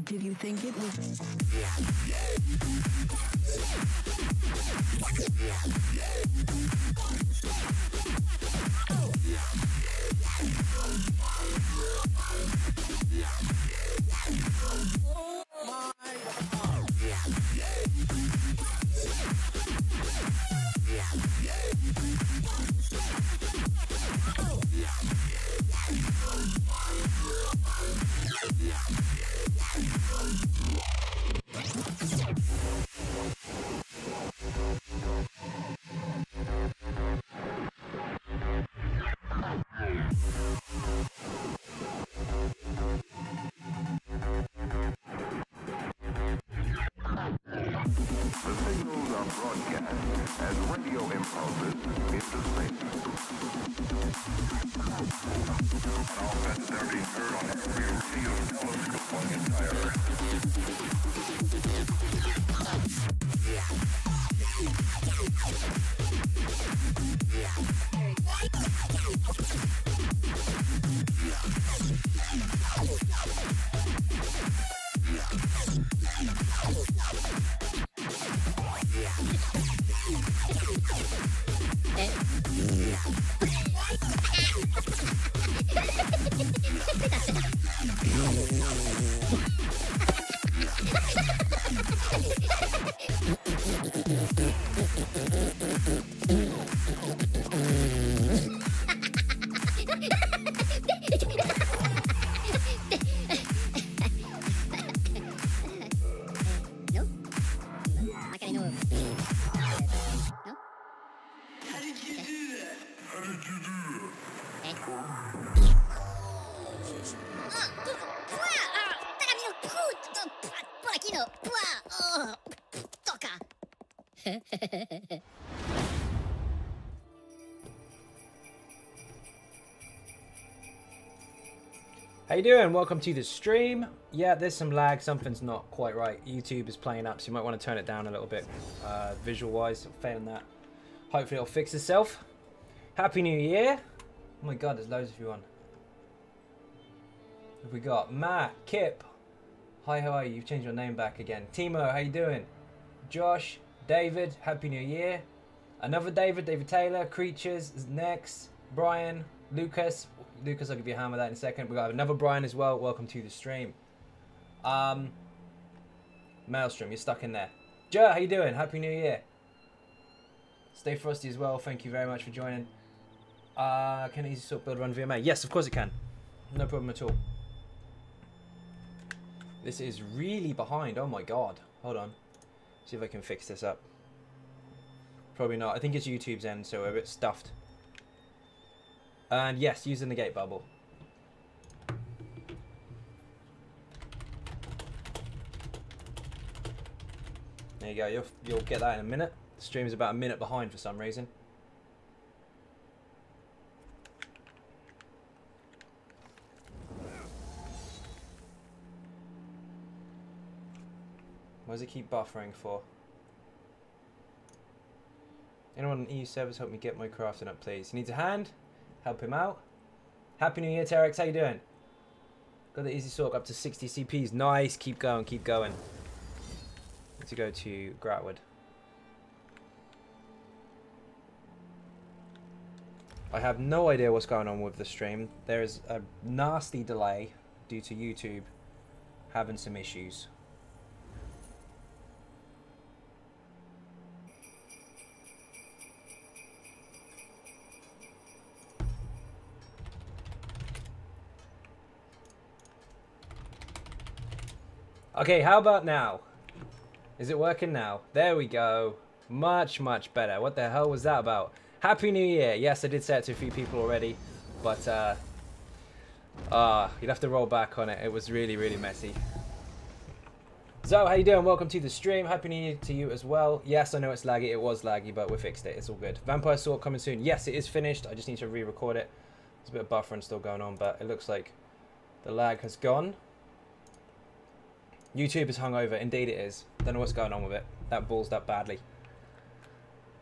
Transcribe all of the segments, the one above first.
Did you think it was? How you doing? Welcome to the stream. Yeah, there's some lag. Something's not quite right. YouTube is playing up, so you might want to turn it down a little bit, visual-wise. Failing that, hopefully it'll fix itself. Happy New Year! Oh my God, there's loads of you on. What have we got? Matt, Kip. Hi, how are you? You've changed your name back again. Timo, how you doing? Josh, David, Happy New Year. Another David, David Taylor. Creatures is next. Brian, Lucas. Lucas, I'll give you a hand with that in a second. We got another Brian as well. Welcome to the stream. Maelstrom, you're stuck in there. Joe, how you doing? Happy New Year. Stay frosty as well. Thank you very much for joining. Can Easy Sort build run VMA? Yes, of course it can. No problem at all. This is really behind. Oh my God. Hold on. See if I can fix this up. Probably not. I think it's YouTube's end, so we're a bit stuffed. And yes, using the gate bubble. There you go. You'll get that in a minute. The stream is about a minute behind for some reason. Why does it keep buffering for? Anyone on EU servers help me get my crafting up, please? He needs a hand. Help him out. Happy New Year, Terex. How you doing? Got the easy sort up to 60 CPs. Nice. Keep going. Keep going. Need to go to Gratwood. I have no idea what's going on with the stream. There is a nasty delay due to YouTube having some issues. Okay, how about now? Is it working now? There we go. Much, much better. What the hell was that about? Happy New Year. Yes, I did say it to a few people already, but you'd have to roll back on it. It was really, really messy. So, how you doing? Welcome to the stream. Happy New Year to you as well. Yes, I know it's laggy. It was laggy, but we fixed it. It's all good. Vampire Sword coming soon. Yes, it is finished. I just need to re-record it. There's a bit of buffering still going on, but it looks like the lag has gone. YouTube is hungover. Indeed it is. Don't know what's going on with it. That ballsed up badly.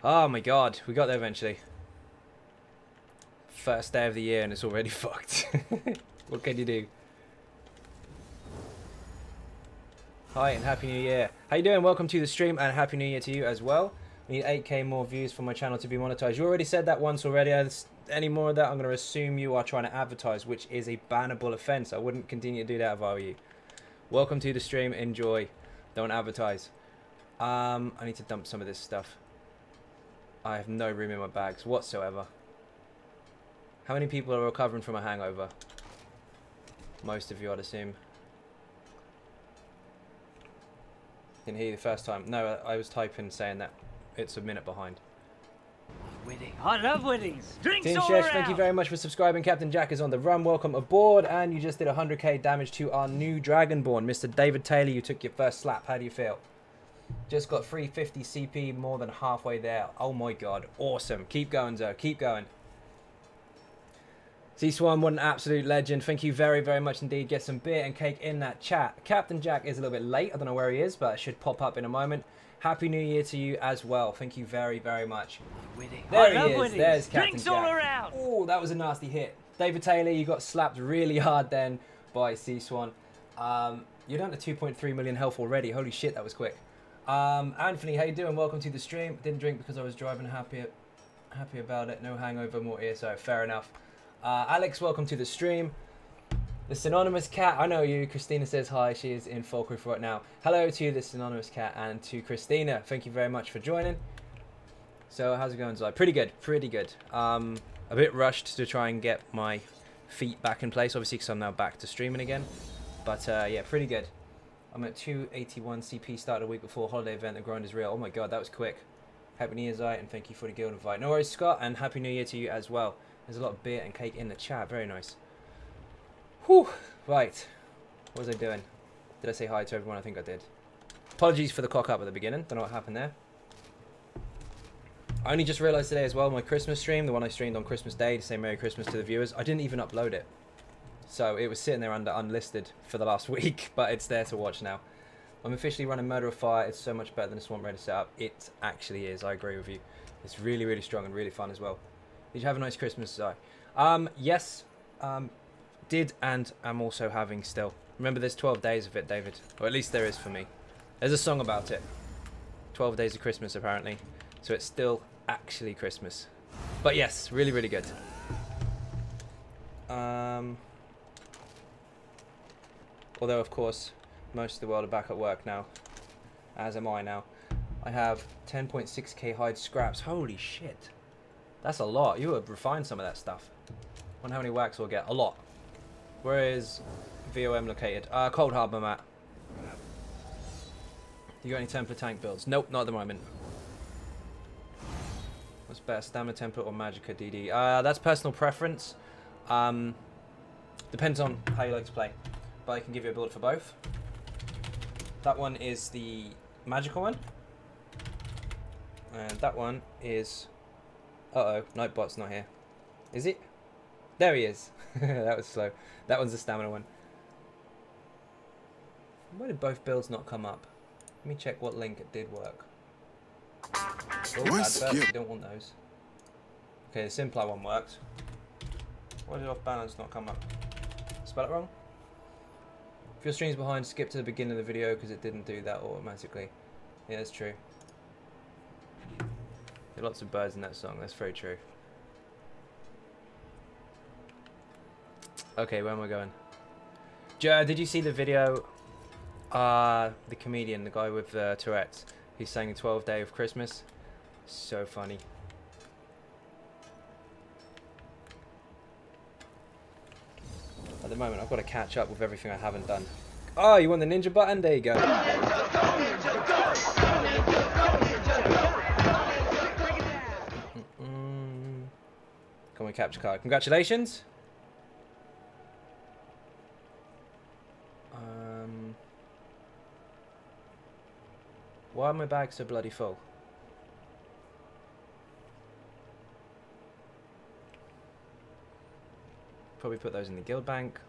Oh my god. We got there eventually. First day of the year and it's already fucked. What can you do? Hi and Happy New Year. How you doing? Welcome to the stream and Happy New Year to you as well. We need 8k more views for my channel to be monetized. You already said that once already. Any more of that, I'm going to assume you are trying to advertise, which is a bannable offense. I wouldn't continue to do that if I were you. Welcome to the stream. Enjoy. Don't advertise. I need to dump some of this stuff. I have no room in my bags whatsoever. How many people are recovering from a hangover? Most of you, I'd assume. Didn't hear you the first time. No, I was typing saying that it's a minute behind. Winning. I love winnings. Drinks Team all Shesh, around. thank you very much for subscribing. Captain Jack is on the run. Welcome aboard. And you just did 100k damage to our new Dragonborn. Mr. David Taylor, you took your first slap. How do you feel? Just got 350 CP, more than halfway there. Oh my god. Awesome. Keep going, Zoe. Keep going. C-Swan, what an absolute legend. Thank you very, very much indeed. Get some beer and cake in that chat. Captain Jack is a little bit late. I don't know where he is, but it should pop up in a moment. Happy New Year to you as well. Thank you very, very much. Winning. There he is. There's Captain Drinks Jack. all around. Oh, that was a nasty hit. David Taylor, you got slapped really hard then by C-Swan. You're down to 2.3 million health already. Holy shit, that was quick. Anthony, how you doing? Welcome to the stream. Didn't drink because I was driving. Happy about it. No hangover, more ESO. Fair enough. Alex, welcome to the stream. The Synonymous Cat, I know you. Christina says hi. She is in Falkirk right now. Hello to the Synonymous Cat and to Christina. Thank you very much for joining. So, how's it going, Zai? Pretty good. Pretty good. A bit rushed to try and get my feet back in place, obviously, because I'm now back to streaming again. But, yeah, pretty good. I'm at 281 CP, started a week before holiday event. The grind is real. Oh, my God, that was quick. Happy New Year, Zai, and thank you for the guild invite. No worries, Scott, and Happy New Year to you as well. There's a lot of beer and cake in the chat. Very nice. Whew. Right. What was I doing? Did I say hi to everyone? I think I did. Apologies for the cock up at the beginning. Don't know what happened there. I only just realised today as well, my Christmas stream, the one I streamed on Christmas Day to say Merry Christmas to the viewers, I didn't even upload it. So it was sitting there under unlisted for the last week, but it's there to watch now. I'm officially running Murder of Fire. It's so much better than the Swamp Raider setup. It actually is. I agree with you. It's really, really strong and really fun as well. Did you have a nice Christmas, Zai? Yes. Did and am also having still. Remember, there's 12 days of it, David. Or at least there is for me. There's a song about it. 12 days of Christmas, apparently. So it's still actually Christmas. But yes, really, really good. Although, of course, most of the world are back at work now. As am I now. I have 10.6k hide scraps. Holy shit. That's a lot. You would refine some of that stuff. Wonder how many wax we'll get. A lot. Where is VOM located? Cold Harbour, Matt. You got any Templar tank builds? Nope, not at the moment. What's better, Stamina Templar or Magicka DD? That's personal preference. Depends on how you like to play. But I can give you a build for both. That one is the magical one. And that one is... Uh-oh, Nightbot's not here. Is it? There he is. That was slow. That one's the stamina one. Why did both builds not come up? Let me check what link it did work. Oh, adverts, you don't want those. Okay, the simpler one worked. Why did off balance not come up? Spell it wrong? your stream's behind, skip to the beginning of the video because it didn't do that automatically. Yeah, that's true. There are lots of birds in that song. That's very true. Okay, where am I going? Joe, did you see the video? The comedian, the guy with Tourette's, he sang 12th Day of Christmas. So funny. At the moment, I've got to catch up with everything I haven't done. Oh, you want the ninja button? There you go. Come on, capture card. Congratulations. Why are my bags so bloody full? Probably put those in the guild bank.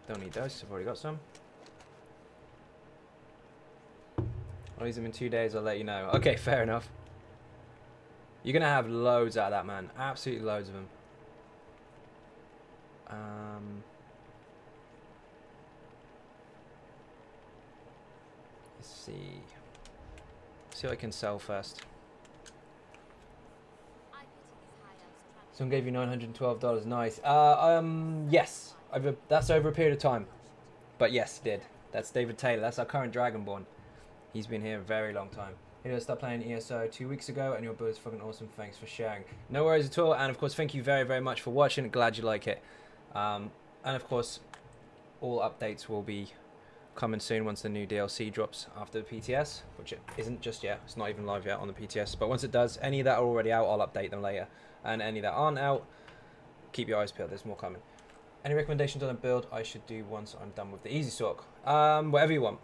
Don't need those, I've already got some. I'll use them in 2 days, I'll let you know. Okay, fair enough. You're going to have loads out of that, man. Absolutely loads of them. Let's see. See what I can sell first. Someone gave you $912. Nice. Yes. That's over a period of time. But yes, he did. That's David Taylor. That's our current Dragonborn. He's been here a very long time. I started playing ESO 2 weeks ago, and your build is fucking awesome. Thanks for sharing. No worries at all. And of course, thank you very, very much for watching. Glad you like it. And of course, all updates will be coming soon once the new DLC drops after the PTS, which it isn't just yet. It's not even live yet on the PTS. But once it does, any that are already out, I'll update them later. And any that aren't out, keep your eyes peeled. There's more coming. Any recommendations on a build I should do once I'm done with the Easy Sork? Whatever you want.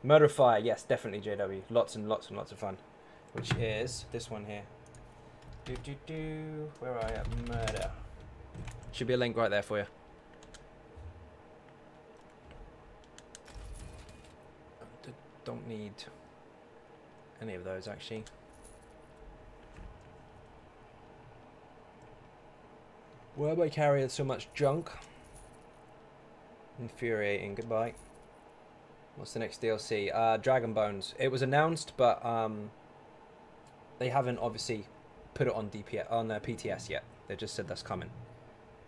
Murder of Fire, yes, definitely JW. Lots and lots and lots of fun. Which is this one here. Where are you? Murder. Should be a link right there for you. Don't need any of those actually. Why am I carrying so much junk? Infuriating. Goodbye. What's the next DLC? Dragon Bones. It was announced, but they haven't obviously put it on DPS on PTS yet. They just said that's coming.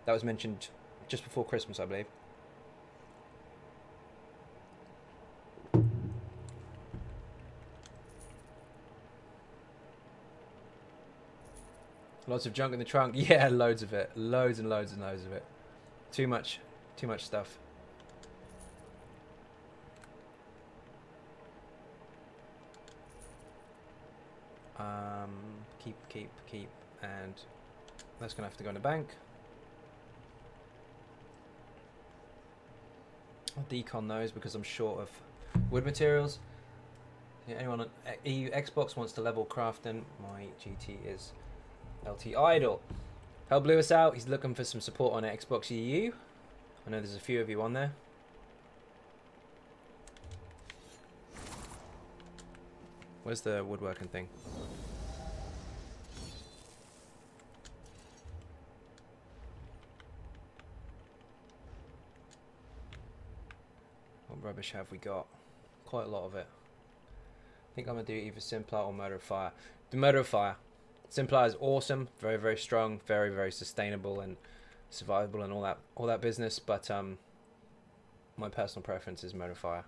That was mentioned just before Christmas, I believe. Lots of junk in the trunk. Yeah, loads of it. Loads and loads and loads of it. Too much stuff. Keep, and that's gonna have to go in the bank. I'll decon those because I'm short of wood materials. Yeah, anyone on EU Xbox wants to level crafting, my GT is LT Idle. Hell blew us out. He's looking for some support on Xbox EU. I know there's a few of you on there. Where's the woodworking thing? What rubbish have we got? Quite a lot of it. I think I'm going to do either Simplar or Murder of Fire. The Murder of Fire. Simplar is awesome, very, very strong, very, very sustainable and survivable and all that business, but my personal preference is Murder of Fire.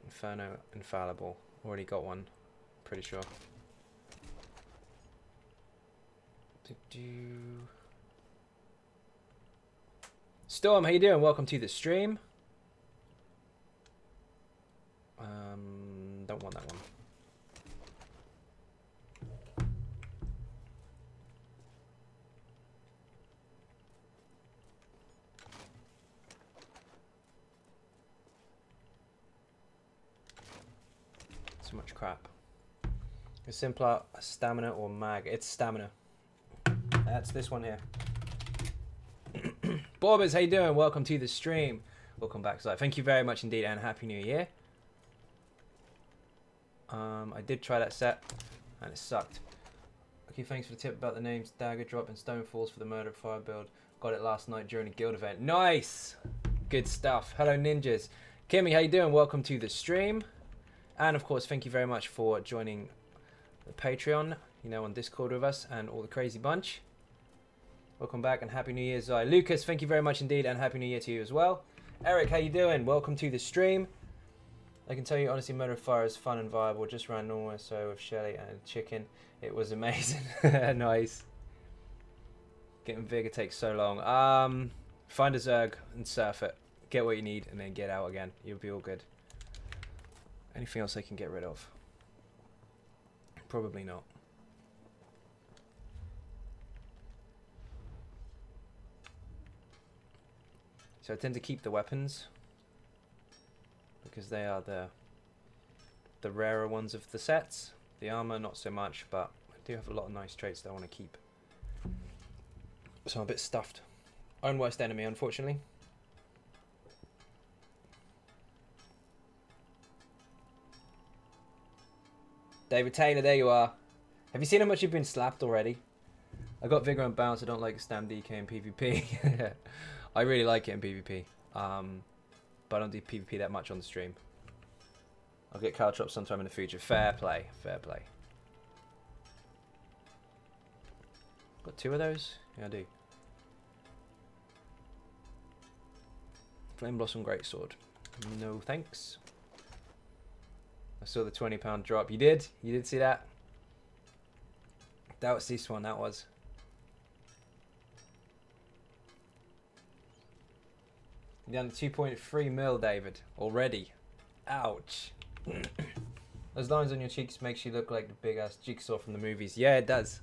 Inferno, Infallible. Already got one, pretty sure. Storm, how you doing? Welcome to the stream. Don't want that one. So much crap. A simpler stamina or mag. It's stamina. That's this one here. Borbers, how you doing? Welcome to the stream. Welcome back. So thank you very much indeed, and Happy New Year. I did try that set, and it sucked. Okay, thanks for the tip about the names Dagger Drop and Stone Falls for the Murder of Fire build. Got it last night during a guild event. Nice! Good stuff. Hello, ninjas. Kimmy, how you doing? Welcome to the stream. And, of course, thank you very much for joining the Patreon, you know, on Discord with us and all the crazy bunch. Welcome back and Happy New Year, Zai. Lucas, thank you very much indeed and Happy New Year to you as well. Eric, how you doing? Welcome to the stream. I can tell you, honestly, Murder of Fire is fun and viable. Just ran normal, so with Shelly and chicken. It was amazing. Nice. Getting Vigor takes so long. Find a Zerg and surf it. Get what you need and then get out again. You'll be all good. Anything else I can get rid of? Probably not. So I tend to keep the weapons because they are the rarer ones of the sets. The armor not so much, but I do have a lot of nice traits that I want to keep. So I'm a bit stuffed. Own worst enemy, unfortunately. David Taylor, there you are. Have you seen how much you've been slapped already? I got Vigor and Bounce. I don't like Stam DK in PvP. I really like it in PvP. But I don't do PvP that much on the stream. I'll get Caltrop sometime in the future. Fair play. Fair play. Got 2 of those? Yeah, I do. Flame Blossom Greatsword. No thanks. I saw the £20 drop. You did? You did see that? That was this one, that was. You're down to 2.3 mil, David. Already. Ouch. Those lines on your cheeks makes you look like the big ass jigsaw from the movies. Yeah, it does.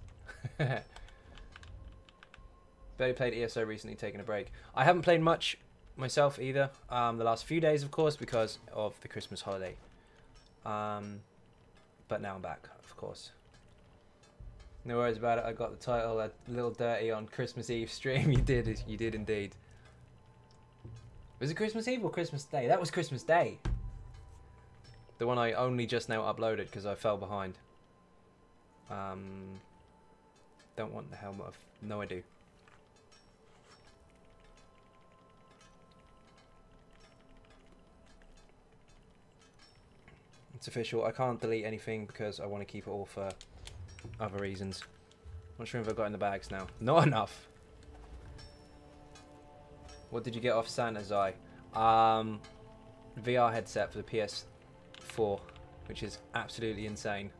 Barely played ESO recently, taking a break. I haven't played much myself either. The last few days, of course, because of the Christmas holiday. But now I'm back, of course. No worries about it. I got the title a little dirty on Christmas Eve stream. You did indeed. Was it Christmas Eve or Christmas Day? That was Christmas Day. The one I only just now uploaded because I fell behind. Don't want the helmet. No, I do. It's official. I can't delete anything because I want to keep it all for other reasons. Not sure if I've got in the bags now. Not enough. What did you get off Santa's eye? VR headset for the PS4, which is absolutely insane.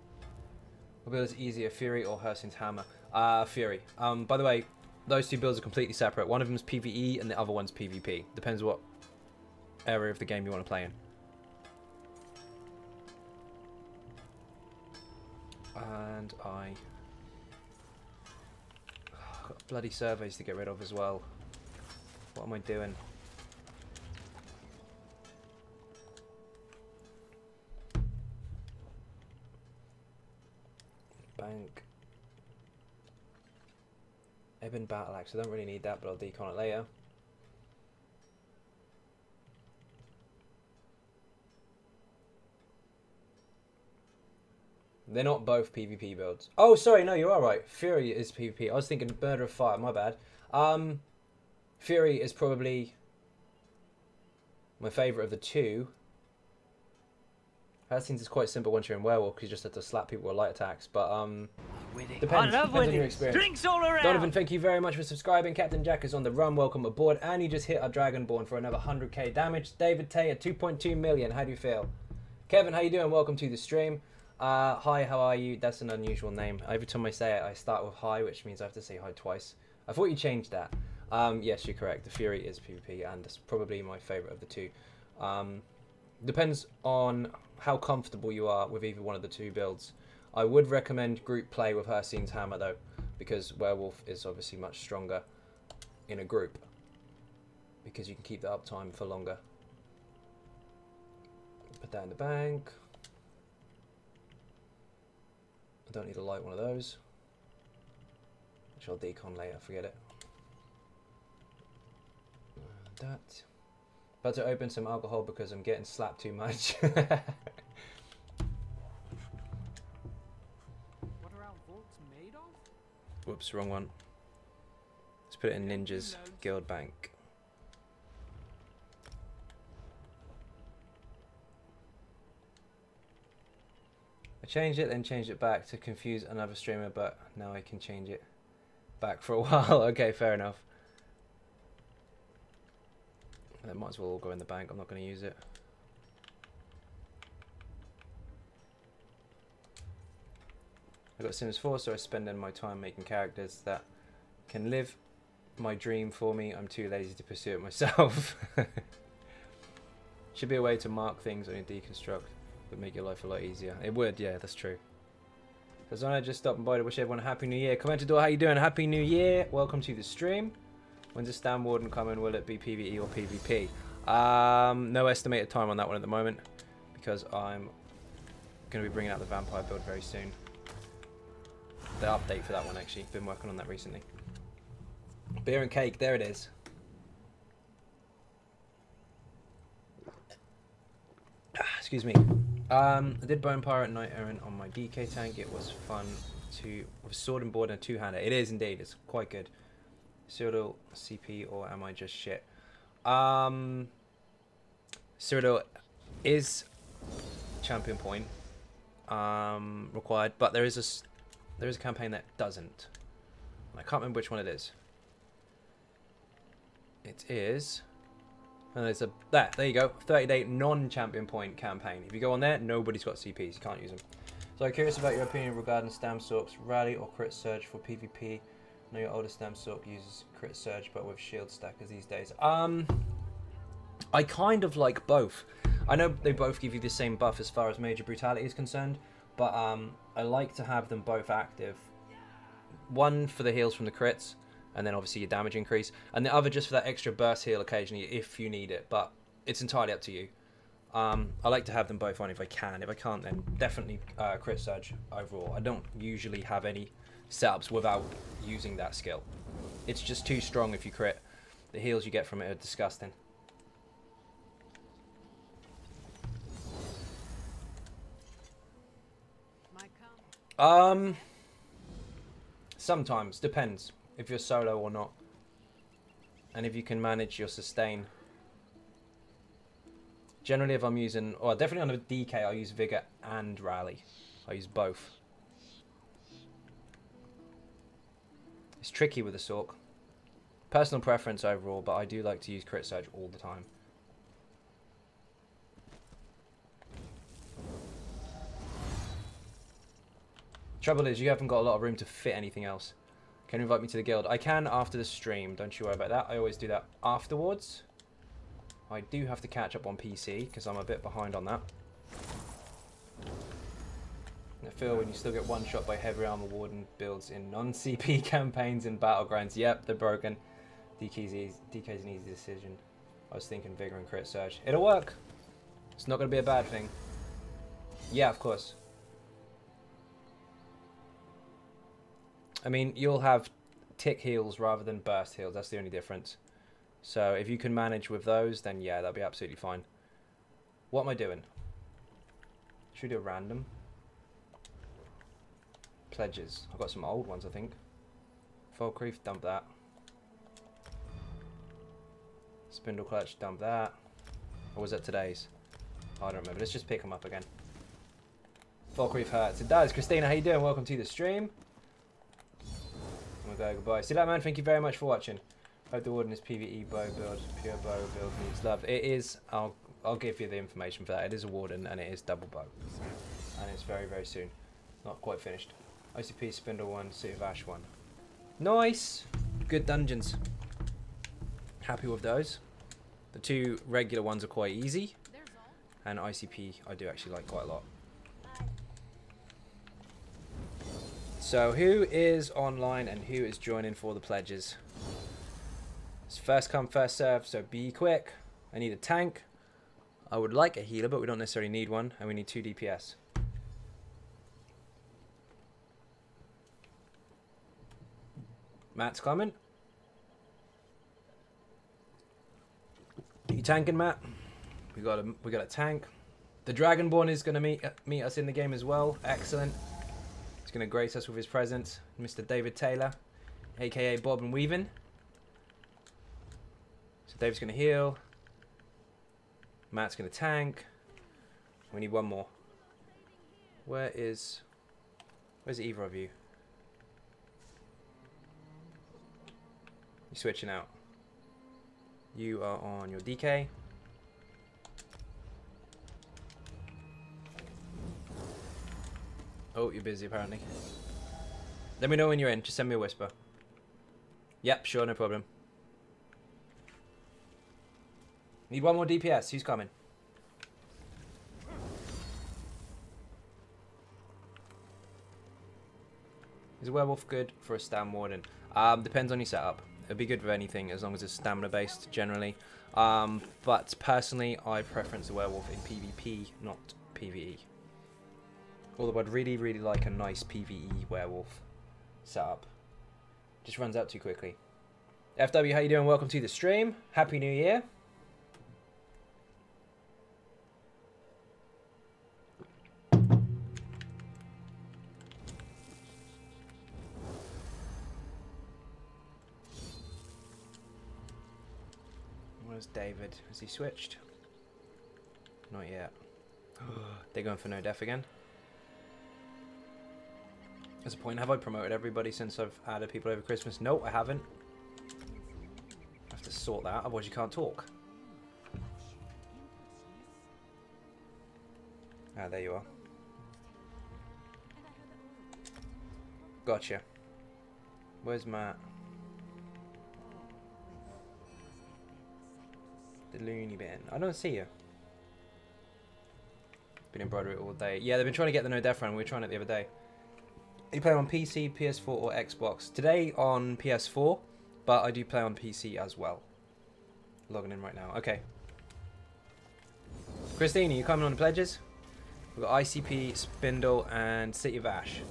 What build is easier, Fury or Hersin's Hammer? Fury. By the way, those 2 builds are completely separate. One of them is PvE and the other one's PvP. Depends what area of the game you want to play in. And I've got bloody surveys to get rid of as well. What am I doing? Bank. Ebon Battle Axe. I don't really need that, but I'll decon it later. They're not both PvP builds. Oh, sorry, no, you are right. Fury is PvP. I was thinking Murder of Fire, my bad. Fury is probably my favourite of the 2. Hersin's is quite simple once you're in Werewolf because you just have to slap people with light attacks. But depends on your experience. Drinks all around. Donovan, thank you very much for subscribing. Captain Jack is on the run. Welcome aboard. And you just hit our Dragonborn for another 100k damage. David Tay at 2.2 million. How do you feel? Kevin, how you doing? Welcome to the stream. Hi, how are you? That's an unusual name. Every time I say it, I start with hi, which means I have to say hi twice. I thought you changed that. Yes, you're correct. The Fury is PvP, and it's probably my favourite of the 2. Depends on how comfortable you are with either one of the 2 builds. I would recommend group play with Hersin's Hammer, though, because Werewolf is obviously much stronger in a group, because you can keep the uptime for longer. Put that in the bank. I don't need a light one of those, which I'll decon later, forget it. That. About to open some alcohol because I'm getting slapped too much. What are our vaults made of? Whoops, wrong one. Let's put it in Ninja's Guild Bank. changed it, then changed it back to confuse another streamer, but now I can change it back for a while. Okay, fair enough. That might as well all go in the bank. I'm not going to use it. I got Sims 4, so I spend my time making characters that can live my dream for me. I'm too lazy to pursue it myself. Should be a way to mark things on your deconstruct. Would make your life a lot easier. It would, yeah, that's true. So I just stopped by to wish everyone a happy new year. Commentador, how you doing? Happy new year. Welcome to the stream. When's the Stand Warden coming? Will it be PvE or PvP? No estimated time on that one at the moment, because I'm going to be bringing out the vampire build very soon. The update for that one, actually. Been working on that recently. Beer and cake, there it is. Excuse me. I did Bone Pirate Knight Errant on my DK tank. It was fun to with sword and board and a two-hander. It is indeed. It's quite good. Cyrodiil CP, or am I just shit? Cyrodiil is champion point required, but there is a campaign that doesn't. I can't remember which one it is. It is. And there's a there you go. 30-day non-champion point campaign. If you go on there, nobody's got CPs. You can't use them. So I'm curious about your opinion regarding Stam Sorks, Rally or Crit Surge for PvP. I know your older Stam Sork uses Crit Surge, but with shield stackers these days. I kind of like both. I know they both give you the same buff as far as major brutality is concerned, but I like to have them both active. One for the heals from the crits, and then obviously your damage increase, and the other just for that extra burst heal occasionally if you need it, but it's entirely up to you. I like to have them both on if I can. If I can't, then definitely Crit Surge overall. I don't usually have any setups without using that skill. It's just too strong if you crit. The heals you get from it are disgusting. Sometimes, depends if you're solo or not, and if you can manage your sustain. Generally, if I'm using, or definitely on a DK, I use Vigor and Rally. I use both. It's tricky with the Sork. Personal preference overall, but I do like to use Crit Surge all the time. Trouble is, you haven't got a lot of room to fit anything else. Can you invite me to the guild? I can after the stream, don't you worry about that. I always do that afterwards. I do have to catch up on PC, because I'm a bit behind on that. I feel when you still get one shot by Heavy Armor Warden builds in non-CP campaigns and Battlegrounds. Yep, they're broken. DK's an easy decision. I was thinking Vigor and Crit Surge. It'll work. It's not going to be a bad thing. Yeah, of course. I mean, you'll have tick heals rather than burst heals. That's the only difference. So if you can manage with those, then yeah, that'll be absolutely fine. What am I doing? Should we do a random? Pledges. I've got some old ones, I think. Falkreath, dump that. Spindle Clutch, dump that. Or was that today's? Oh, I don't remember. Let's just pick them up again. Falkreath hurts. It does. Christina, how you doing? Welcome to the stream. I'm gonna go goodbye. See that, man? Thank you very much for watching. Hope the Warden is PvE bow build. Pure bow build needs love. It is. I'll give you the information for that. It is a Warden and it is double bow. And it's very, very soon. Not quite finished. ICP Spindle 1, City of Ash 1. Nice! Good dungeons. Happy with those. The two regular ones are quite easy. And ICP I do actually like quite a lot. So who is online and who is joining for the pledges? It's first come, first serve, so be quick. I need a tank. I would like a healer, but we don't necessarily need one. And we need 2 DPS. Matt's coming. You tanking, Matt? We got a tank. The Dragonborn is going to meet us in the game as well. Excellent. He's going to grace us with his presence. Mr. David Taylor, aka Bob and Weavin. So David's going to heal. Matt's going to tank. We need one more. Where's either of you? You're switching out. You are on your DK. Oh, you're busy apparently. Let me know when you're in. Just send me a whisper. Yep, sure, no problem. Need one more DPS. Who's coming? Is a werewolf good for a stam warden? Depends on your setup. It'd be good for anything as long as it's stamina based generally. But personally, I preference a werewolf in PvP, not PvE. Although I'd really, really like a nice PvE werewolf setup. Just runs out too quickly. FW, how you doing? Welcome to the stream. Happy New Year. Where's David? Has he switched? Not yet. They're going for no death again. There's a point. Have I promoted everybody since I've added people over Christmas? No, I haven't. I have to sort that out, otherwise you can't talk. Ah, there you are. Gotcha. Where's Matt? The loony bin. I don't see you. Been in Broderick all day. Yeah, they've been trying to get the no death run. We were trying it the other day. You play on PC, PS4 or Xbox? Today on PS4, but I do play on PC as well. Logging in right now. Okay. Christine, are you coming on the pledges? We've got ICP, Spindle, and City of Ash.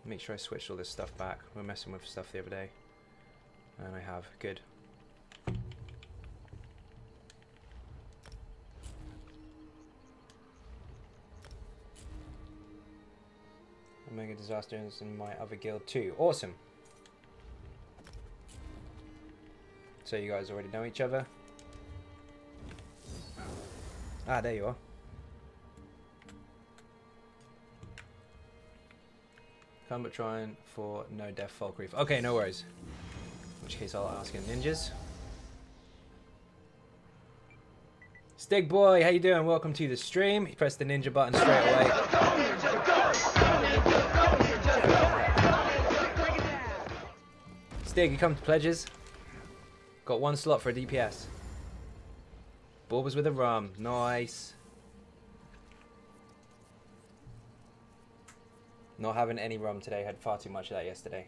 Make sure I switched all this stuff back. We were messing with stuff the other day. And I have. Good. Omega Disaster is in my other guild too. Awesome. So you guys already know each other. Ah, there you are. Come but trying for no death Falk Reef. Okay, no worries. In which case I'll ask in ninjas. Stig boy, how you doing? Welcome to the stream. You press the ninja button straight away. Stig, you come to pledges. Got one slot for a DPS. Bulbas with a rum. Nice. Not having any rum today. Had far too much of that yesterday.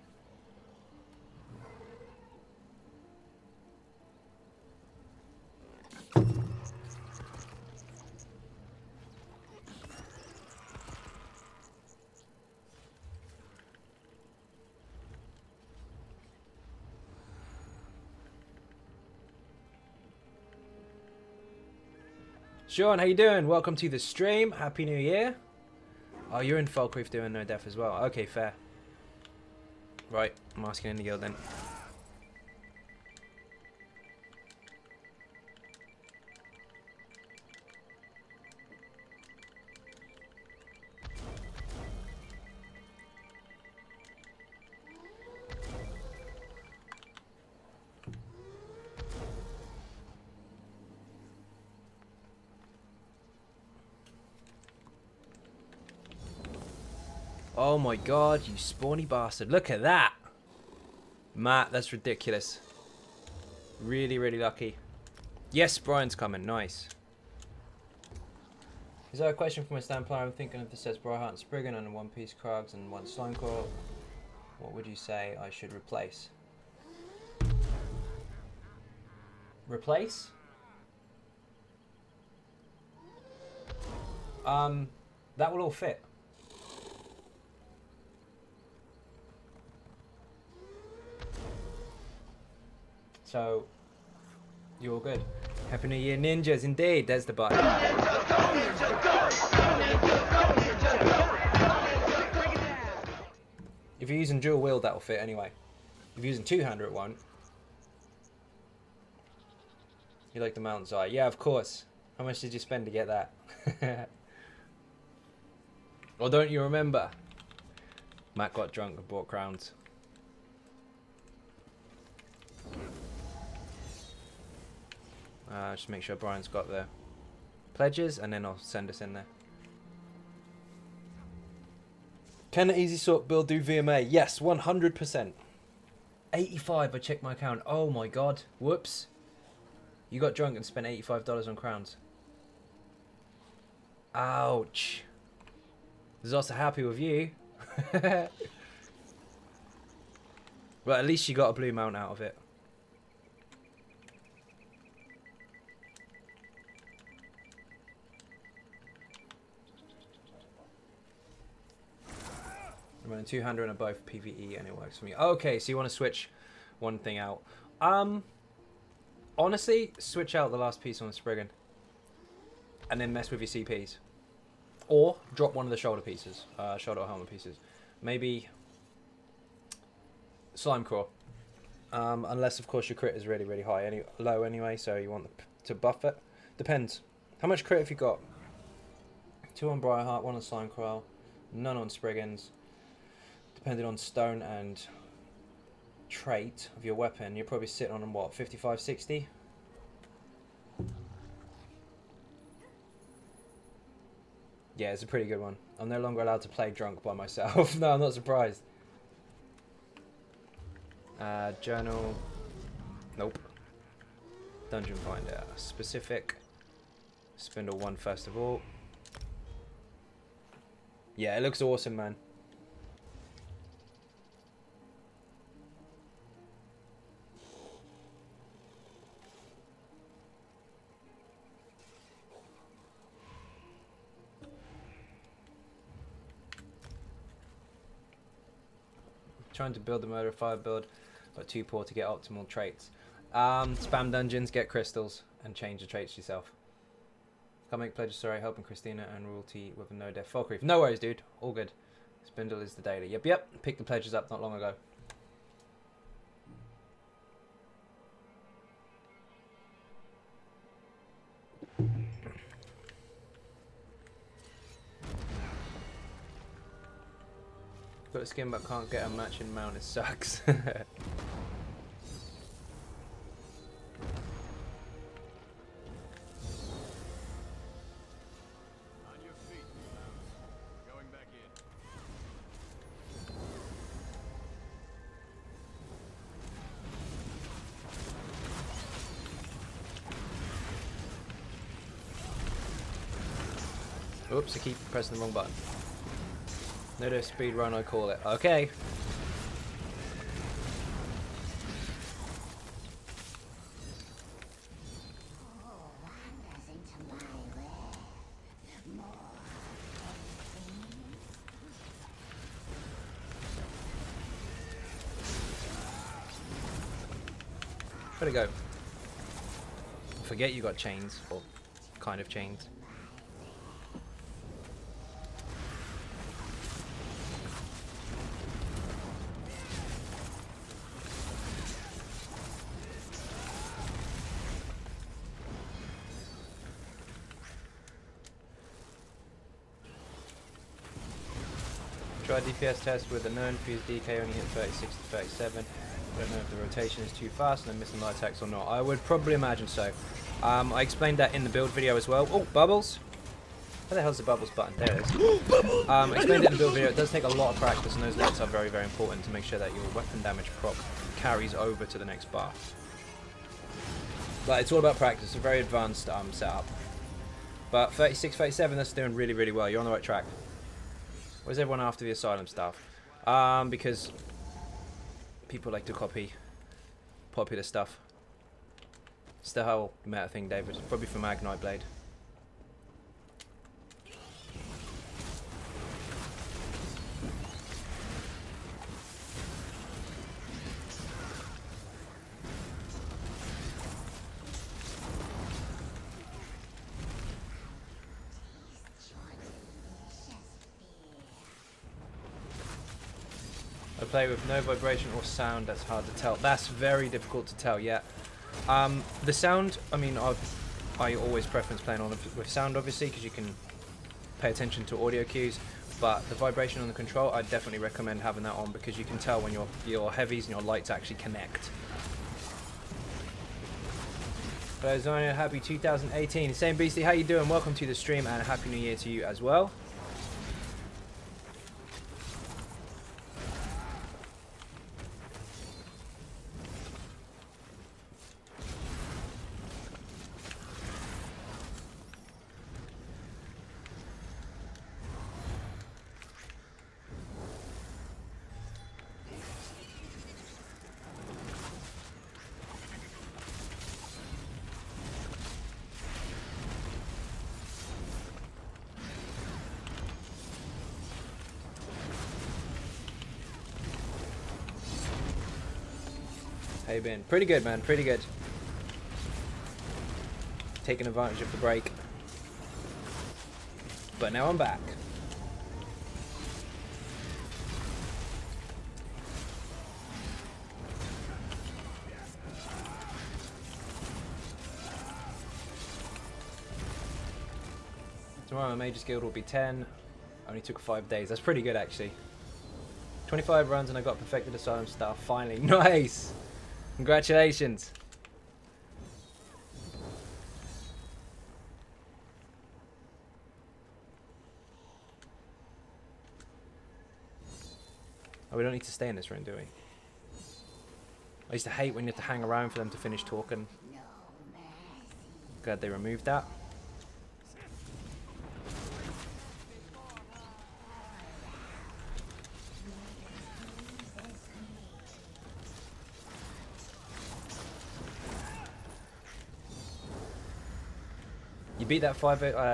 Sean, how you doing? Welcome to the stream. Happy New Year. Oh, you're in Falkreef doing no death as well. Okay, fair. Right, I'm asking in the guild then. Oh my god, you spawny bastard. Look at that. Matt, that's ridiculous. Really, really lucky. Yes, Brian's coming. Nice. Is there a question from a stand player? I'm thinking of this says Briarheart and Spriggan and one piece Krugs and one Slimecore. What would you say I should replace? Replace? That will all fit. So, you're all good. Happy New Year, ninjas, indeed. There's the button. If you're using dual wield, that'll fit anyway. If you're using two-hander, it won't. You like the Mountain's Eye? Yeah, of course. How much did you spend to get that? Or don't you remember? Matt got drunk and bought crowns. Just make sure Brian's got the pledges and then I'll send us in there. Can an easy sort build do VMA? Yes, 100%. 85, I checked my account. Oh my god. Whoops. You got drunk and spent $85 on crowns. Ouch. He's also happy with you. Well, at least you got a blue mount out of it. I'm running 200 and above PvE and it works for me. Okay, so you want to switch one thing out. Honestly, switch out the last piece on the Spriggan. And then mess with your CPs. Or drop one of the shoulder pieces. Shoulder or helmet pieces. Maybe Slime Craw. Unless, of course, your crit is really, really high. Low anyway, so you want to buff it. Depends. How much crit have you got? 2 on Briarheart, 1 on Slime Crawl, none on Spriggans. Depending on stone and trait of your weapon, you're probably sitting on what, 55, 60? Yeah, it's a pretty good one. I'm no longer allowed to play drunk by myself. No, I'm not surprised. Journal. Nope. Dungeon Finder. Specific. Spindle 1 first of all. Yeah, it looks awesome, man. Trying to build the Murder Fire build, but too poor to get optimal traits. Spam dungeons, get crystals, and change the traits yourself. Can't make pledges, sorry, helping Christina and Royalty with a no death Falkreath. No worries, dude. All good. Spindle is the daily. Yep. Picked the pledges up not long ago. Got a skin but can't get a matching mount, it sucks. Oops, I keep pressing the wrong button. No speed run, I call it. Okay. Where'd it go? I forget you got chains, or kind of chains. Try DPS test with a known fuse DK, only hit 36 to 37. Don't know if the rotation is too fast and I'm missing light attacks or not. I would probably imagine so. I explained that in the build video as well. Oh, bubbles! Where the hell's the bubbles button? There it is. I explained it in the build video. It does take a lot of practice and those lights are very, very important to make sure that your weapon damage proc carries over to the next bar. But it's all about practice. It's a very advanced setup. But 36, 37, that's doing really, really well. You're on the right track. Where's everyone after the asylum stuff? Because people like to copy popular stuff. It's the whole meta thing, David. Probably for Magnite Blade. I play with no vibration or sound, that's hard to tell. That's very difficult to tell, yeah. The sound, I mean, I always preference playing on with sound, obviously, because you can pay attention to audio cues. But the vibration on the control, I definitely recommend having that on, because you can tell when your heavies and your lights actually connect. Hello Zonia, happy 2018. Same Beastie, how you doing? Welcome to the stream and happy new year to you as well. How you been? Pretty good, man. Pretty good. Taking advantage of the break. But now I'm back. Tomorrow my Mage's Guild will be 10. Only took 5 days. That's pretty good, actually. 25 runs and I got perfected Asylum Star finally. Nice! Congratulations. Oh, we don't need to stay in this room, do we? I used to hate when you have to hang around for them to finish talking. Glad they removed that. You beat that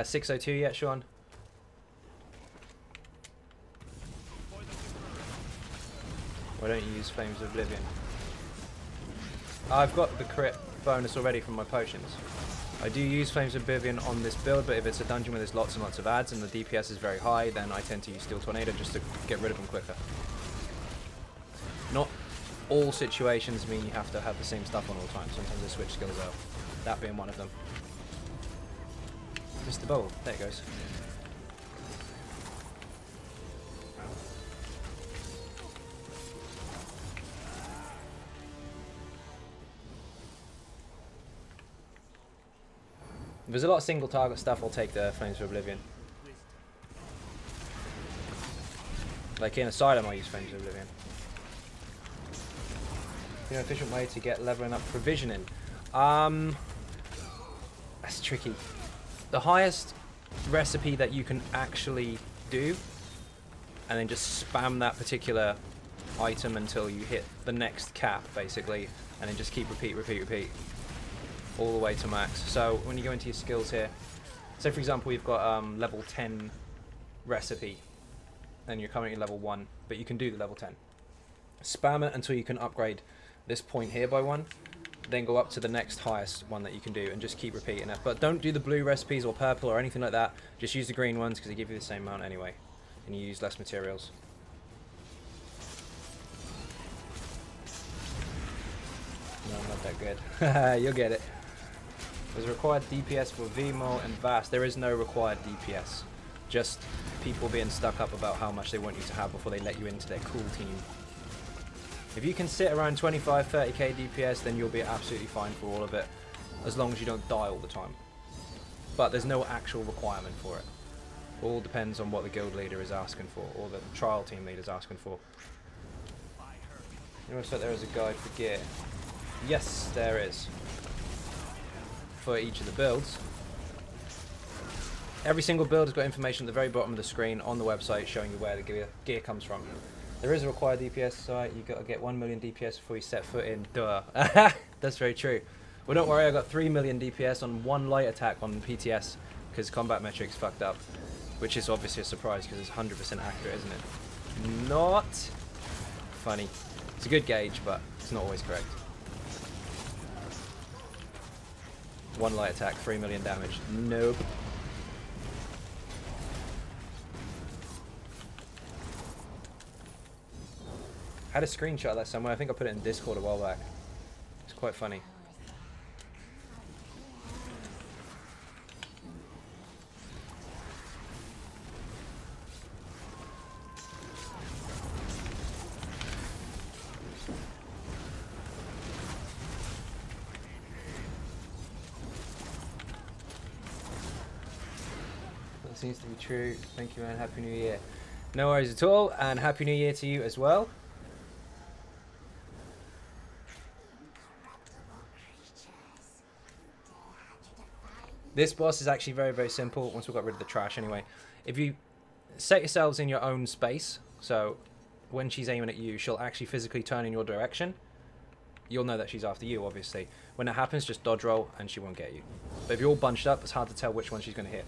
602 yet, Sean? Why don't you use Flames of Oblivion? I've got the crit bonus already from my potions. I do use Flames of Oblivion on this build, but if it's a dungeon where there's lots and lots of ads and the DPS is very high, then I tend to use Steel Tornado just to get rid of them quicker. Not all situations mean you have to have the same stuff on all the time. Sometimes they switch skills out. That being one of them. Mr. Bowl, there it goes. If there's a lot of single target stuff, I'll take the Flames of Oblivion. Like in Asylum, I use Flames of Oblivion. You know, efficient way to get leveling up provisioning. That's tricky. The highest recipe that you can actually do, and then just spam that particular item until you hit the next cap, basically, and then just keep repeat all the way to max. So when you go into your skills here, so for example you've got level 10 recipe and you're currently level 1, but you can do the level 10. Spam it until you can upgrade this point here by 1, then go up to the next highest one that you can do and just keep repeating it. But don't do the blue recipes or purple or anything like that. Just use the green ones because they give you the same amount anyway and you use less materials. No, not that good. You'll get it. There's a required DPS for VMO and VAST. There is no required DPS. Just people being stuck up about how much they want you to have before they let you into their cool team. If you can sit around 25, 30k DPS, then you'll be absolutely fine for all of it, as long as you don't die all the time. But there's no actual requirement for it. All depends on what the guild leader is asking for, or the trial team leader is asking for. You looks like there is a guide for gear. Yes, there is. For each of the builds. Every single build has got information at the very bottom of the screen on the website showing you where the gear comes from. There is a required DPS site. You've got to get 1 million DPS before you set foot in. Duh. That's very true. Well, don't worry. I got 3 million DPS on one light attack on PTS because combat metrics fucked up, which is obviously a surprise because it's 100% accurate, isn't it? Not funny. It's a good gauge, but it's not always correct. One light attack, 3 million damage. Nope. I had a screenshot of that somewhere. I think I put it in Discord a while back. It's quite funny. It seems to be true. Thank you, man. Happy New Year. No worries at all, and Happy New Year to you as well. This boss is actually very, very simple once we've got rid of the trash anyway. If you set yourselves in your own space, so when she's aiming at you, she'll actually physically turn in your direction. You'll know that she's after you, obviously. When that happens, just dodge roll and she won't get you. But if you're all bunched up, it's hard to tell which one she's going to hit.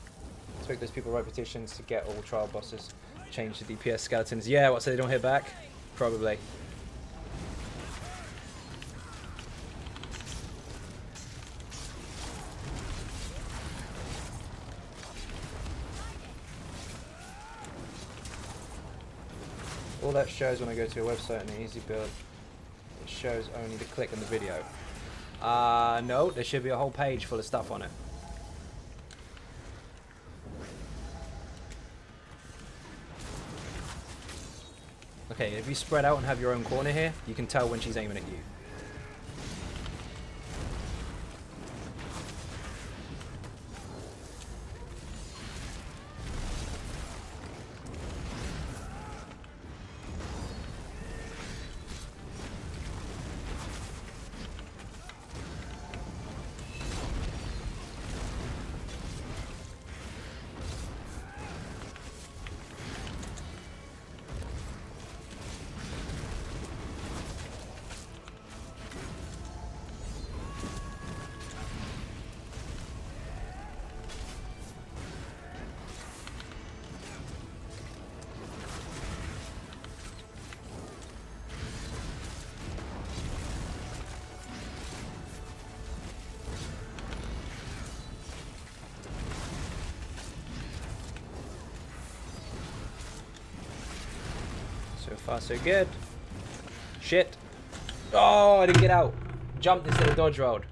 I expect those people write petitions to get all trial bosses change the DPS skeletons. Yeah, what, so they don't hit back? Probably. All that shows when I go to a website and an easy build, it shows only the click in the video. No, there should be a whole page full of stuff on it. Okay, if you spread out and have your own corner here, you can tell when she's aiming at you. So far, so good. Shit. Oh, I didn't get out. Jumped instead of dodge rolled.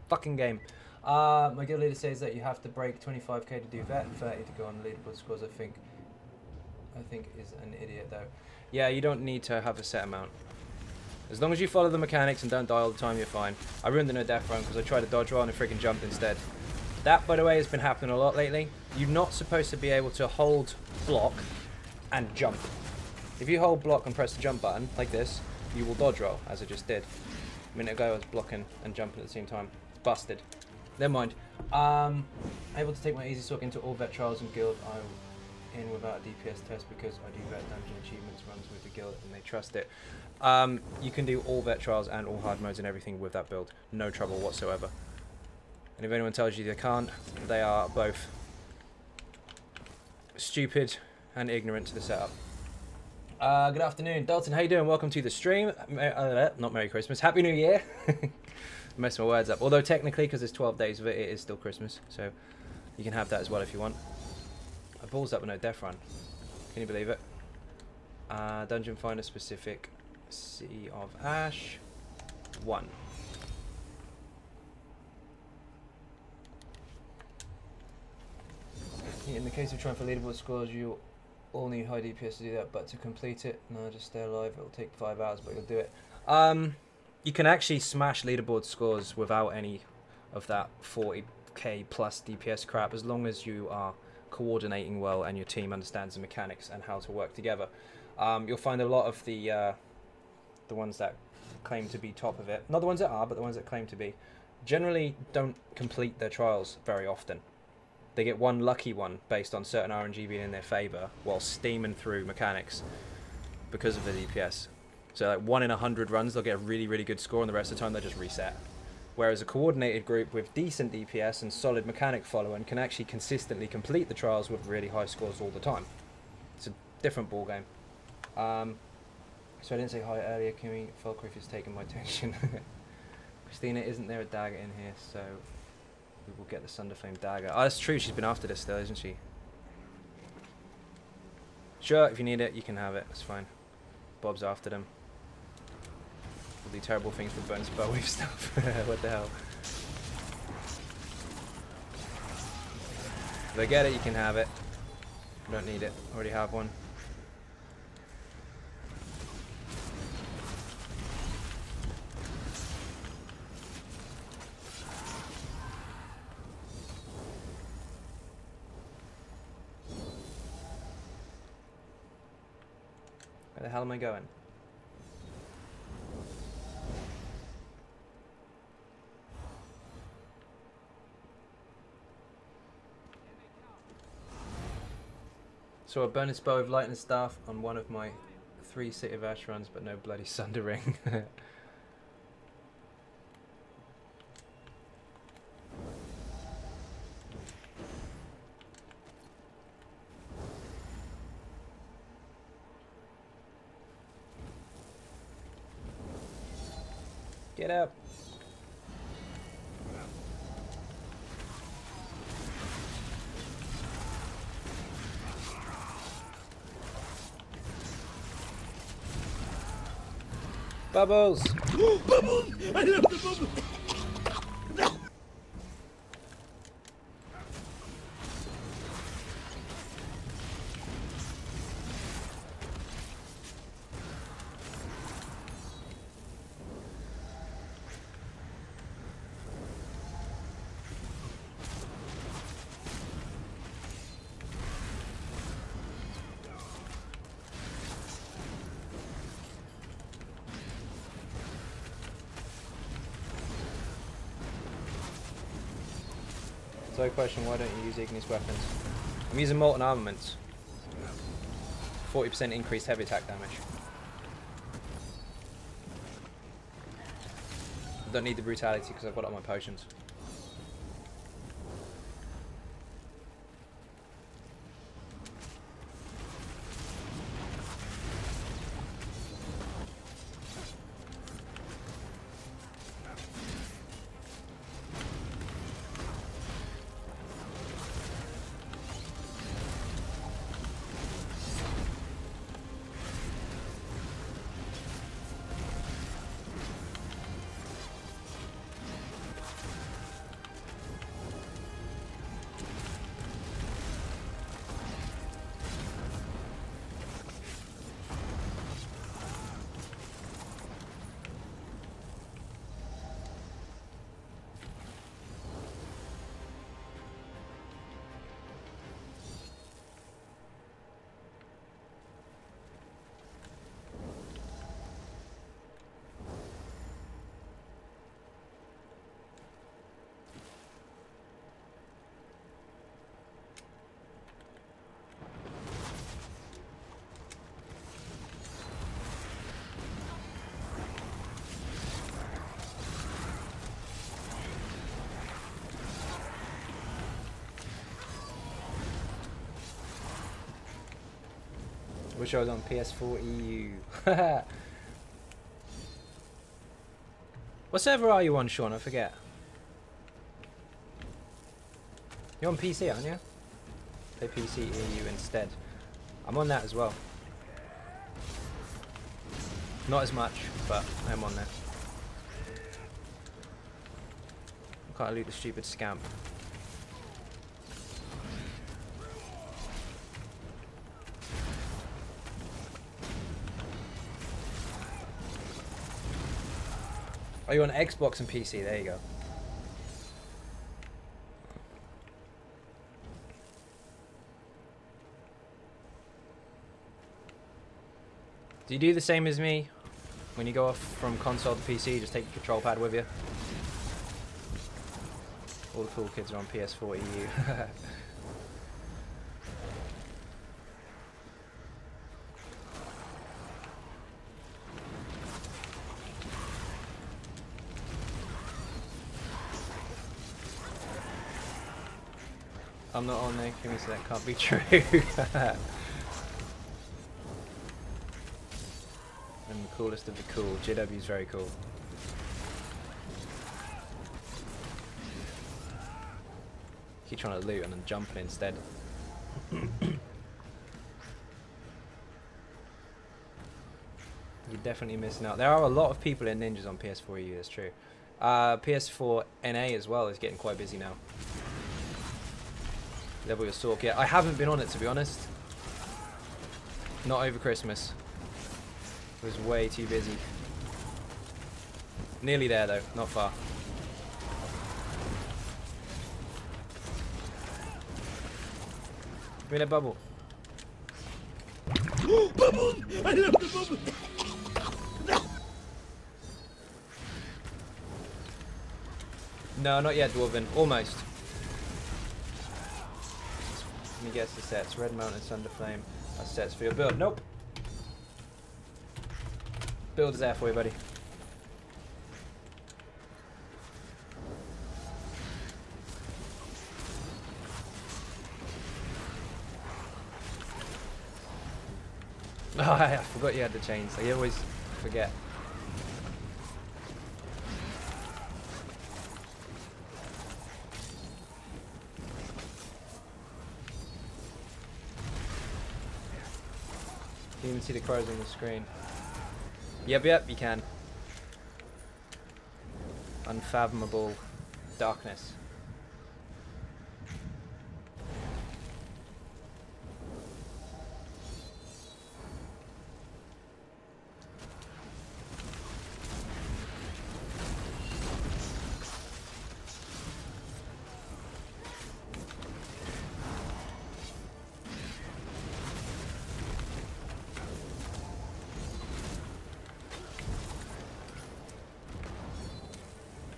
Fucking game. My guild leader says that you have to break 25k to do vet and 30 to go on the leaderboard scores. I think is an idiot though. Yeah, you don't need to have a set amount. As long as you follow the mechanics and don't die all the time, you're fine. I ruined the no death run because I tried to dodge roll and I freaking jumped instead. That, by the way, has been happening a lot lately. You're not supposed to be able to hold block and jump. If you hold block and press the jump button, like this, you will dodge roll, as I just did. A minute ago I was blocking and jumping at the same time. It's busted. Never mind. Able to take my easy sock into all vet trials and guild. I'm in without a DPS test because I do vet dungeon achievements runs with the guild and they trust it. You can do all vet trials and all hard modes and everything with that build. No trouble whatsoever. And if anyone tells you they can't, they are both stupid and ignorant to the setup. Good afternoon, Dalton. How you doing? Welcome to the stream. Not Merry Christmas. Happy New Year. Mess my words up. Although technically, because there's 12 days of it, it is still Christmas. So you can have that as well if you want. I balls up with no death run. Can you believe it? Dungeon Finder specific. Sea of Ash. 1. In the case of trying for leaderboard scores, you all need high DPS to do that, but to complete it, no, just stay alive. It'll take 5 hours, but you'll do it. You can actually smash leaderboard scores without any of that 40k plus DPS crap, as long as you are coordinating well and your team understands the mechanics and how to work together. You'll find a lot of the ones that claim to be top of it, not the ones that are, but the ones that claim to be, generally don't complete their trials very often. They get one lucky one based on certain RNG being in their favour while steaming through mechanics because of the DPS. So like 1 in 100 runs, they'll get a really, really good score, and the rest of the time they'll just reset. Whereas a coordinated group with decent DPS and solid mechanic following can actually consistently complete the trials with really high scores all the time. It's a different ballgame. So I didn't say hi earlier. Kimmy Falkreef is taking my attention. Christina, isn't there a dagger in here? So we will get the Sunderflame dagger. Oh, that's true. She's been after this still, isn't she? Sure, if you need it, you can have it. That's fine. Bob's after them. We'll do terrible things with bonus bow wave stuff. What the hell? If I get it, you can have it. I don't need it. I already have one. hell am I going? So a bonus bow of lightning staff on one of my 3 City of Ash runs, but no bloody Sunder Ring. Get up. Bubbles! Bubbles! I love the bubbles! So question, why don't you use igneous weapons? I'm using molten armaments. 40% increased heavy attack damage. I don't need the brutality because I've got it on my potions. Wish I was on PS4 EU. What server are you on, Sean? I forget. You're on PC, aren't you? Play PC EU instead. I'm on that as well. Not as much, but I'm on there. Can't loot the stupid scamp. Are you on Xbox and PC? There you go. Do you do the same as me? When you go off from console to PC, just take your control pad with you? All the cool kids are on PS4 EU. I'm not on there, Kimmy, so that can't be true. I'm the coolest of the cool. JW is very cool. Keep trying to loot and then jumping instead. You're definitely missing out. There are a lot of people in ninjas on PS4 EU, that's true. PS4 NA as well is getting quite busy now. Level your Sork. Yeah, I haven't been on it, to be honest. Not over Christmas. I was way too busy. Nearly there though, not far. Give me that bubble. Bubble! I love the bubble! No, not yet, Dwarven. Almost. Let me guess the sets. Red Mountain, Thunder Flame. That's sets for your build. Nope. Build is there for you, buddy. Oh, I forgot you had the chains. I always forget. Can you even see the crows on the screen? Yep, you can. Unfathomable darkness.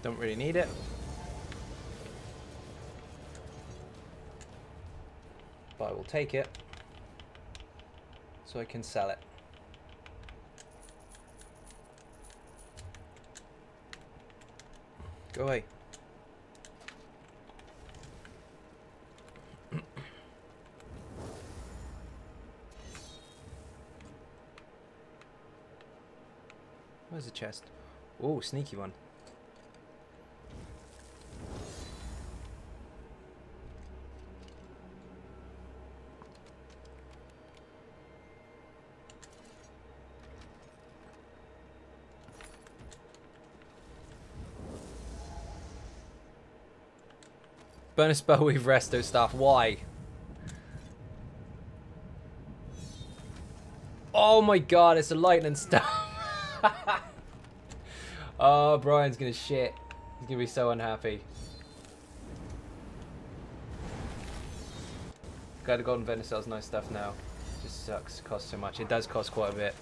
Don't really need it. But I will take it so I can sell it. Go away. Where's the chest? Oh, sneaky one. Bonus spell with resto staff. Why? Oh my god, it's a lightning staff. Oh, Brian's gonna shit. He's gonna be so unhappy. Got the golden Venice sells nice stuff now. Just sucks. Costs so much. It does cost quite a bit.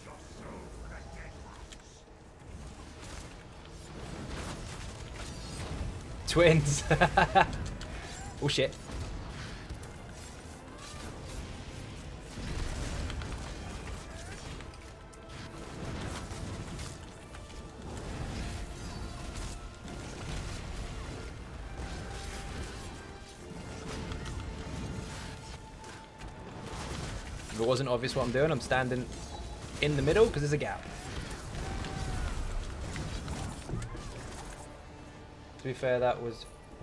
Twins. Oh shit. If it wasn't obvious what I'm doing, I'm standing in the middle because there's a gap. To be fair, that would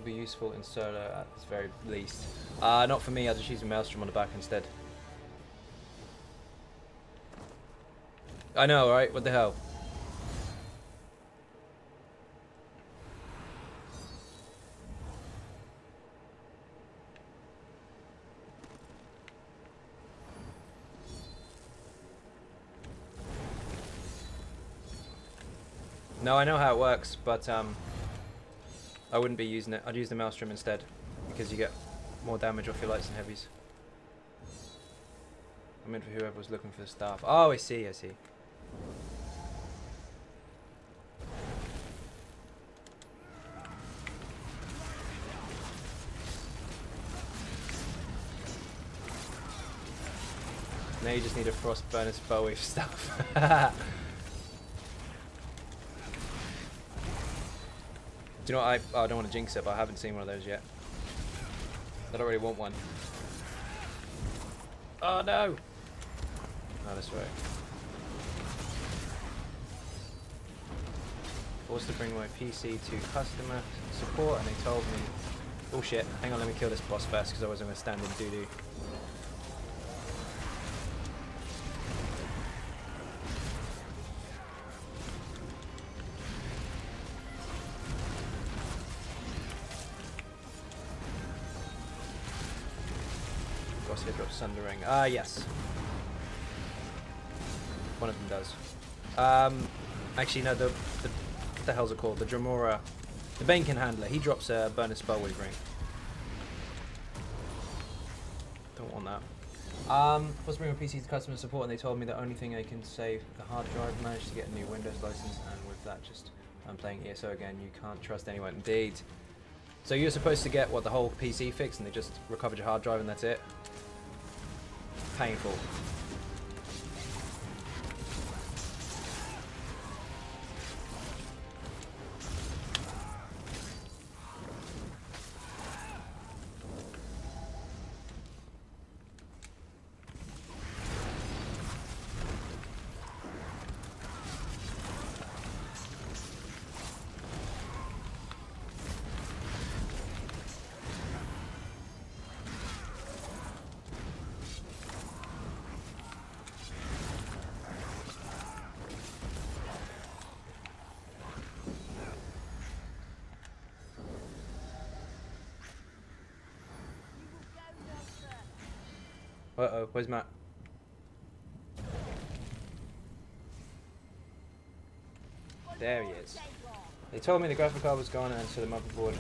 be useful in solo at the very least. Not for me, I'll just use a Maelstrom on the back instead. I know, right? What the hell? No, I know how it works, but I wouldn't be using it. I'd use the Maelstrom instead, because you get more damage off your lights and heavies. I meant for whoever was looking for the staff. Oh, I see, I see. Now you just need a frost bonus bow with stuff. Do you know what I don't want to jinx it, but I haven't seen one of those yet. I don't really want one. Oh no! Oh, this way. Forced to bring my PC to customer support, and they told me, oh shit, hang on, let me kill this boss first, because I wasn't going to stand in doo-doo. Here drops Sundering. Yes. One of them does. Actually, no, what the hell's it called? The Dremora. The Banekin Handler. He drops a bonus spell with ring. Don't want that. I was bringing a PC to customer support and they told me the only thing I can save the hard drive. Managed to get a new Windows license, and with that just I'm playing ESO again. You can't trust anyone. Indeed. So you're supposed to get what, the whole PC fixed and they just recovered your hard drive and that's it? Painful. Uh-oh, where's Matt? There he is. They told me the graphic card was gone and so the motherboard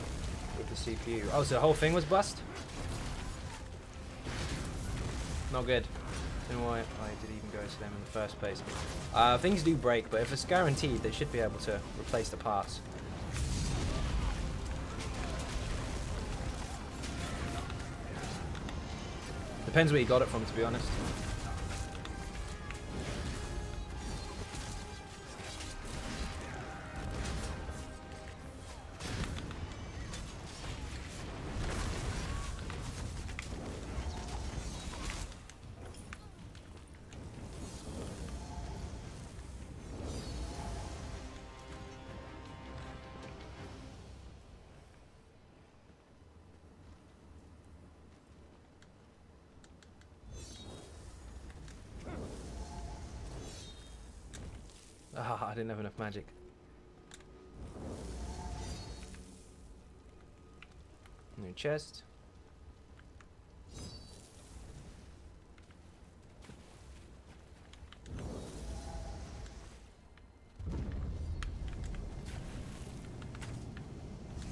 with the CPU. Oh, so the whole thing was bust? Not good. Don't know why I did even go to them in the first place. Things do break, but if it's guaranteed, they should be able to replace the parts. Depends where you got it from, to be honest. Ah, I didn't have enough magic. New chest.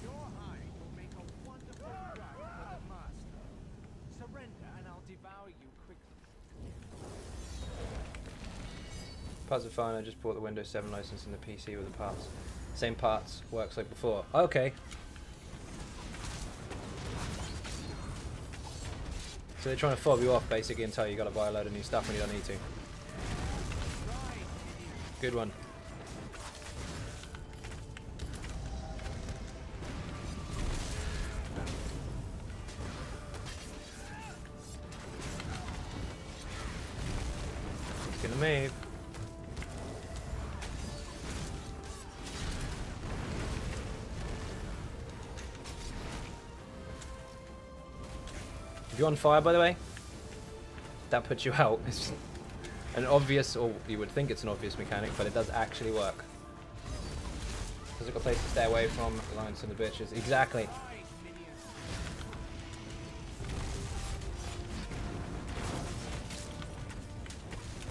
Your hide will make a wonderful drug for the master. Surrender and I'll devour you quickly. Parts are fine, I just bought the Windows 7 license and the PC with the parts. Same parts, works like before. Okay. So they're trying to fob you off basically and tell you gotta buy a load of new stuff when you don't need to. Good one. It's gonna move. If you're on fire, by the way, that puts you out. It's an obvious, or you would think it's an obvious mechanic, but it does actually work. Because it's a place to stay away from, alliance and the bitches. Exactly.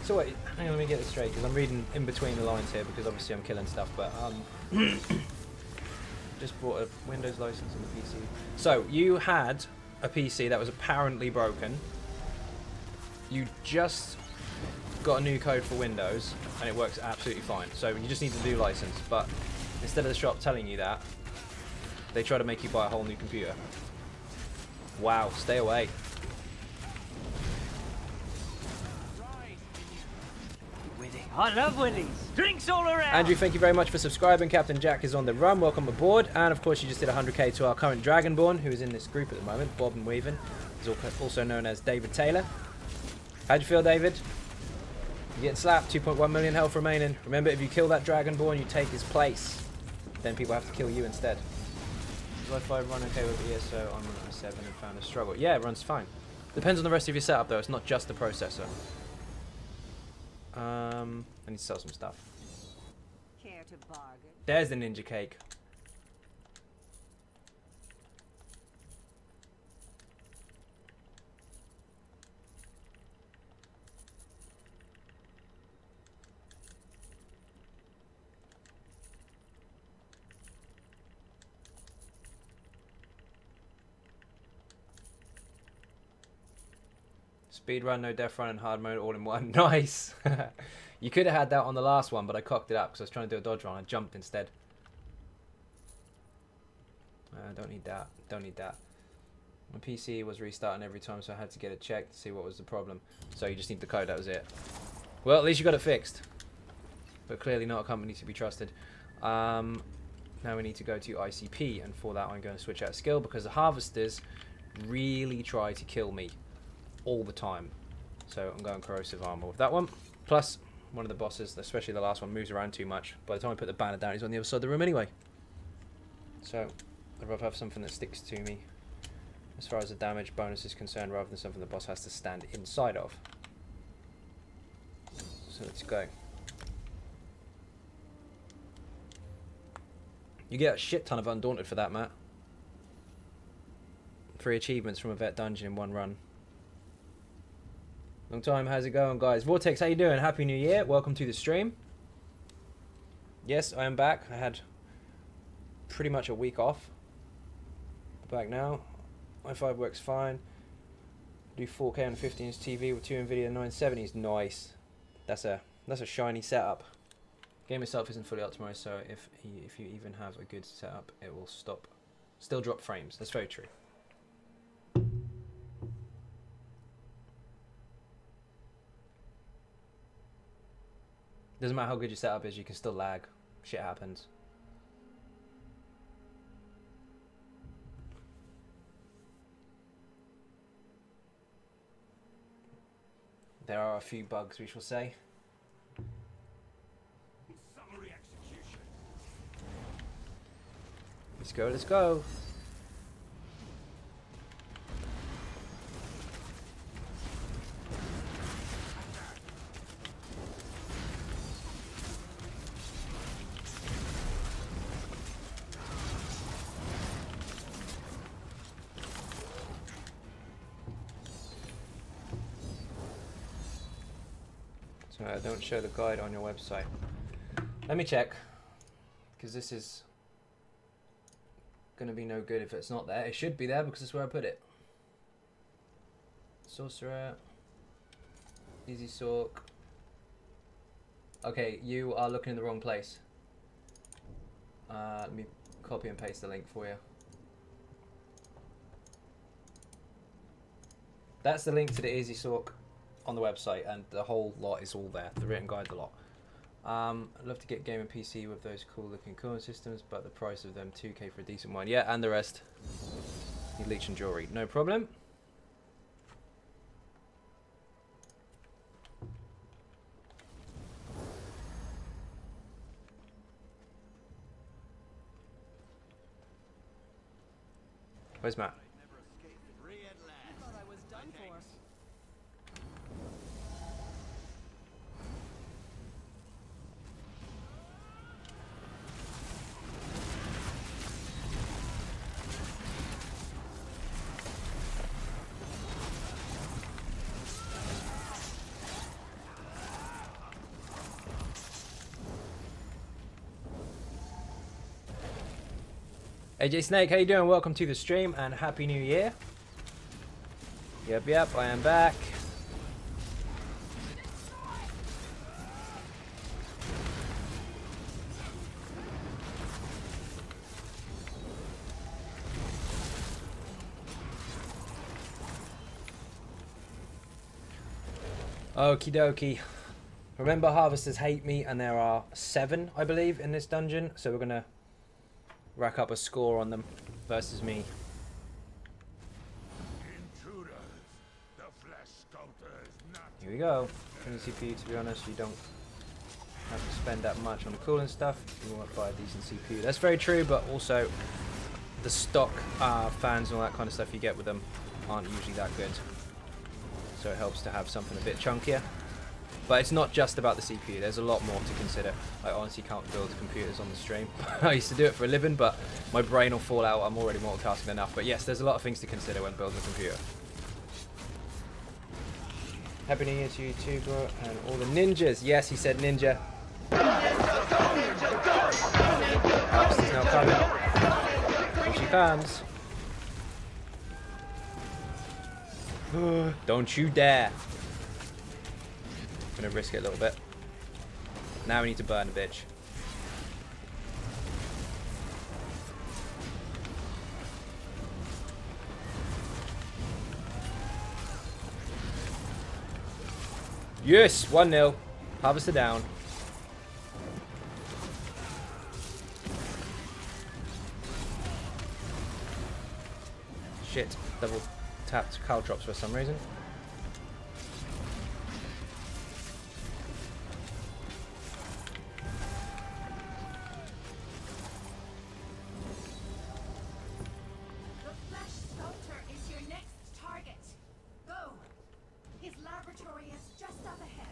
So wait, hang on, let me get this straight, because I'm reading in between the lines here, because obviously I'm killing stuff, but just bought a Windows license on the PC. So, you had a PC that was apparently broken. You just got a new code for Windows, and it works absolutely fine. So, you just need to do license, but instead of the shop telling you that, they try to make you buy a whole new computer. Wow, stay away. I love winnings. Drinks all around. Andrew, thank you very much for subscribing. Captain Jack is on the run. Welcome aboard. And of course, you just did 100k to our current Dragonborn, who is in this group at the moment, Bob and Weaven. He's also known as David Taylor. How'd you feel, David? You're getting slapped. 2.1 million health remaining. Remember, if you kill that Dragonborn, you take his place. Then people have to kill you instead. Does Wi-Fi run okay with ESO? I'm on a 7 and found a struggle. Yeah, it runs fine. Depends on the rest of your setup, though. It's not just the processor. I need to sell some stuff. Care to bargain? There's the ninja cake. Speed run, no death run, and hard mode all in one. Nice. You could have had that on the last one, but I cocked it up because I was trying to do a dodge run. I jumped instead. Don't need that. Don't need that. My PC was restarting every time, so I had to get it checked to see what was the problem. So you just need the code. That was it. Well, at least you got it fixed. But clearly not a company to be trusted. Now we need to go to ICP, and for that I'm going to switch out skill because the harvesters really try to kill me all the time. So I'm going corrosive armor with that one. Plus, one of the bosses, especially the last one, moves around too much. By the time I put the banner down, he's on the other side of the room anyway. So I'd rather have something that sticks to me as far as the damage bonus is concerned, rather than something the boss has to stand inside of. So let's go. You get a shit ton of Undaunted for that, Matt. 3 achievements from a vet dungeon in 1 run. Long time, how's it going, guys? Vortex, how you doing? Happy New Year. Welcome to the stream. Yes, I am back. I had pretty much a week off. Back now. i5 works fine. Do 4K on 15-inch TV with 2 NVIDIA 970s. Nice. That's a shiny setup. Game itself isn't fully optimized, so if you even have a good setup, it will still drop frames. That's very true. Doesn't matter how good your setup is, you can still lag. Shit happens. There are a few bugs, we shall say. Let's go, let's go. So don't show the guide on your website. Let me check, because this is gonna be no good if it's not there. It should be there because that's where I put it. Sorcerer, Easy Sork. Okay, you are looking in the wrong place. Let me copy and paste the link for you. That's the link to the Easy Sork on the website, and the whole lot is all there. The written guide, the lot. I'd love to get game and PC with those cool looking cooling systems, but the price of them, 2K for a decent one. Yeah, and the rest. Need leech and jewelry, no problem. Where's Matt? AJ Snake, how you doing? Welcome to the stream and Happy New Year. Yep, I am back. Okie dokie. Remember, harvesters hate me, and there are 7, I believe, in this dungeon. So we're gonna rack up a score on them versus me. Intruders, the flesh sculptor is not. Here we go. From the CPU, to be honest, you don't have to spend that much on the cooling stuff. You want to buy a decent CPU. That's very true, but also the stock fans and all that kind of stuff you get with them aren't usually that good. So it helps to have something a bit chunkier. But it's not just about the CPU, there's a lot more to consider. I honestly can't build computers on the stream. I used to do it for a living, but my brain will fall out. I'm already multitasking enough. But yes, there's a lot of things to consider when building a computer. Happy New Year to you too, bro, and all the ninjas. Yes, he said ninja. Harvester's now coming. Here she comes. Don't you dare. I'm gonna risk it a little bit. Now we need to burn the bitch. Yes, 1-0. Harvester down. Shit, double tapped caltrops for some reason. The Flash Sculptor is your next target. Go! His laboratory is just up ahead.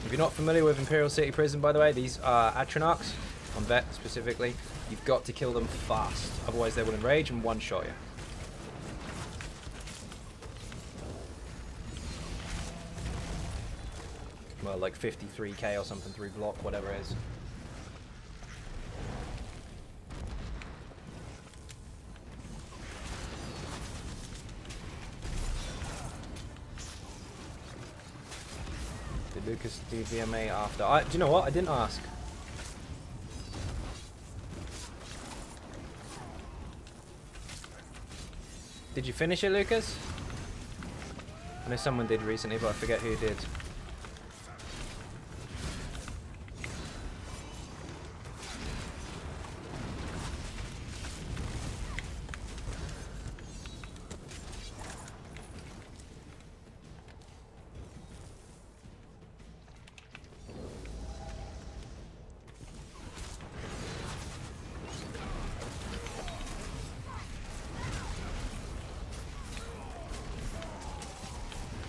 If you're not familiar with Imperial City Prison, by the way, these are Atronachs, on Vet specifically. You've got to kill them fast, otherwise they will enrage and one-shot you. Well, like 53k or something through block, whatever it is. Did Lucas do VMA after? Do you know what? I didn't ask. Did you finish it, Lucas? I know someone did recently, but I forget who did.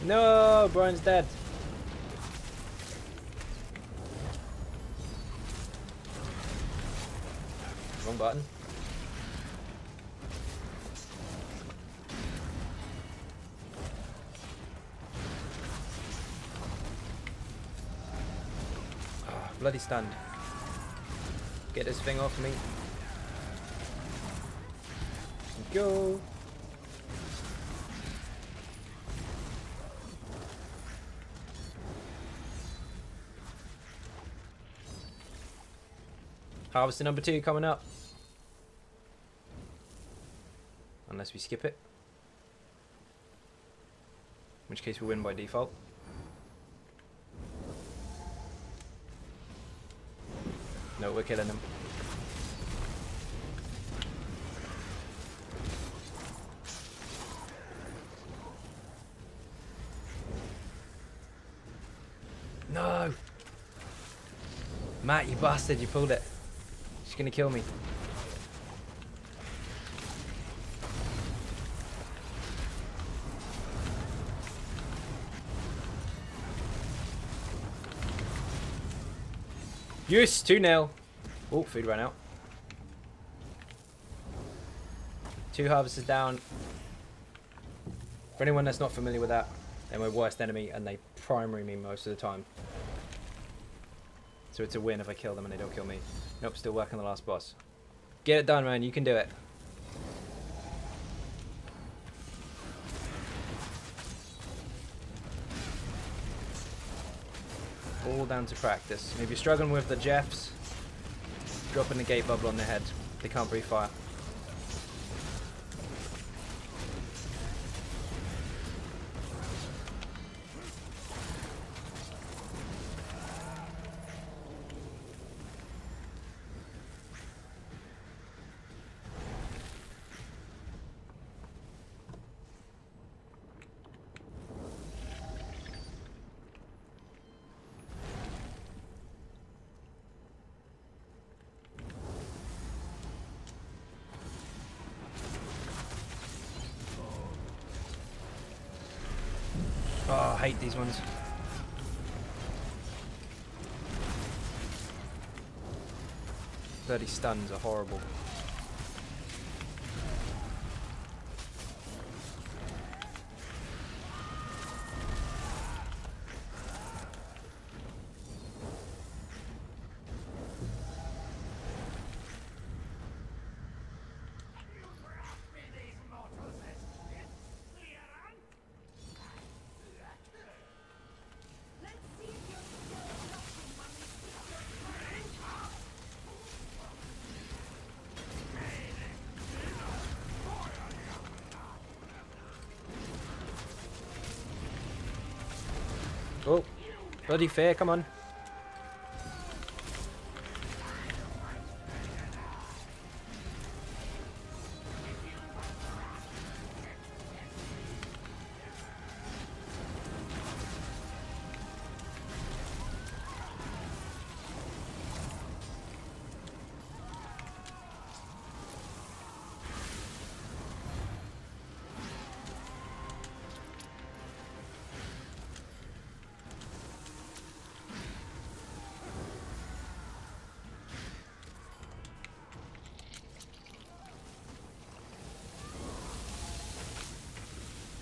No, Brian's dead. Wrong button. Oh, bloody stunned. Get this thing off me. Go. Harvester number 2 coming up. Unless we skip it. In which case we win by default. No, we're killing them. No! Matt, you bastard, you pulled it. She's gonna kill me. Yes, 2-0. Oh, food ran out. 2 harvesters down. For anyone that's not familiar with that, they're my worst enemy and they primary me most of the time. So it's a win if I kill them and they don't kill me. Nope, still working on the last boss. Get it done, man. You can do it. All down to practice. And if you're struggling with the Jeffs, drop in the gate bubble on their head. They can't breathe fire. Oh, I hate these ones. Bloody stuns are horrible. Oh, bloody fair, come on.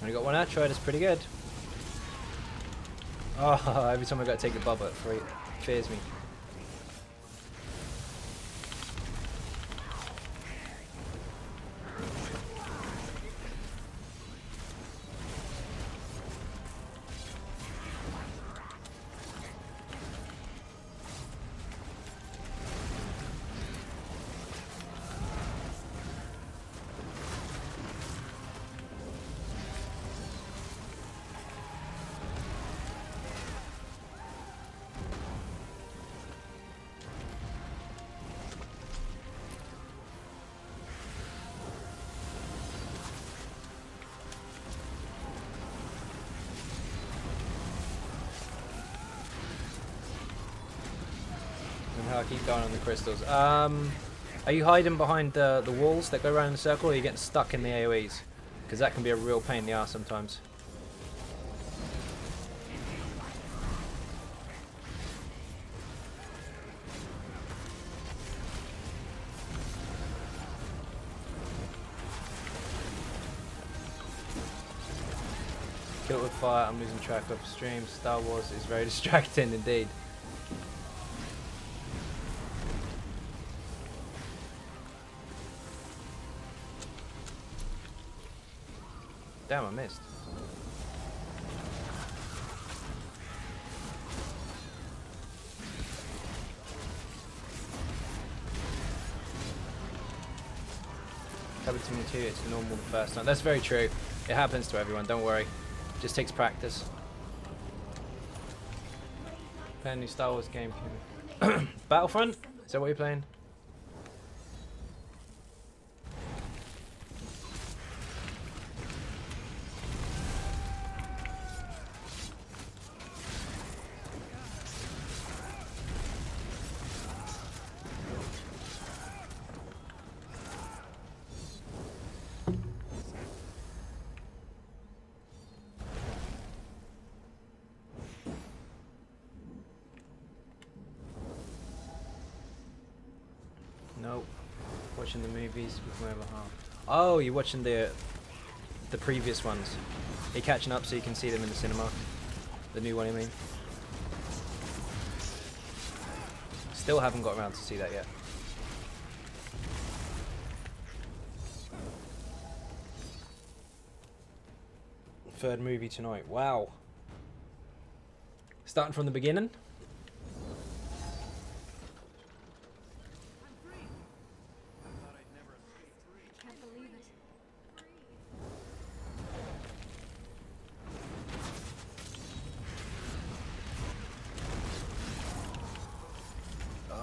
Only got one Atroid, that's pretty good. Oh, every time I got to take the bubble, it fears me. I keep going on the crystals. Are you hiding behind the walls that go around in a circle, or are you getting stuck in the AoEs? Because that can be a real pain in the ass sometimes. Kill it with fire, I'm losing track of stream. Star Wars is very distracting indeed. Damn, I missed. Happened to me too, it's normal the first time. That's very true. It happens to everyone, don't worry. Just takes practice. Playing a new Star Wars game. Battlefront? Is that what you're playing? Nope. Watching the movies with my other half. Oh, you're watching the previous ones. You're catching up so you can see them in the cinema. The new one, I mean. Still haven't got around to see that yet. Third movie tonight. Wow. Starting from the beginning.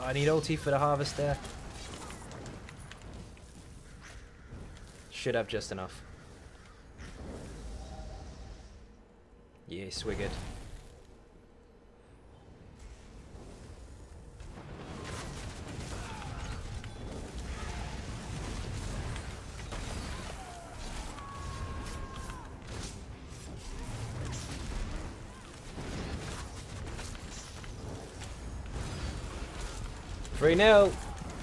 I need ulti for the harvest there. Should have just enough. Yes, we're good. Three 0.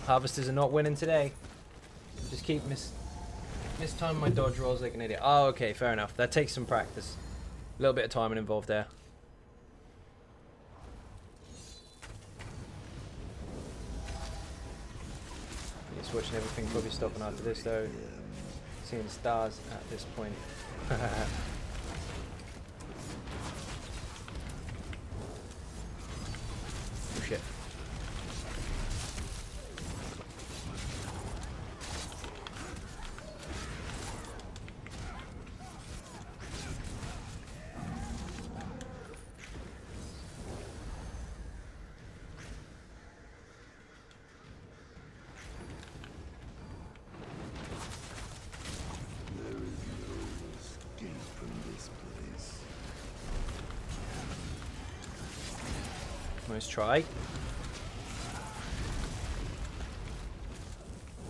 Harvesters are not winning today. Just keep mistiming my dodge rolls like an idiot. Oh, okay, fair enough. That takes some practice. A little bit of timing involved there. Just watching everything, probably stopping after this though. Seeing stars at this point. Oh shit. Nice try.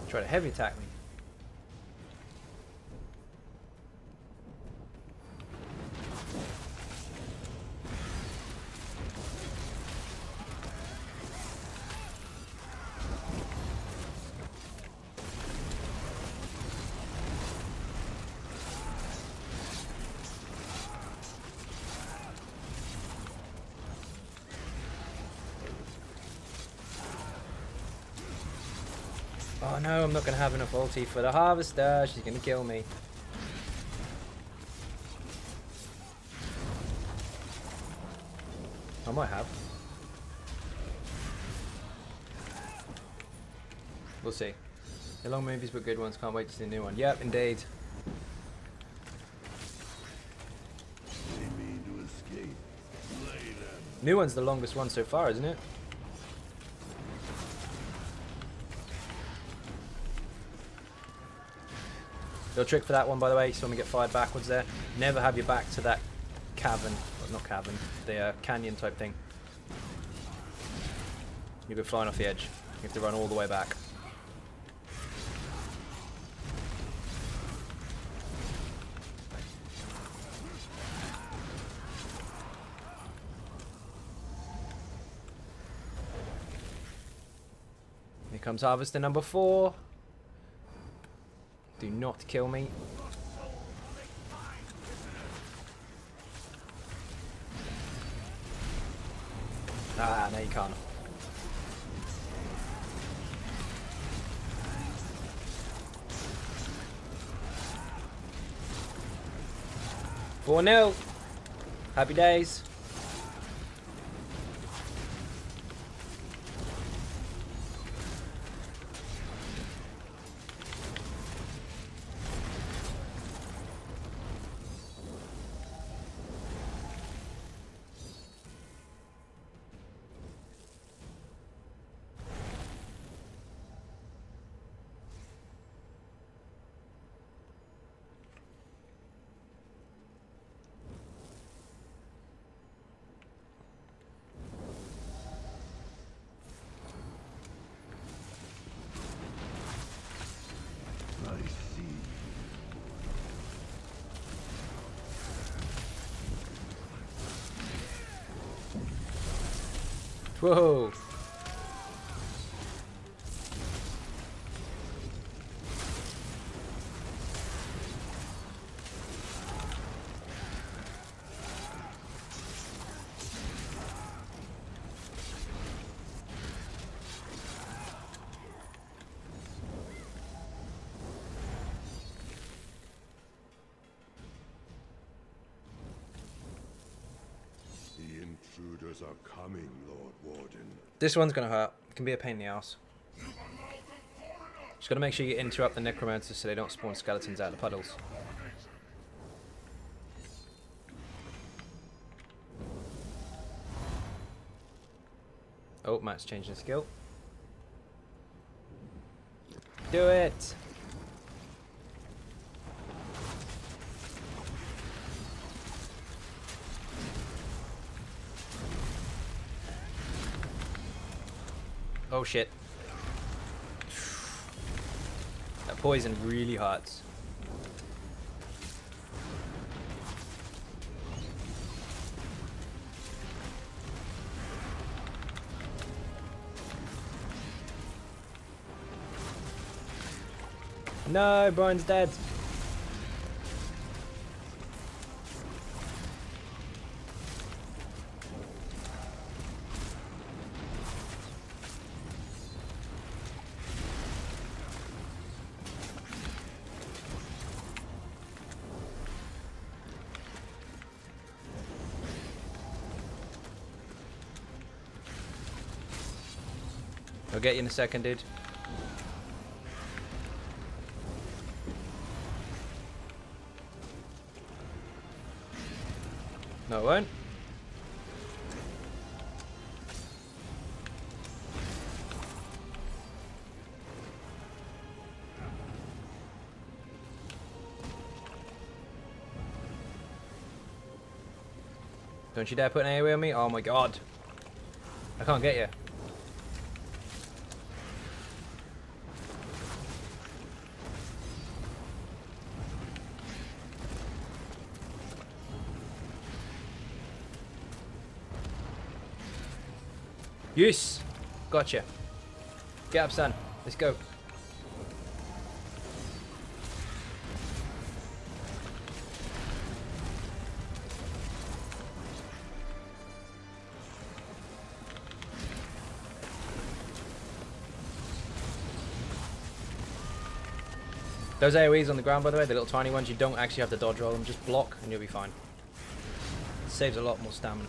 Try to heavy attack me. Oh no, I'm not going to have enough ulti for the harvester. She's going to kill me. I might have. We'll see. The long movies but good ones. Can't wait to see the new one. Yep, indeed. They mean to escape. Slay them. New one's the longest one so far, isn't it? Little trick for that one, by the way, so when we get fired backwards there, never have your back to that cavern, well, not cavern, the canyon type thing. You'll go flying off the edge. You have to run all the way back. Here comes harvester number 4. Do not kill me. Ah, no you can't. Four 0. Happy days. I see. Whoa. The intruders are coming, Lord Warden. This one's gonna hurt. It can be a pain in the ass. Just gotta make sure you interrupt the necromancers so they don't spawn skeletons out of the puddles. Oh, Matt's changing skill. Do it! Oh shit. That poison really hurts. No, Brian's dead. I'll get you in a second, dude. No, it won't. Don't you dare put an AoE on me. Oh my god. I can't get you. Yes! Gotcha. Get up, son. Let's go. Those AoEs on the ground, by the way, the little tiny ones, you don't actually have to dodge roll them, just block and you'll be fine. It saves a lot more stamina.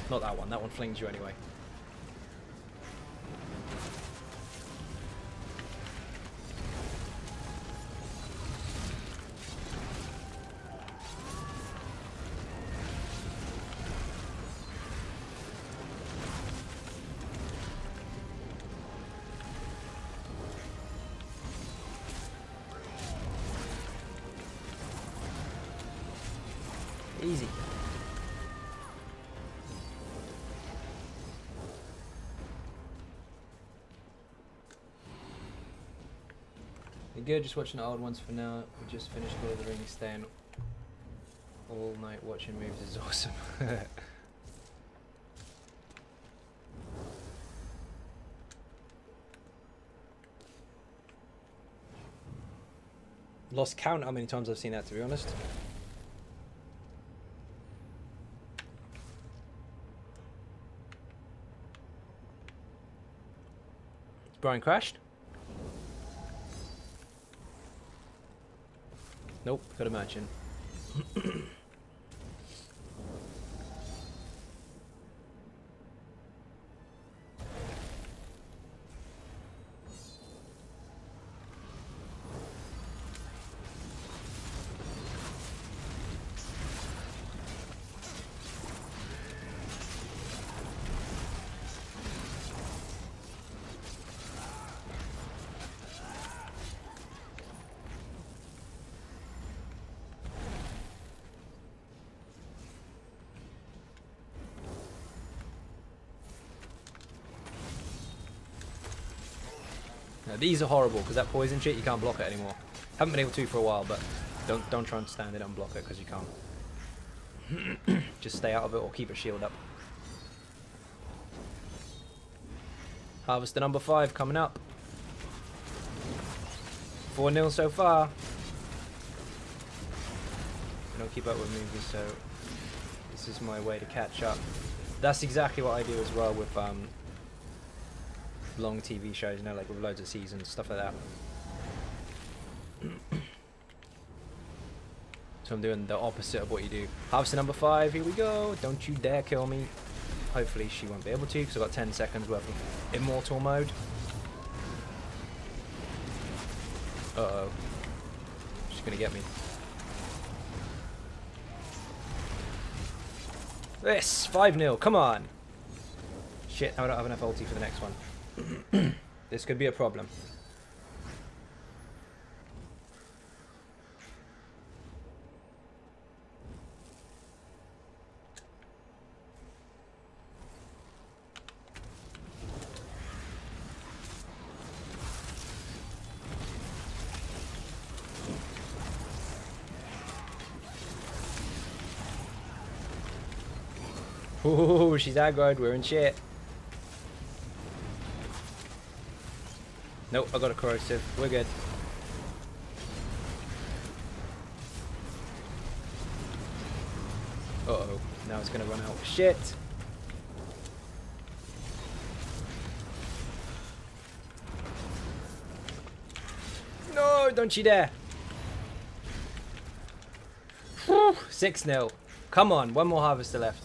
Not that one flings you anyway. Easy. You're good, just watching the old ones for now. We just finished Lord of the Rings, staying all night watching movies is awesome. Lost count how many times I've seen that, to be honest. Brian crashed? Nope, could imagine. Now, these are horrible because that poison shit, you can't block it anymore. Haven't been able to for a while, but don't try and stand it and block it because you can't. Just stay out of it or keep a shield up. Harvester number 5 coming up. 4-0 so far. I don't keep up with movies, so this is my way to catch up. That's exactly what I do as well with long TV shows, you know, like with loads of seasons, stuff like that. So I'm doing the opposite of what you do. Harvester number 5, here we go. Don't you dare kill me. Hopefully she won't be able to, because I've got 10 seconds worth of immortal mode. Uh-oh. She's gonna get me. Yes! 5-0, come on! Shit, I don't have enough ulti for the next one. This could be a problem. Ooh, she's aggroed, we're in shit. Nope, I got a corrosive. We're good. Uh-oh. Now it's gonna run out. Shit! No, don't you dare! 6-0. Come on, one more harvester left.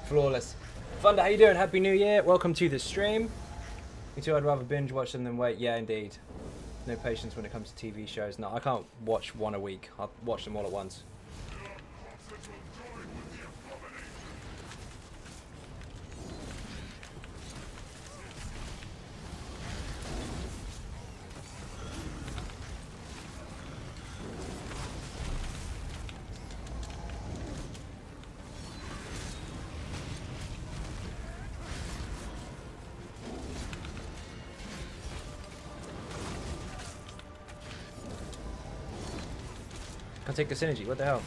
Flawless. Thunder, how you doing? Happy New Year. Welcome to the stream. Me too, I'd rather binge watch them than wait. Yeah, indeed. No patience when it comes to TV shows. No, I can't watch one a week. I'll watch them all at once. Can't take a synergy. What the hell?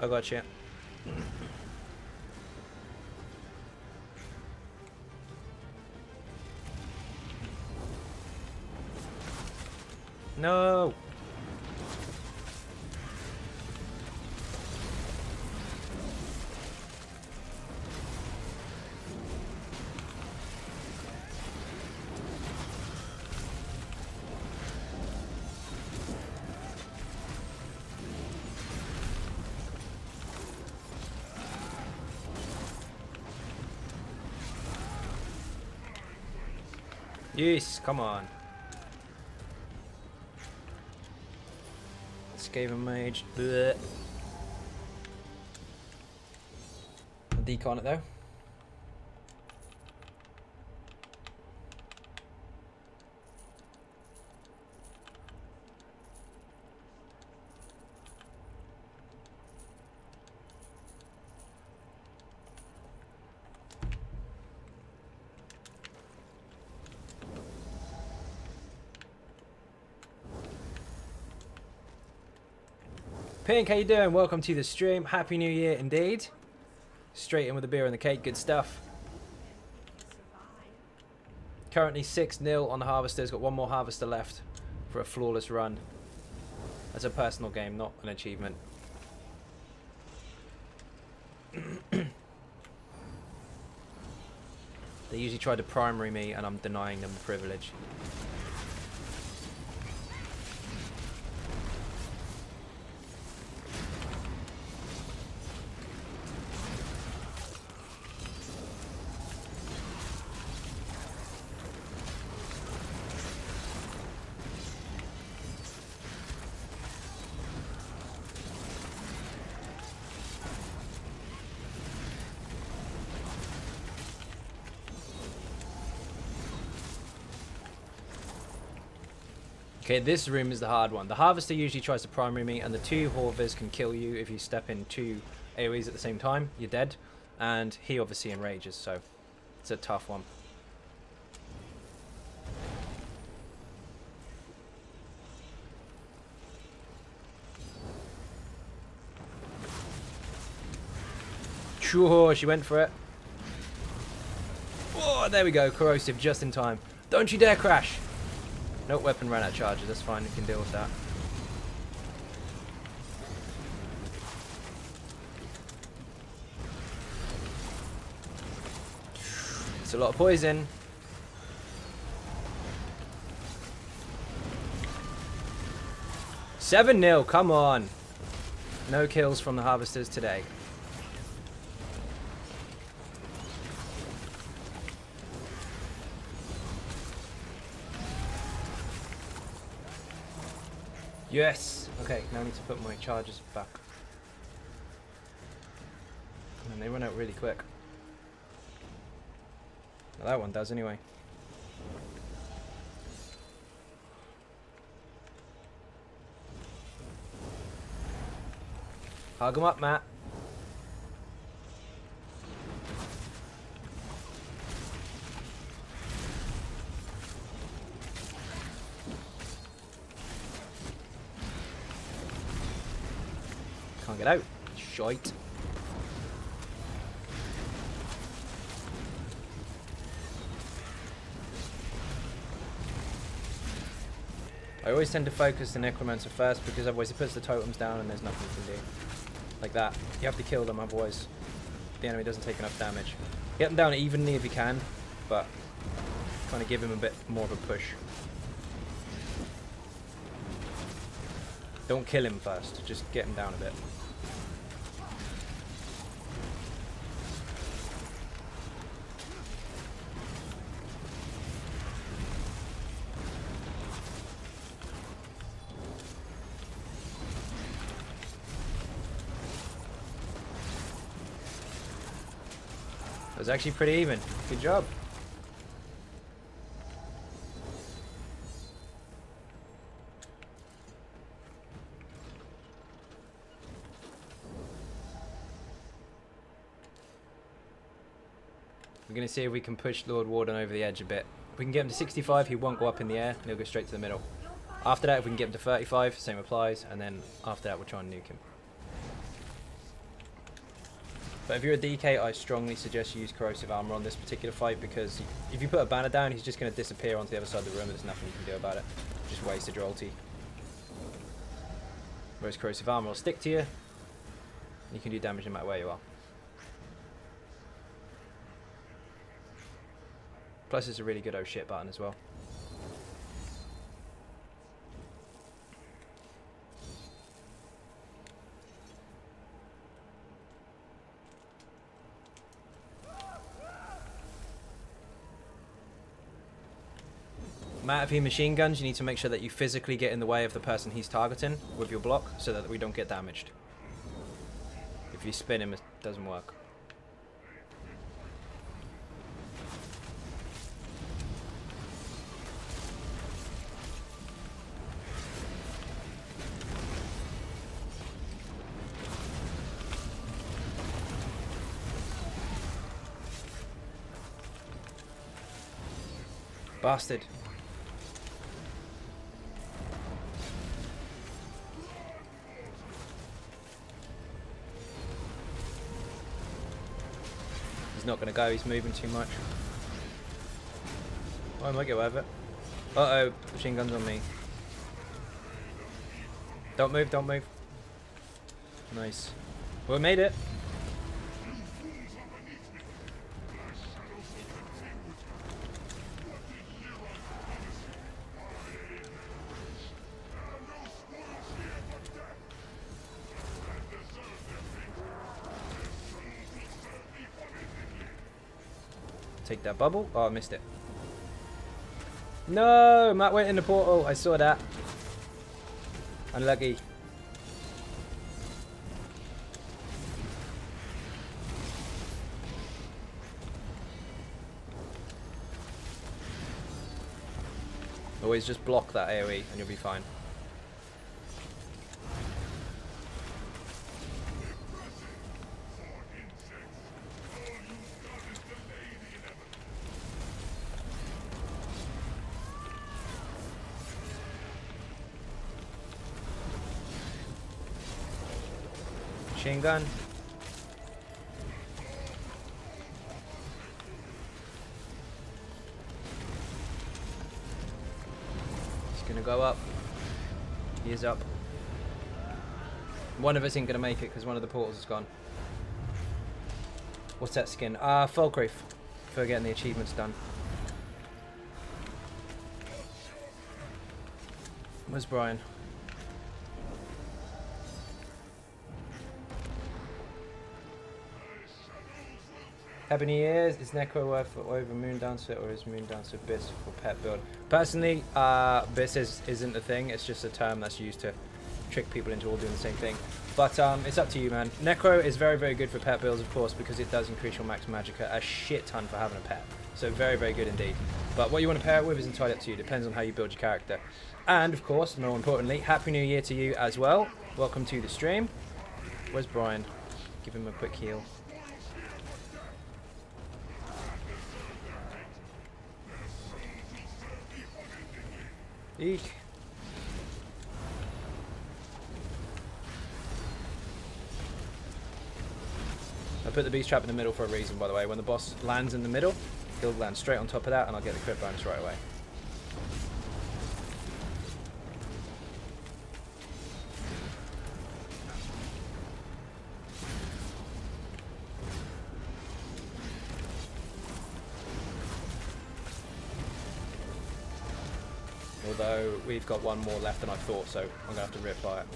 I got you. No. Yes, come on. Skaven mage. Blech. I'll decon it though. Pink, how you doing? Welcome to the stream. Happy New Year indeed. Straight in with the beer and the cake. Good stuff. Currently 6-0 on the Harvesters. Got one more Harvester left for a flawless run. That's a personal game, not an achievement. They usually try to primary me and I'm denying them the privilege. Okay, this room is the hard one. The Harvester usually tries to primary me, and the two Horvers can kill you if you step in two AoEs at the same time. You're dead. And he obviously enrages, so it's a tough one. Sure, she went for it. Oh, there we go. Corrosive just in time. Don't you dare crash. No weapon ran out of charges, that's fine, we can deal with that. It's a lot of poison. Seven 0, come on. No kills from the Harvesters today. Yes! Okay, now I need to put my charges back. And they run out really quick. Well, that one does anyway. Hug 'em up, Matt. Can't get out. Shite. I always tend to focus the Necromancer first because otherwise he puts the totems down and there's nothing you can do. Like that. You have to kill them, otherwise the enemy doesn't take enough damage. Get them down evenly if you can, but kind of give him a bit more of a push. Don't kill him first, just get him down a bit. It was actually pretty even. Good job. We're going to see if we can push Lord Warden over the edge a bit. If we can get him to 65, he won't go up in the air, and he'll go straight to the middle. After that, if we can get him to 35, same applies, and then after that, we'll try and nuke him. But if you're a DK, I strongly suggest you use corrosive armor on this particular fight, because if you put a banner down, he's just going to disappear onto the other side of the room, and there's nothing you can do about it. Just wasted your ulti. Whereas corrosive armor will stick to you, and you can do damage no matter where you are. Plus it's a really good oh shit button as well. Matt, if he machine guns, you need to make sure that you physically get in the way of the person he's targeting with your block so that we don't get damaged. If you spin him, it doesn't work. Bastard. He's not going to go, he's moving too much. Oh, I might get away with it. Uh-oh, machine gun's on me. Don't move, don't move. Nice. Well, we made it. Take that bubble. Oh, I missed it. No! Matt went in the portal. I saw that. Unlucky. Always just block that AoE and you'll be fine. Machine gun. He's gonna go up. He is up. One of us ain't gonna make it because one of the portals is gone. What's that skin? Falkreath. For getting the achievements done. Where's Brian? Happy New Year. Is Necro worth over Moondancer or is Moondancer Abyss for pet build? Personally, Abyss isn't a thing. It's just a term that's used to trick people into all doing the same thing. But it's up to you, man. Necro is very, very good for pet builds, of course, because it does increase your max magicka a shit ton for having a pet. So very, very good indeed. But what you want to pair it with is entirely up to you. Depends on how you build your character. And, of course, more importantly, Happy New Year to you as well. Welcome to the stream. Where's Brian? Give him a quick heal. Eek. I put the beast trap in the middle for a reason, by the way. When the boss lands in the middle, he'll land straight on top of that and I'll get the crit bonus right away. Although we've got one more left than I thought, so I'm going to have to reapply it.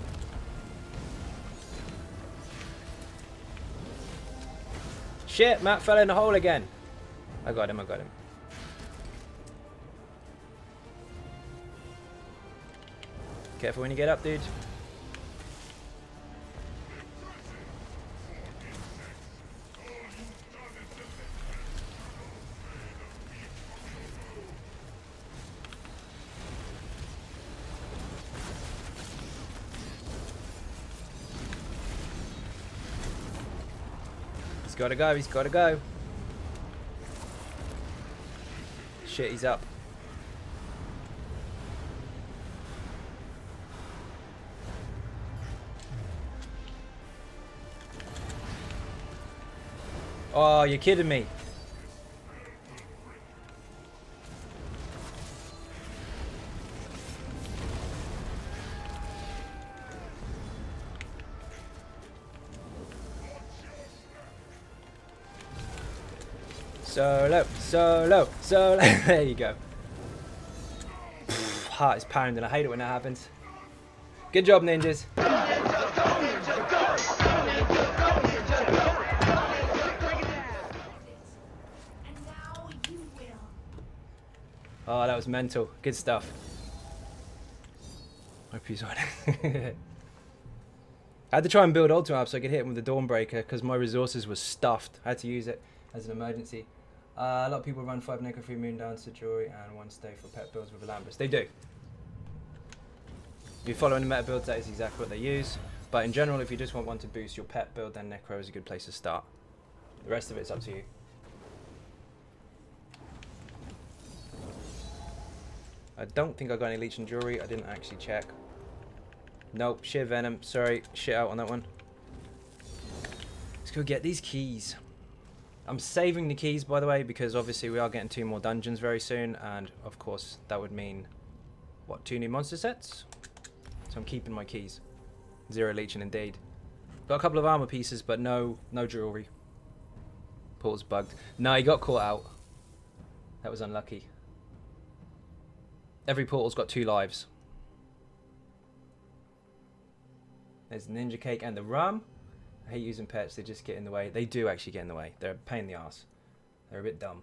Shit, Matt fell in the hole again. I got him, I got him. Careful when you get up, dude. He's gotta go, he's gotta go. shit, he's up. Oh, you're kidding me. Solo, solo, solo. There you go. Heart is pounding. I hate it when that happens. Good job, ninjas. Oh, that was mental. Good stuff. Hope he's on it. I had to try and build Ultimate up so I could hit him with the Dawnbreaker because my resources were stuffed. I had to use it as an emergency. A lot of people run 5 Necro 3 Moondowns to Joy and 1 stay for pet builds with Olympus. They do. If you're following the meta builds, that is exactly what they use. But in general, if you just want one to boost your pet build, then Necro is a good place to start. The rest of it's up to you. I don't think I got any Leech and Jewelry. I didn't actually check. Nope, Sheer Venom. Sorry, shit out on that one. Let's go get these keys. I'm saving the keys, by the way, because obviously we are getting 2 more dungeons very soon. And, of course, that would mean, what, 2 new monster sets? So I'm keeping my keys. 0 Leeching indeed. Got a couple of armor pieces, but no jewelry. Portal's bugged. No, he got caught out. That was unlucky. Every portal's got 2 lives. There's the Ninja Cake and the rum. I hate using pets, they just get in the way. They do actually get in the way. They're a pain in the ass. They're a bit dumb.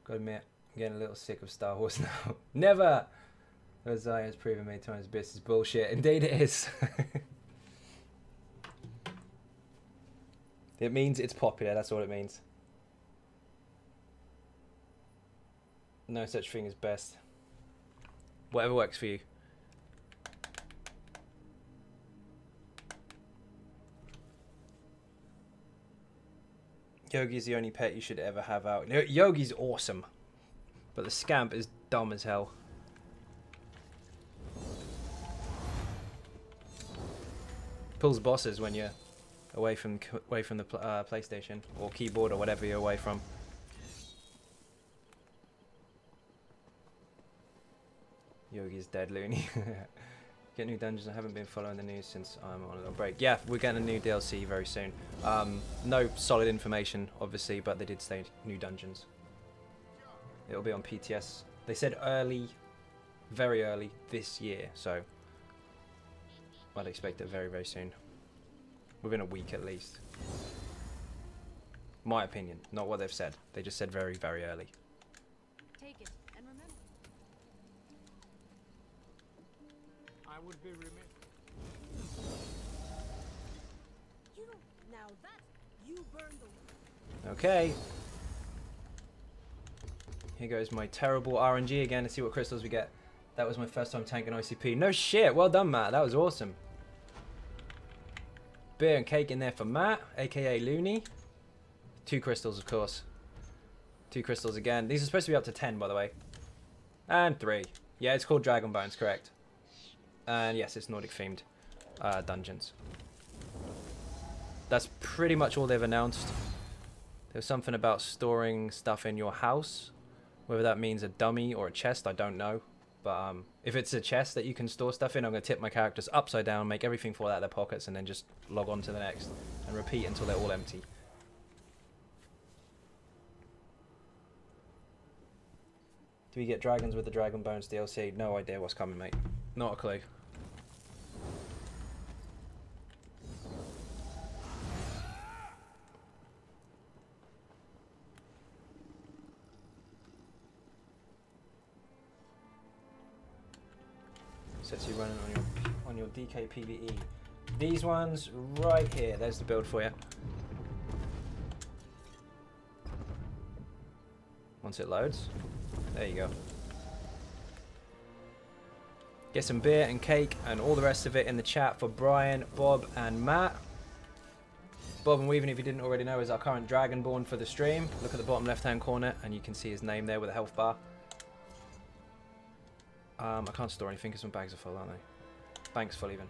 Gotta admit, I'm getting a little sick of Star Wars now. Never! As I has proven many times, this is bullshit. Indeed it is. It means it's popular, that's all it means. No such thing as best. Whatever works for you. Yogi's the only pet you should ever have out. Yogi's awesome. But the Scamp is dumb as hell. Pulls bosses when you're away from the PlayStation or keyboard or whatever you're away from. Yogi's dead, Looney. Get new dungeons. I haven't been following the news since I'm on a little break. Yeah, we're getting a new DLC very soon. No solid information, obviously, but they did say new dungeons. It'll be on PTS. They said early, very early this year, so I'd expect it very, very soon. Within a week at least. My opinion, not what they've said. They just said very, very early. Take it and remember. I would be remiss. You now that you burned the. Okay. Here goes my terrible RNG again to see what crystals we get. That was my first time tanking ICP. No shit, well done, Matt. That was awesome. Beer and cake in there for Matt, aka Looney. 2 crystals, of course. 2 crystals again. These are supposed to be up to 10, by the way. And 3. Yeah, it's called Dragon Bones, correct. And yes, it's Nordic themed dungeons. That's pretty much all they've announced. There's something about storing stuff in your house. Whether that means a dummy or a chest, I don't know. But if it's a chest that you can store stuff in, I'm going to tip my characters upside down, make everything fall out of their pockets, and then just log on to the next. And repeat until they're all empty. Do we get dragons with the Dragon Bones DLC? No idea what's coming, mate. Not a clue. Sets you running on your DK PvE. These ones right here. There's the build for you. Once it loads, there you go. Get some beer and cake and all the rest of it in the chat for Brian, Bob, and Matt. Bob and Weaving, if you didn't already know, is our current Dragonborn for the stream. Look at the bottom left-hand corner, and you can see his name there with a health bar. I can't store anything because my bags are full, aren't they? Bank's full even.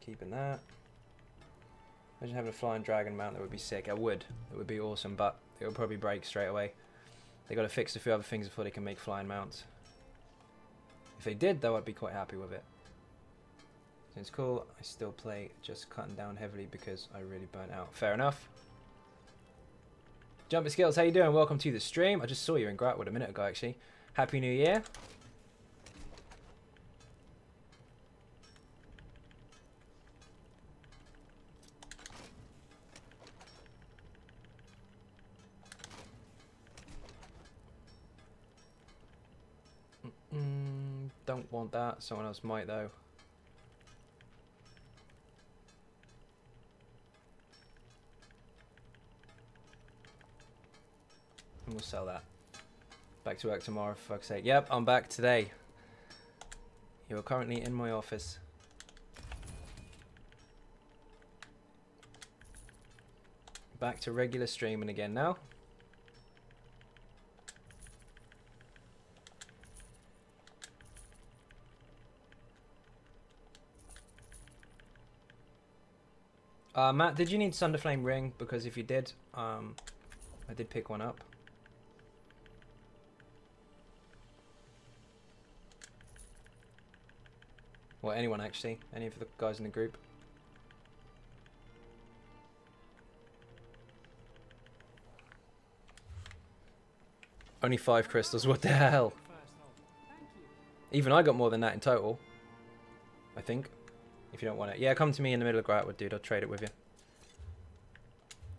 Keeping that. Imagine having a flying dragon mount. That would be sick. I would. It would be awesome, but it would probably break straight away. They got to fix a few other things before they can make flying mounts. If they did, though, I'd be quite happy with it. So it's cool. I still play, just cutting down heavily because I really burnt out. Fair enough. Jumping Skills, how you doing? Welcome to the stream. I just saw you in Gratwood a minute ago, actually. Happy New Year. Don't want that. Someone else might, though. And we'll sell that. Back to work tomorrow, for fuck's sake. Yep, I'm back today. You are currently in my office. Back to regular streaming again now. Matt, did you need Sunderflame Ring? Because if you did, I did pick one up. Well, anyone actually. Any of the guys in the group. Only 5 crystals, what the hell? Even I got more than that in total. I think. If you don't want it. Yeah, come to me in the middle of Gratwood, dude. I'll trade it with you.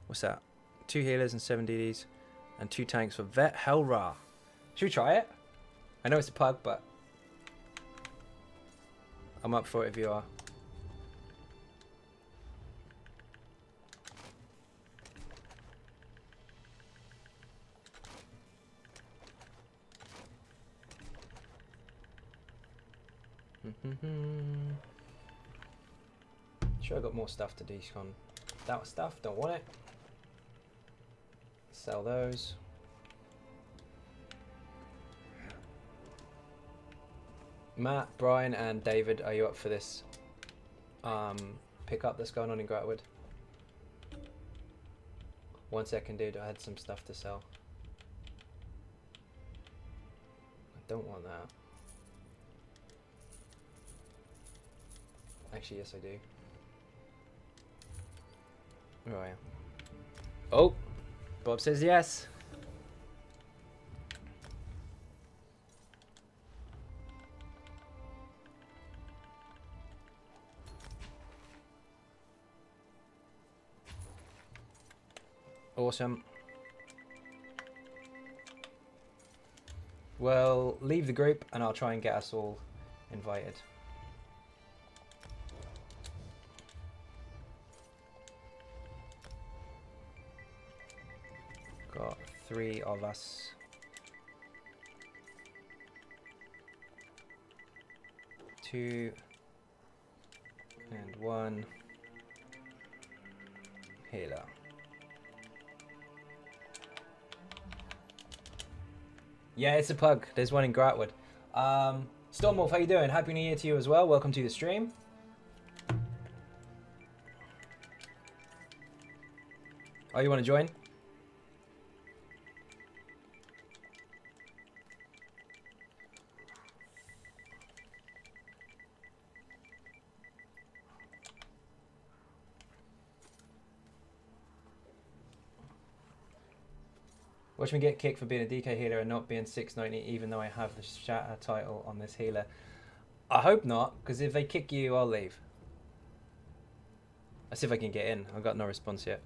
What's that? 2 healers and 7 DDs. And 2 tanks for Vet Hellra. Should we try it? I know it's a pug, but I'm up for it if you are. Sure, I got more stuff to descon. That stuff, don't want it. Sell those. Matt, Brian, and David, are you up for this pickup that's going on in Gratwood? 1 second, dude. I had some stuff to sell. I don't want that. Actually, yes, I do. Where are you? Oh, Bob says yes. Awesome. Well, leave the group and I'll try and get us all invited. Got 3 of us. Two and 1 healer. Yeah, it's a pug. There's one in Gratwood. Stormwolf, how you doing? Happy New Year to you as well. Welcome to the stream. Oh, you want to join? Watch me get kicked for being a DK healer and not being 690 even though I have the Shatter title on this healer. I hope not, because if they kick you, I'll leave. Let's see if I can get in. I've got no response yet.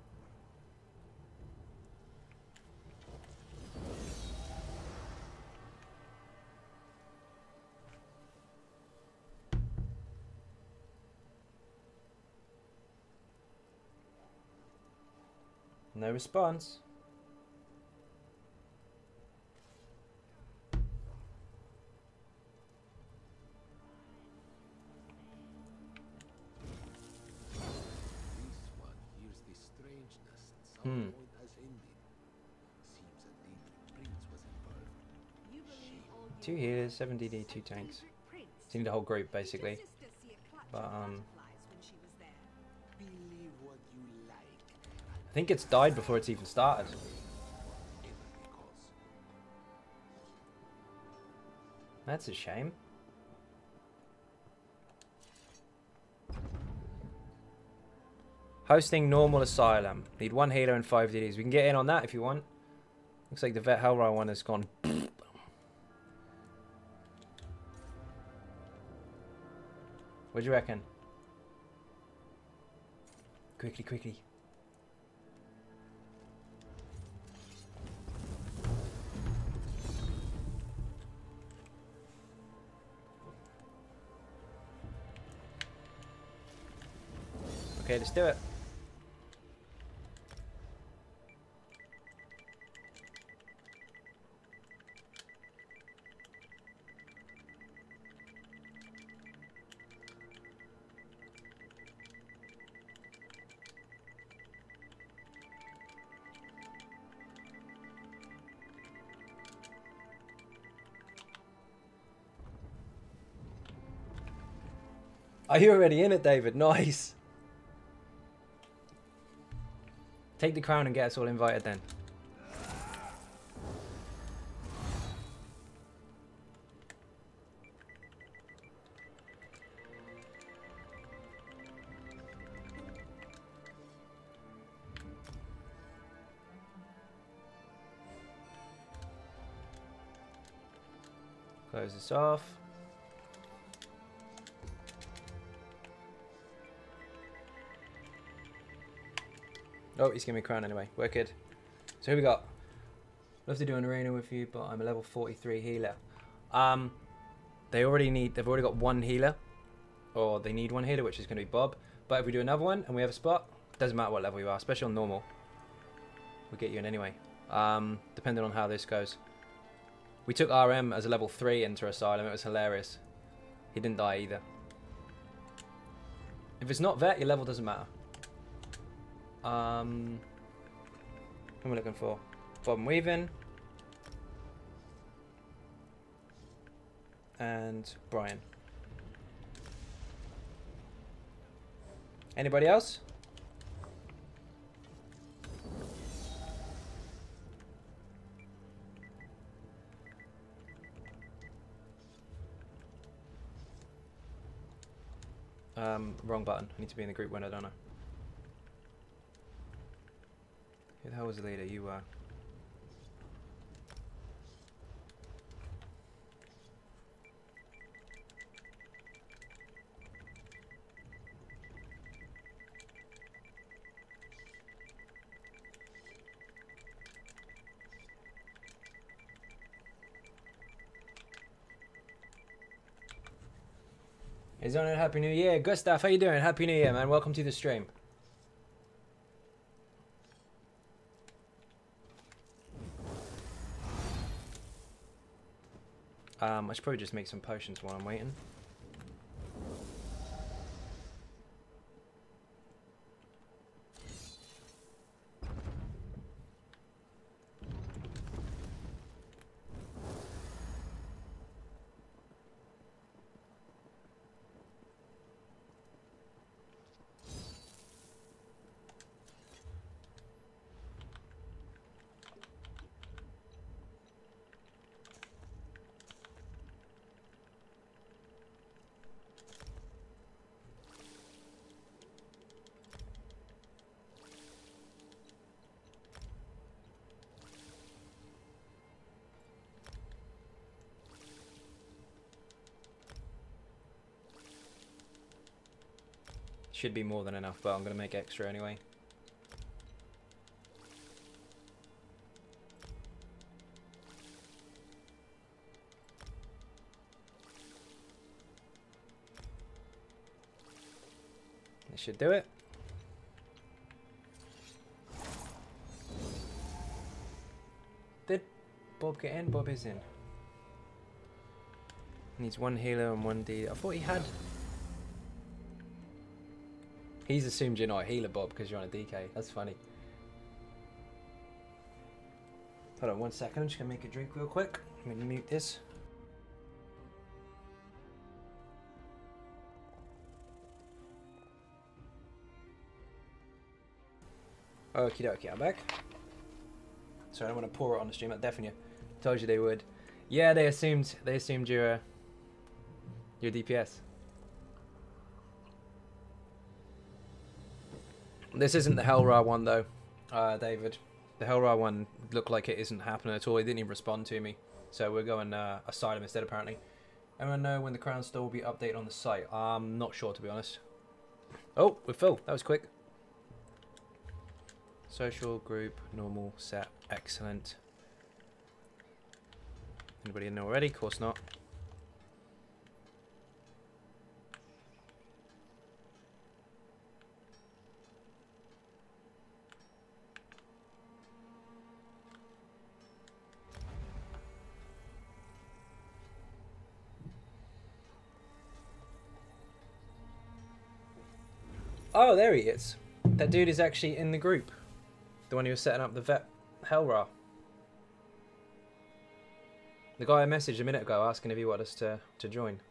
No response. Hmm. You believe all 2 healers, 7 DD, 2 tanks. So you need a whole group basically. But Believe what you like. I think it's died before it's even started. That's a shame. Hosting normal asylum. Need 1 healer and 5 DDs. We can get in on that if you want. Looks like the Vet Hellride one has gone. What do you reckon? Quickly, quickly. Okay, let's do it. Are you already in it, David? Nice. Take the crown and get us all invited then. Close this off. Oh, he's giving me a crown anyway. Wicked. So who we got? Love to do an arena with you, but I'm a level 43 healer. They've already got 1 healer, or they need 1 healer, which is going to be Bob. But if we do another one and we have a spot, doesn't matter what level you are, especially on normal, we'll get you in anyway. Depending on how this goes. We took RM as a level 3 into Asylum. It was hilarious. He didn't die either. If it's not vet, your level doesn't matter. What am I looking for? Bob and Weaving. And Brian. Anybody else? Wrong button. I need to be in the group window, don't I? Who the hell was the leader? You were. Is on it. Happy New Year. Gustav, how you doing? Happy New Year, man. Welcome to the stream. I should probably just make some potions while I'm waiting. Should be more than enough, but I'm going to make extra anyway. This should do it. Did Bob get in? Bob is in. Needs 1 healer and 1 D. I thought he had... He's assumed you're not a healer, Bob, because you're on a DK. That's funny. Hold on 1 second, I'm just gonna make a drink real quick. I'm gonna mute this. Okie dokie, I'm back. So I don't want to pour it on the stream. I definitely told you they would. Yeah, they assumed your DPS. This isn't the Hellra one though, David. The Hellra one looked like it isn't happening at all. He didn't even respond to me. So we're going Asylum instead apparently. Everyone know when the Crown Store will be updated on the site? I'm not sure to be honest. Oh, we're full. That was quick. Social, group, normal, set, excellent. Anybody in there already? Of course not. Oh, there he is. That dude is actually in the group. The one who was setting up the vet Hellra. The guy I messaged a minute ago asking if he wanted us to join.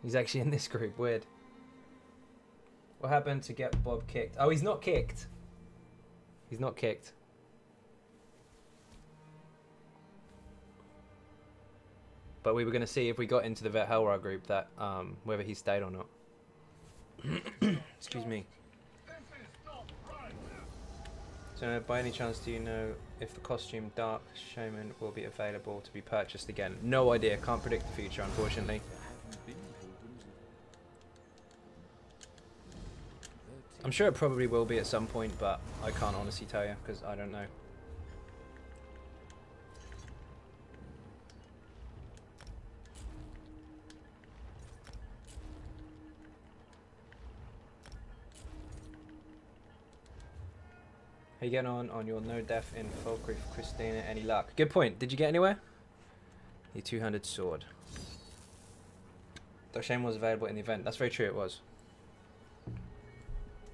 He's actually in this group. Weird. What happened to get Bob kicked? Oh, he's not kicked. He's not kicked. But we were going to see if we got into the vet Hellra group that whether he stayed or not. Excuse me. So by any chance do you know if the costume Dark Shaman will be available to be purchased again? No idea, can't predict the future unfortunately. I'm sure it probably will be at some point, but I can't honestly tell you because I don't know. How you getting on your no death in Falkreath, Christina? Any luck? Good point. Did you get anywhere? The 200 sword. Dark Shaman was available in the event. That's very true, it was.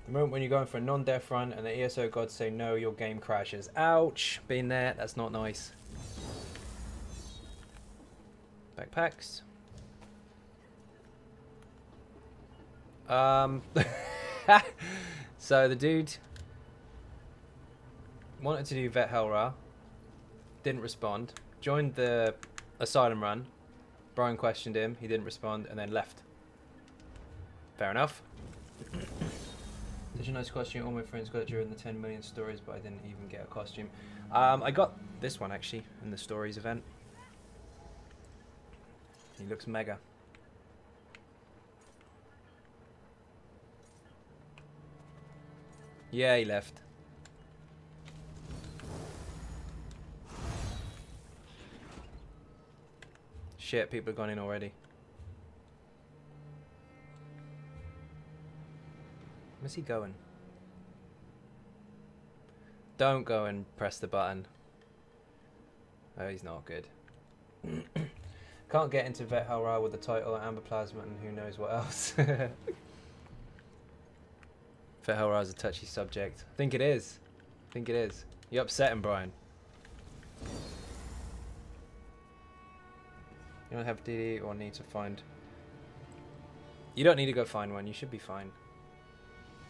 The moment when you're going for a non-death run and the ESO gods say no, your game crashes. Ouch! Been there. That's not nice. Backpacks. So the dude wanted to do Vet Hellra, didn't respond, joined the Asylum run, Brian questioned him, he didn't respond, and then left. Fair enough. Such a nice costume, all my friends got it during the 10 million stories, but I didn't even get a costume. I got this one actually, in the stories event. He looks mega. Yeah, he left. Shit, people have gone in already. Where's he going? Don't go and press the button. Oh, he's not good. Can't get into Vet Hellra with the title Amber Plasma and who knows what else. Vet Hellra is a touchy subject. I think it is. I think it is. You upset him, Brian. You don't have DD or need to find... You don't need to go find one. You should be fine.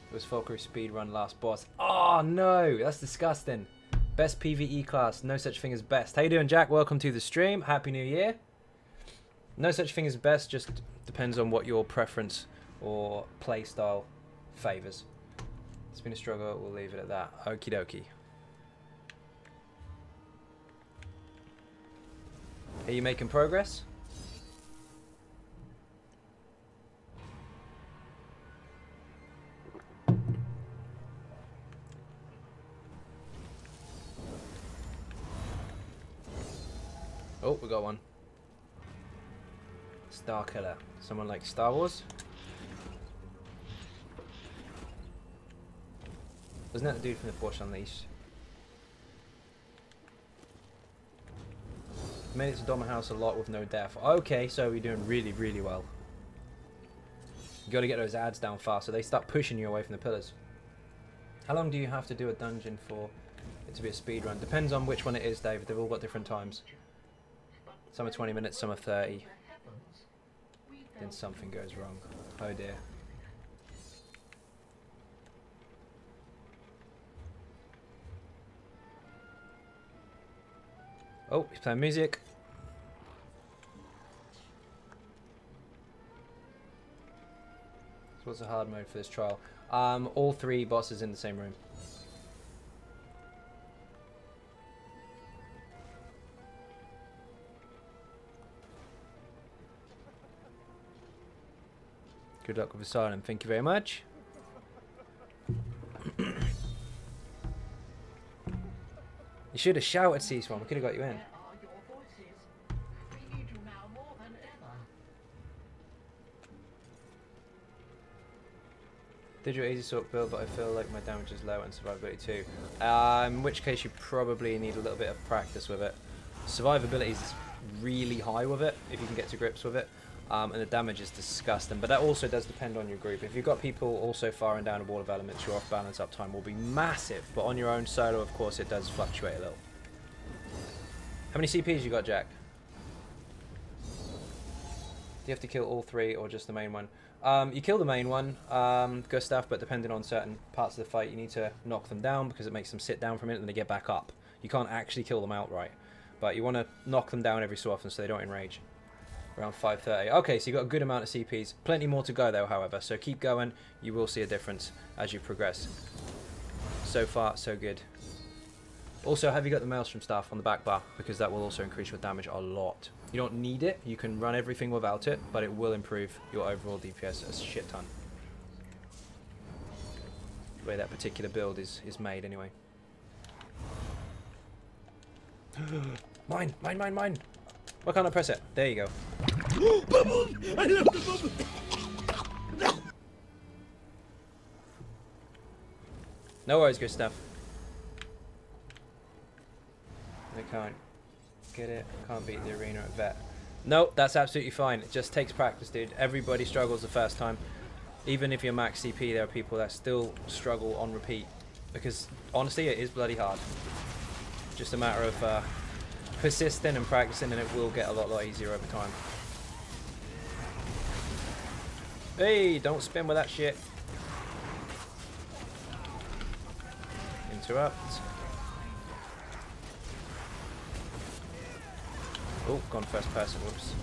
It was Falkreath speedrun last boss. Oh no, that's disgusting. Best PvE class. No such thing as best. How you doing, Jack? Welcome to the stream. Happy New Year. No such thing as best. Just depends on what your preference or play style favors. It's been a struggle. We'll leave it at that. Okie dokie. Are you making progress? Oh, we got one. Star Killer. Someone like Star Wars? Wasn't that the dude from the Force Unleashed? Made it to Doma House a lot with no death. Okay, so we're doing really, really well. You gotta get those ads down fast so they start pushing you away from the pillars. How long do you have to do a dungeon for it to be a speed run. Depends on which one it is, David. They've all got different times. Some are 20 minutes, some are 30. Then something goes wrong. Oh dear. Oh, he's playing music. So what's the hard mode for this trial? All 3 bosses in the same room. Good luck with Asylum. Thank you very much. You should have shouted, C-Swan. We could have got you in. Did your easy sort build, but I feel like my damage is low and survivability too. In which case you probably need a little bit of practice with it. Survivability is really high with it, if you can get to grips with it. And the damage is disgusting, but that also does depend on your group. If you've got people also firing down a wall of elements, your off-balance uptime will be massive, but on your own solo, of course, it does fluctuate a little. How many CPs you got, Jack? Do you have to kill all 3 or just the main one? You kill the main one, Gustav, but depending on certain parts of the fight, you need to knock them down because it makes them sit down for a minute and they get back up. You can't actually kill them outright, but you want to knock them down every so often so they don't enrage. Around 530. Okay, so you got a good amount of CPs. Plenty more to go though, however, so keep going. You will see a difference as you progress. So far, so good. Also, have you got the Maelstrom staff on the back bar? Because that will also increase your damage a lot. You don't need it. You can run everything without it, but it will improve your overall DPS a shit ton. The way that particular build is made, anyway. Mine! Mine, mine, mine! Why can't I press it? There you go. Bubbles! I love the bubbles! No worries, good stuff. I can't get it. Can't beat the arena at vet. Nope, that's absolutely fine. It just takes practice, dude. Everybody struggles the first time. Even if you're max CP, there are people that still struggle on repeat. Because, honestly, it is bloody hard. Just a matter of persisting and practicing, and it will get a lot easier over time. Hey, don't spin with that shit. Interrupt. Oh, gone first person, whoops.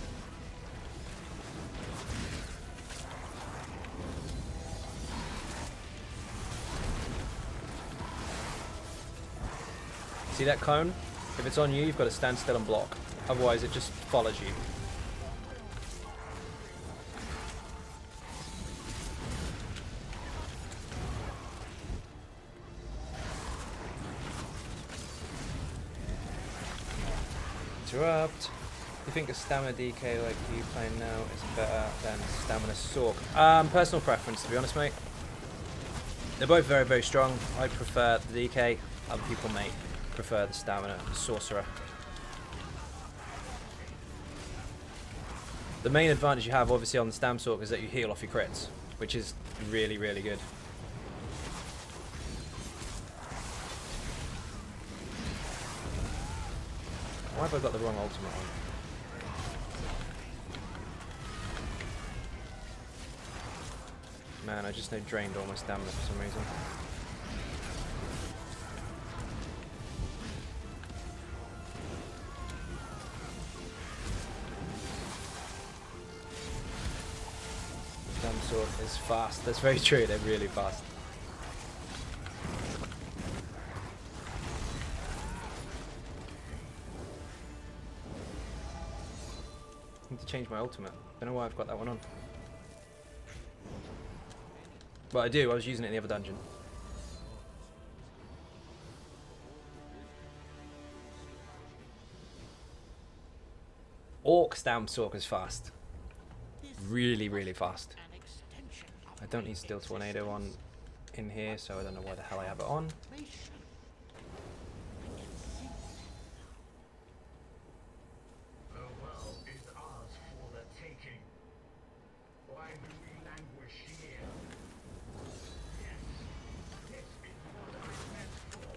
See that cone? If it's on you, you've got to stand still and block. Otherwise, it just follows you. Interrupt. You think a stamina DK like you playing now is better than stamina Sork? Personal preference, to be honest, mate. They're both very strong. I prefer the DK. Other people may prefer the stamina sorcerer. The main advantage you have obviously on the Stam Sork is that you heal off your crits, which is really good. Why have I got the wrong ultimate on? Man, I just know drained all my stamina for some reason. Sword is fast. That's very true. They're really fast. I need to change my ultimate. Don't know why I've got that one on. But I do. I was using it in the other dungeon. Orc Stam Sork is fast. Really fast. I don't need Steel Tornado on in here, so I don't know why the hell I have it on. The world is ours for the taking. Why do we languish here? Yes, this is what I meant for.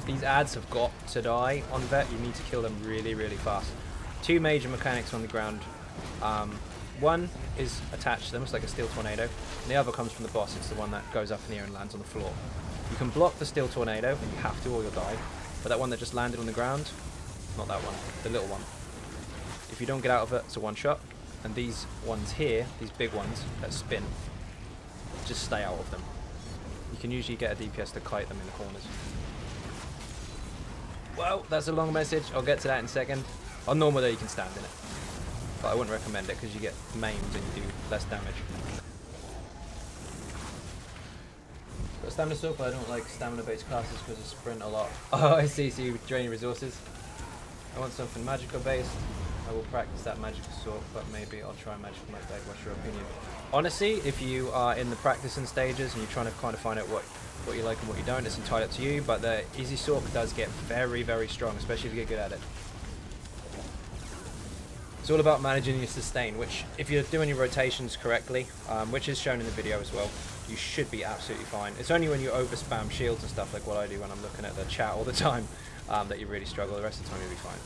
These ads have got to die on vet. You need to kill them really, really fast. Two major mechanics on the ground. One is attached to them, it's like a steel tornado, and the other comes from the boss. It's the one that goes up in the air and lands on the floor. You can block the steel tornado, and you have to or you'll die. But that one that just landed on the ground, not that one, the little one. If you don't get out of it, it's a one shot. And these ones here, these big ones that spin, just stay out of them. You can usually get a DPS to kite them in the corners. Well, that's a long message. I'll get to that in a second. On normal though, you can stand in it. But I wouldn't recommend it because you get maimed and you do less damage. Got stamina sword, but I don't like stamina based classes because I sprint a lot. Oh, I see, so you drain your resources. I want something magical based. I will practice that magical sword, but maybe I'll try magical knight bag. What's your opinion? Honestly, if you are in the practicing stages and you're trying to kind of find out what you like and what you don't, it's entirely up to you, but the easy sword does get very, very strong, especially if you get good at it. It's all about managing your sustain, which if you're doing your rotations correctly, which is shown in the video as well, you should be absolutely fine. It's only when you over spam shields and stuff like what I do when I'm looking at the chat all the time that you really struggle. The rest of the time you'll be fine.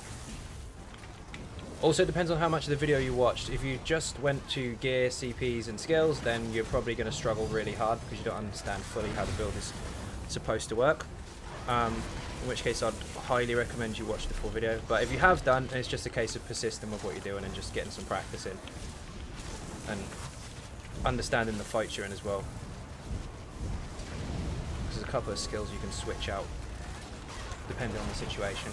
Also, it depends on how much of the video you watched. If you just went to gear, CPs and skills, then you're probably going to struggle really hard because you don't understand fully how the build is supposed to work. In which case I'd highly recommend you watch the full video. But if you have done, it's just a case of persisting with what you're doing and just getting some practice in. And understanding the fights you're in as well. There's a couple of skills you can switch out depending on the situation.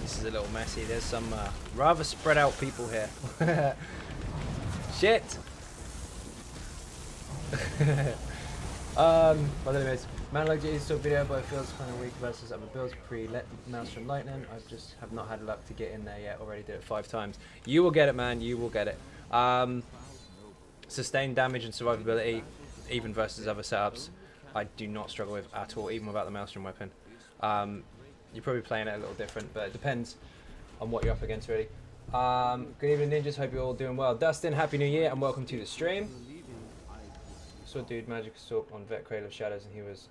This is a little messy. There's some rather spread out people here. Shit. But anyways, man, like to saw video, but it feels kind of weak versus other builds. Mouse from Lightning. I just have not had luck to get in there yet. Already did it 5 times. You will get it, man. You will get it. Sustained damage and survivability, even versus other setups, I do not struggle with at all, even without the Maelstrom weapon. You're probably playing it a little different, but it depends on what you're up against, really. Good evening, ninjas. Hope you're all doing well. Dustin, happy new year, and welcome to the stream. Saw a dude magic assault on Vet Cradle of Shadows, and he was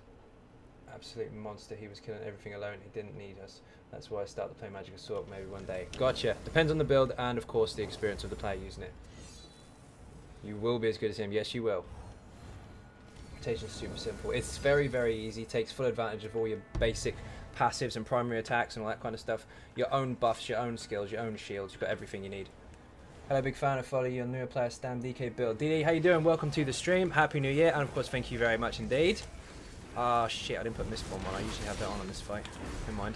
absolute monster. He was killing everything alone. He didn't need us. That's why I started playing magic assault maybe one day. Gotcha. Depends on the build and, of course, the experience of the player using it. You will be as good as him. Yes, you will. Rotation is super simple. It's very, very easy. Takes full advantage of all your basic passives and primary attacks and all that kind of stuff. Your own buffs, your own skills, your own shields. You've got everything you need. Hello, big fan. I follow you on newer player Stam DK build. DD, how you doing? Welcome to the stream. Happy New Year, and of course, thank you very much indeed. Ah, shit, I didn't put Mistborn on. I usually have that on this fight. Never mind.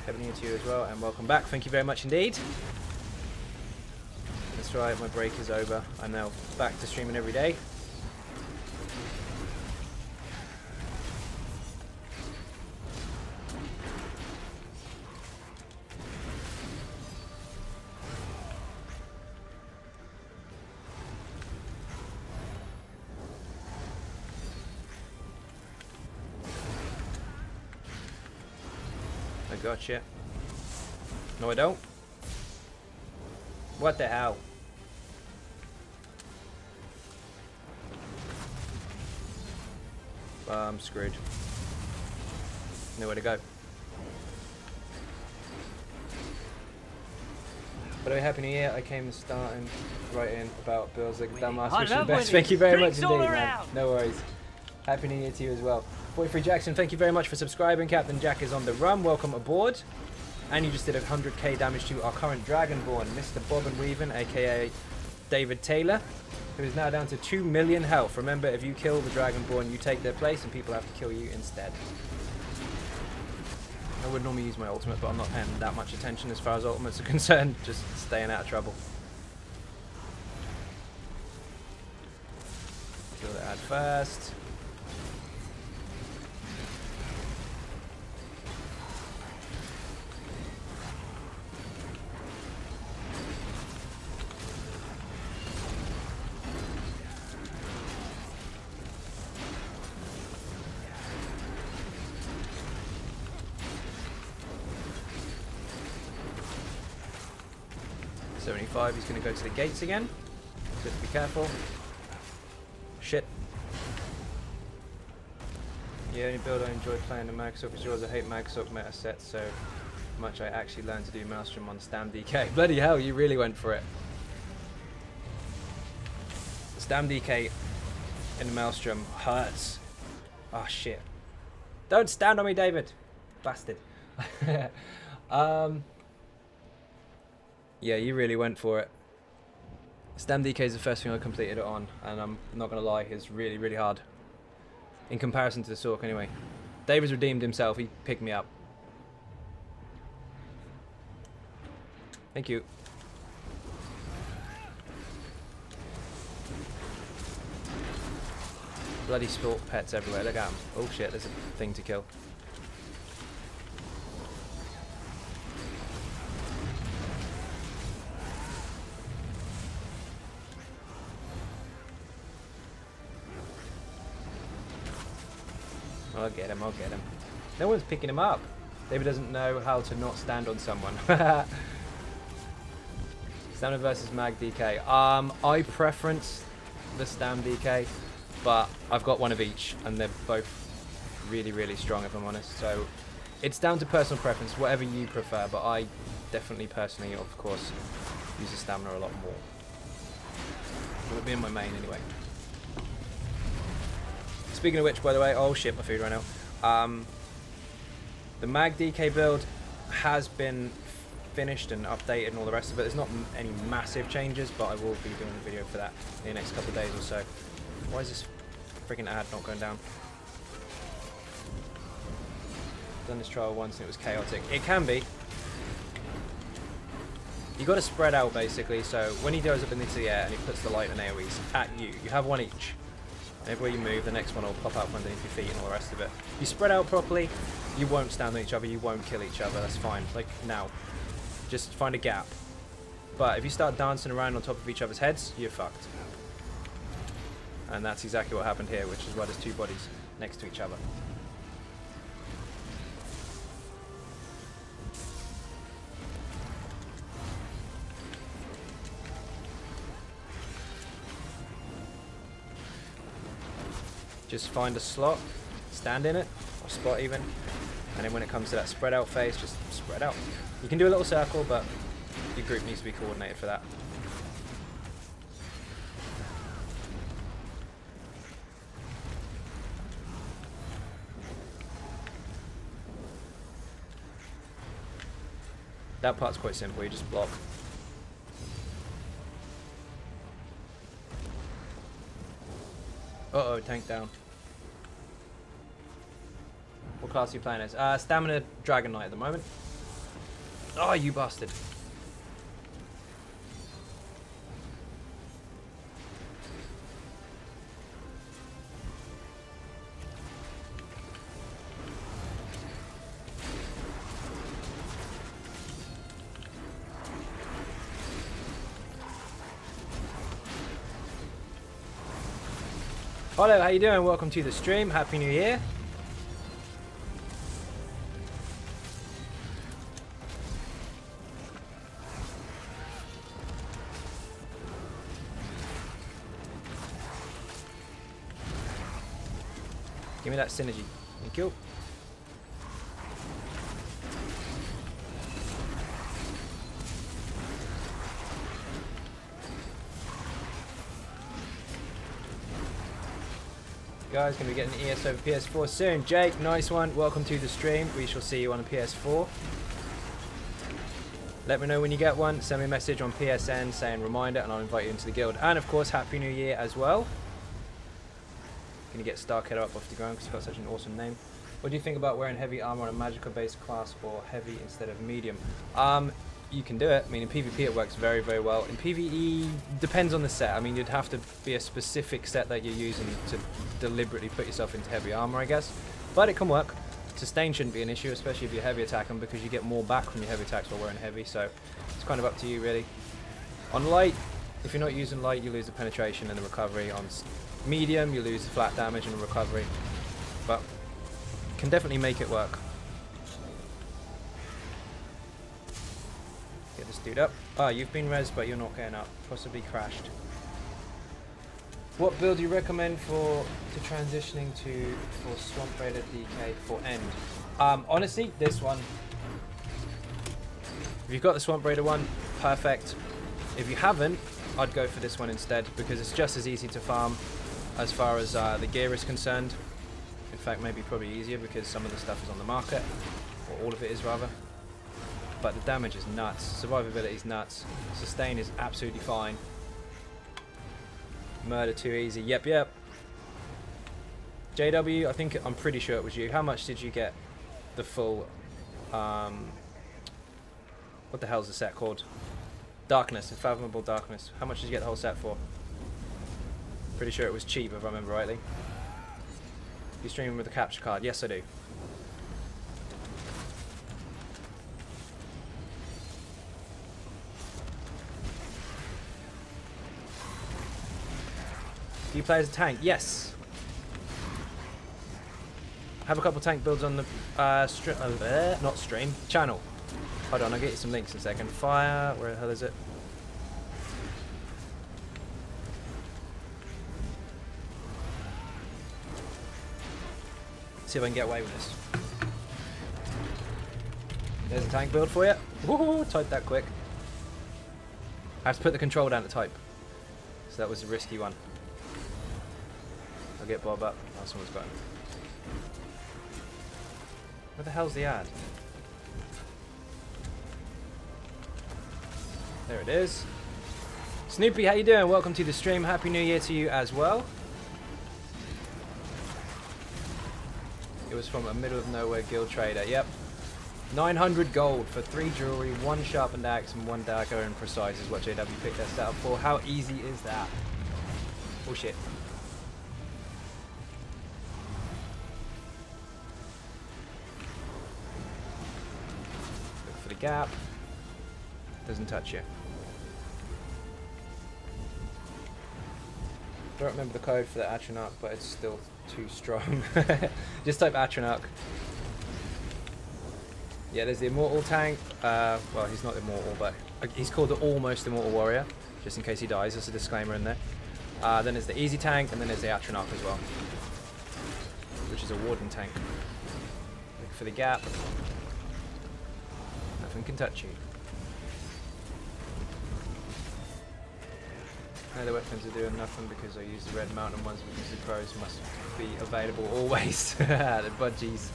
Happy New Year to you as well, and welcome back. Thank you very much indeed. That's right, my break is over. I'm now back to streaming every day. Gotcha. No, I don't. What the hell? I'm screwed. Nowhere to go. By the way, Happy New Year. I came starting writing about builds like Dalmas. Wish you the best. Thank you very much indeed, man. No worries. Happy New Year to you as well. 43 Jackson, thank you very much for subscribing. Captain Jack is on the run. Welcome aboard. And you just did 100k damage to our current Dragonborn, Mr. Bob and Weaven, aka David Taylor. who is now down to 2 million health. Remember, if you kill the Dragonborn, you take their place and people have to kill you instead. I would normally use my ultimate, but I'm not paying that much attention as far as ultimates are concerned. Just staying out of trouble. Kill the ad first. He's going to go to the gates again. Just be careful. Shit. The only build I enjoy playing the Magsock is yours. I hate Magsock meta sets so much I actually learned to do Maelstrom on Stam DK. Bloody hell, you really went for it. Stam DK in the Maelstrom hurts. Oh shit. Don't stand on me, David. Bastard. Yeah, you really went for it. Stam DK is the first thing I completed it on, and I'm not going to lie, it's really, really hard. In comparison to the Sork, anyway. David's redeemed himself, he picked me up. Thank you. Bloody sport pets everywhere, look at them. Oh shit, there's a thing to kill. I'll get him, I'll get him. No one's picking him up. David doesn't know how to not stand on someone. Stamina versus Mag DK. I preference the Stam DK, but I've got one of each, and they're both really, really strong, if I'm honest. So it's down to personal preference, whatever you prefer, but I definitely, personally, of course, use the Stamina a lot more. It'll be in my main anyway. Speaking of which, by the way, oh shit, my food right now. The Mag DK build has been finished and updated and all the rest of it. There's not any massive changes, but I will be doing a video for that in the next couple of days or so. Why is this freaking ad not going down? Done this trial once and it was chaotic. It can be. You got to spread out basically, so when he goes up into the air and he puts the light and AoEs at you, you have one each. Everywhere you move, the next one will pop out from underneath your feet and all the rest of it. You spread out properly, you won't stand on each other, you won't kill each other, that's fine. Like now. Just find a gap. But if you start dancing around on top of each other's heads, you're fucked. And that's exactly what happened here, which is why there's two bodies next to each other. Just find a slot, stand in it, or spot even, and then when it comes to that spread out phase, just spread out. You can do a little circle, but your group needs to be coordinated for that. That part's quite simple, you just block. Uh-oh, tank down. What class are you playing as? Stamina Dragon Knight at the moment. Oh, you bastard. Hello, how you doing? Welcome to the stream. Happy New Year. Give me that synergy. Thank you. Guys, going to be getting ES over PS4 soon. Jake, nice one. Welcome to the stream. We shall see you on the PS4. Let me know when you get one. Send me a message on PSN saying reminder, and I'll invite you into the guild. And of course, Happy New Year as well. Gonna get Starkiller up off the ground because it's got such an awesome name. What do you think about wearing heavy armor on a magical based class or heavy instead of medium? You can do it. I mean, in PvP it works very, very well. In PvE, depends on the set. I mean, you'd have to be a specific set that you're using to deliberately put yourself into heavy armor, I guess. But it can work. Sustain shouldn't be an issue, especially if you're heavy attacking, because you get more back from your heavy attacks while wearing heavy. So it's kind of up to you, really. On light, if you're not using light, you lose the penetration and the recovery. On medium, you lose the flat damage and the recovery. But can definitely make it work. Get this dude up. Ah, you've been rezzed, but you're not getting up. Possibly crashed. What build do you recommend for transitioning to for Swamp Raider DK for End? Honestly, this one. If you've got the Swamp Raider one, perfect. If you haven't, I'd go for this one instead, because it's just as easy to farm as far as the gear is concerned. In fact, maybe probably easier because some of the stuff is on the market, or all of it is rather. But the damage is nuts, survivability is nuts, sustain is absolutely fine. Murder too easy, yep. JW, I'm pretty sure it was you. How much did you get the full, what the hell's the set called? Darkness, Unfathomable Darkness. How much did you get the whole set for? Pretty sure it was cheap if I remember rightly. You streaming with a capture card? Yes, I do. Do you play as a tank? Yes. Have a couple tank builds on the not stream, channel. Hold on, I'll get you some links in a second. Fire, where the hell is it? See if I can get away with this. There's a tank build for you. Woohoo! Type that quick. I have to put the control down to type, so that was a risky one. I'll get Bob up. Oh, someone's got him. Where the hell's the ad? There it is. Snoopy, how you doing? Welcome to the stream. Happy New Year to you as well. It was from a middle of nowhere guild trader. Yep. 900 gold for 3 jewelry, 1 sharpened axe, and 1 dagger and precise is what JW picked that set up for. How easy is that? Oh shit. Look for the gap. Doesn't touch you. Don't remember the code for the Atronach, but it's still too strong. Just type Atronach. Yeah, there's the Immortal tank. Well, he's not immortal, but he's called the Almost Immortal Warrior, just in case he dies. There's a disclaimer in there. Then there's the Easy tank, and then there's the Atronach as well, which is a Warden tank. Look for the gap. Nothing can touch you. No, the weapons are doing nothing because I use the Red Mountain ones because the pros must be available always. The budgies.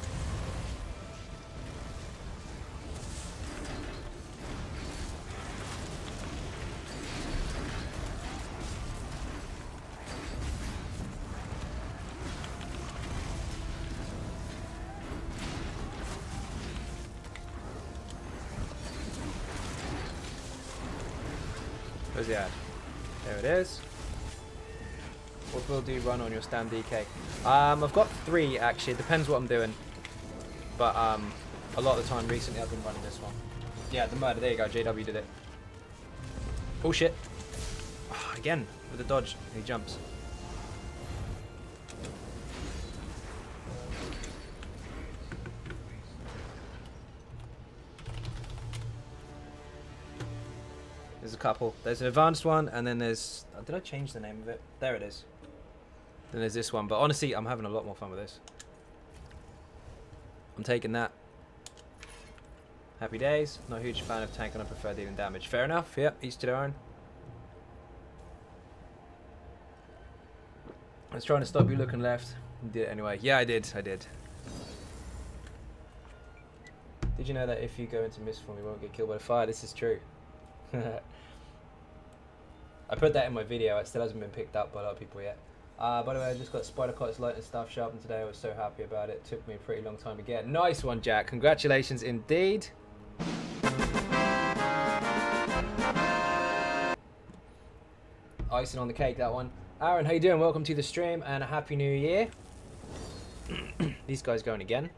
Where's the ad? There it is. What build do you run on your stand DK? I've got 3 actually. It depends what I'm doing. But a lot of the time recently I've been running this one. Yeah, the murder. There you go. JW did it. Oh shit. Oh, again with the dodge. He jumps. There's a couple. There's an advanced one, and then there's... did I change the name of it? There it is. Then there's this one, but honestly, I'm having a lot more fun with this. I'm taking that. Happy days. Not a huge fan of tank, and I prefer dealing damage. Fair enough. Yep, each to their own. I was trying to stop you looking left. You did it anyway. Yeah, I did. I did. Did you know that if you go into mist form, you won't get killed by the fire? This is true. I put that in my video. It still hasn't been picked up by a lot of people yet. By the way, I just got Spider Cot's light and stuff sharpened today. I was so happy about it. Took me a pretty long time to get. Nice one, Jack. Congratulations indeed. Icing on the cake, that one. Aaron, how you doing? Welcome to the stream and a happy new year. These guys going again.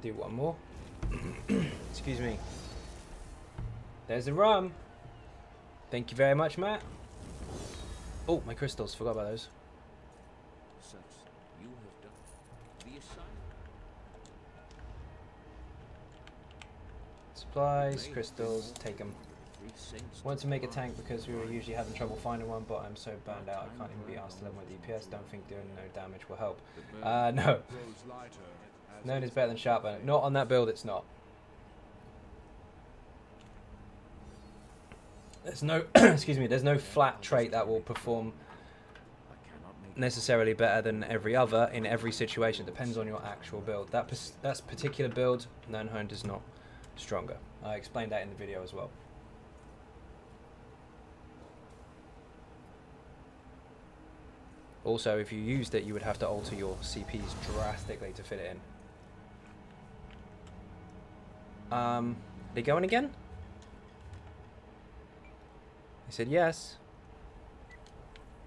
Do one more. Excuse me. There's the rum. Thank you very much, Matt. Oh, my crystals. Forgot about those. Such you have done. The assignment. Supplies, crystals, take them. Want to make a tank because we were usually having trouble finding one, but I'm so burned out I can't even be asked to level my DPS. Don't think doing no damage will help. No. Known is better than sharp burner. Not on that build, it's not. There's no, excuse me, there's no flat trait that will perform necessarily better than every other in every situation. It depends on your actual build. That's particular build, known honed is not stronger. I explained that in the video as well. Also, if you used it, you would have to alter your CPs drastically to fit it in. They going again? He said yes.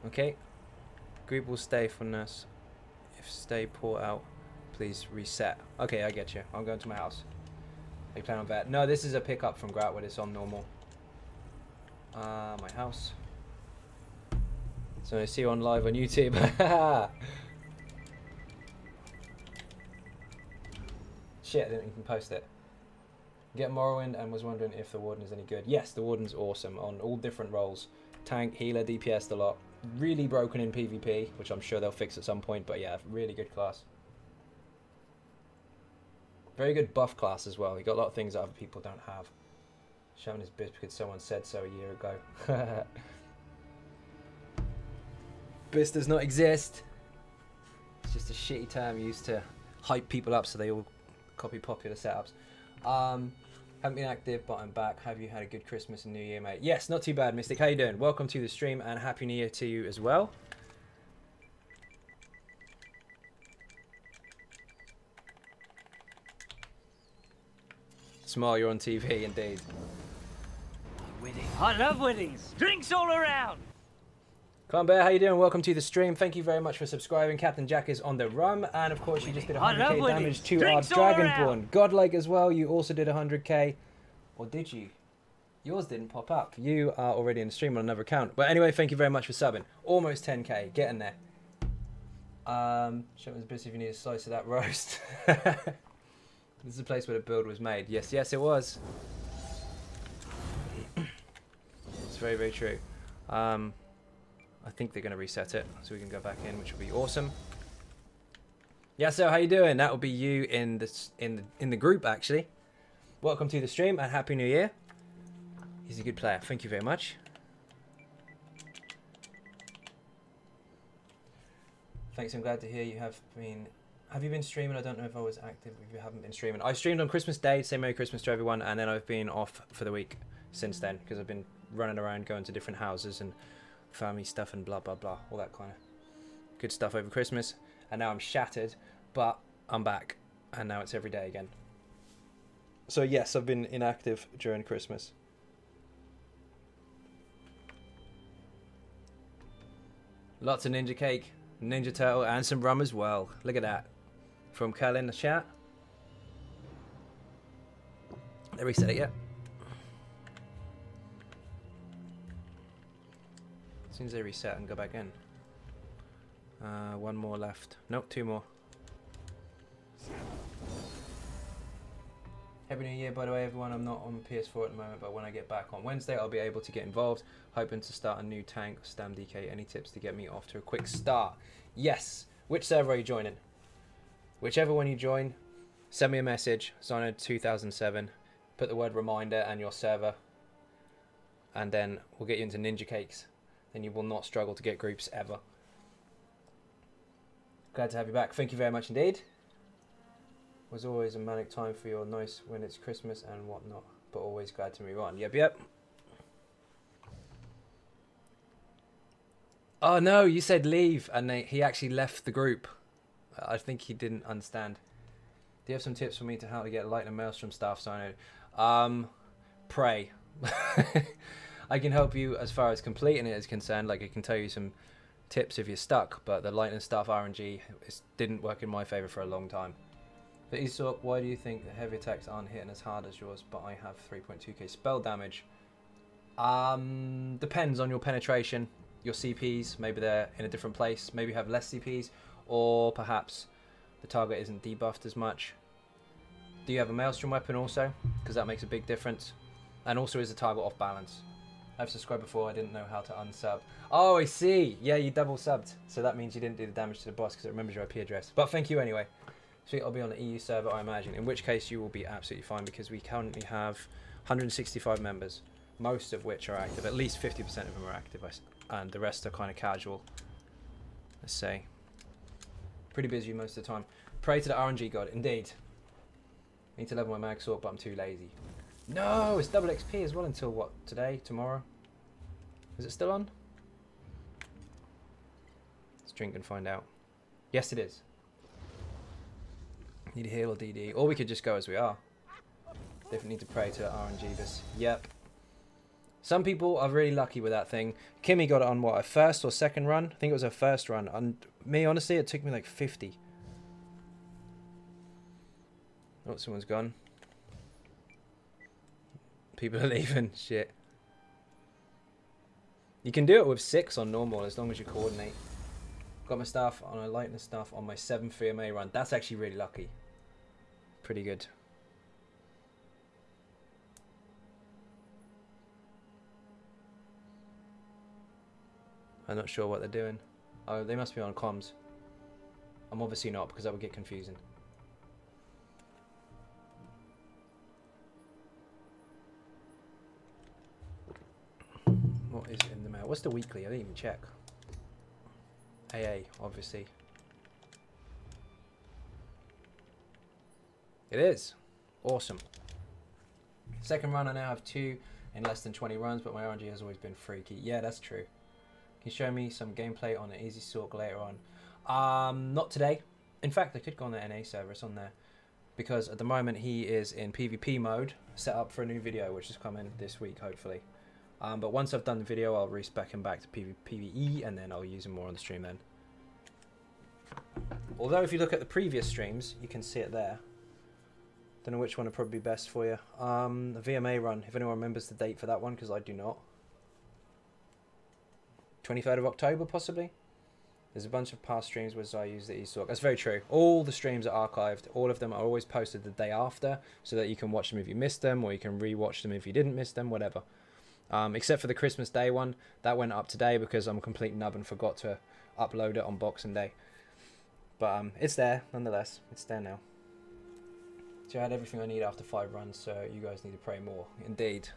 Okay. Group will stay for nurse. If stay port out, please reset. Okay, I get you. I'm going to my house. They plan on that. No, this is a pickup from Grout when it's on normal. My house. So I see you on live on YouTube. Shit, I didn't even post it. Get Morrowind and was wondering if the Warden is any good. Yes, the Warden's awesome on all different roles. Tank, healer, DPS a lot. Really broken in PvP, which I'm sure they'll fix at some point, but yeah, really good class. Very good buff class as well. He got a lot of things that other people don't have. Showing his bit because someone said so a year ago. Bis does not exist. It's just a shitty term used to hype people up so they all copy popular setups. Haven't been active, but I'm back. Have you had a good Christmas and New Year, mate? Yes, not too bad, Mystic. How you doing? Welcome to the stream and Happy New Year to you as well. Smile, you're on TV, indeed. Winning. I love winnings. Drinks all around. Come Bear, how you doing? Welcome to the stream. Thank you very much for subscribing. Captain Jack is on the rum, and of course you just did 100k damage to our Dragonborn. Godlike as well, you also did 100k. Or did you? Yours didn't pop up. You are already in the stream on another account. But anyway, thank you very much for subbing. Almost 10k, getting there. Show us a bit if you need a slice of that roast. This is the place where the build was made. Yes, yes it was. It's very, very true. I think they're going to reset it so we can go back in, which will be awesome. Yeah, so how you doing? That will be you in the group actually. Welcome to the stream and Happy New Year. He's a good player. Thank you very much. Thanks. I'm glad to hear you have been. Have you been streaming? I don't know if I was active if you haven't been streaming. I streamed on Christmas Day. Say Merry Christmas to everyone, and then I've been off for the week since then because I've been running around going to different houses and family stuff and blah blah blah, all that kind of good stuff over Christmas. And now I'm shattered, but I'm back and now it's every day again. So yes, I've been inactive during Christmas. Lots of Ninja Cake, Ninja Turtle and some rum as well. Look at that from Cal in the chat. They reset it yet? As soon as they reset and go back in. One more left. Nope, two more. Happy New Year, by the way, everyone. I'm not on PS4 at the moment, but when I get back on Wednesday, I'll be able to get involved. Hoping to start a new tank, Stam DK. Any tips to get me off to a quick start? Yes. Which server are you joining? Whichever one you join, send me a message. Xynode 2007. Put the word reminder and your server, and then we'll get you into Ninja Cakes. Then you will not struggle to get groups ever. Glad to have you back. Thank you very much indeed. Was always a manic time for you. Nice when it's Christmas and whatnot, but always glad to move on. Yep, yep. Oh no, you said leave, and he actually left the group. I think he didn't understand. Do you have some tips for me to how to get light and maelstrom stuff? So I know. Pray. I can help you as far as completing it is concerned. Like I can tell you some tips if you're stuck, but the lightning stuff RNG didn't work in my favor for a long time. But Esok, why do you think the heavy attacks aren't hitting as hard as yours, but I have 3.2k spell damage? Depends on your penetration, your CPs. Maybe they're in a different place. Maybe you have less CPs, or perhaps the target isn't debuffed as much. Do you have a maelstrom weapon also? Because that makes a big difference. And also, is the target off balance? I've subscribed before. I didn't know how to unsub. Oh, I see. Yeah, you double subbed, so that means you didn't do the damage to the boss because it remembers your IP address. But thank you anyway. So I'll be on the EU server, I imagine. In which case, you will be absolutely fine because we currently have 165 members, most of which are active. At least 50% of them are active, and the rest are kind of casual. Let's say. Pretty busy most of the time. Pray to the RNG god, indeed. I need to level my mag sword, but I'm too lazy. No, it's double XP as well until what? Today? Tomorrow? Is it still on? Let's drink and find out. Yes, it is. Need a heal or DD. Or we could just go as we are. Definitely need to pray to RNG this. Yep. Some people are really lucky with that thing. Kimmy got it on what, a first or second run? I think it was her first run. And me, honestly, it took me like 50. Oh, someone's gone. People are leaving. Shit. You can do it with 6 on normal as long as you coordinate. Got my stuff on a lightning stuff on my 7th VMA run. That's actually really lucky. Pretty good. I'm not sure what they're doing. Oh, they must be on comms. I'm obviously not because that would get confusing. What is in the mail? What's the weekly? I didn't even check. AA, obviously. It is. Awesome. Second run, I now have 2 in less than 20 runs, but my RNG has always been freaky. Yeah, that's true. Can you show me some gameplay on an easy sork later on? Not today. In fact, I could go on the NA server. It's on there. Because at the moment, he is in PvP mode, set up for a new video, which is coming this week, hopefully. But once I've done the video, I'll respec him back to PvE, and then I'll use him more on the stream then. Although if you look at the previous streams, you can see it there. Don't know which one would probably be best for you. The VMA run, if anyone remembers the date for that one, because I do not. 23rd of October, possibly? There's a bunch of past streams where I use the eStalk. That's very true. All the streams are archived. All of them are always posted the day after, so that you can watch them if you missed them, or you can re-watch them if you didn't miss them, whatever. Except for the Christmas Day one. That went up today because I'm a complete nub and forgot to upload it on Boxing Day. But it's there, nonetheless. It's there now. So I had everything I need after 5 runs, so you guys need to pray more. Indeed.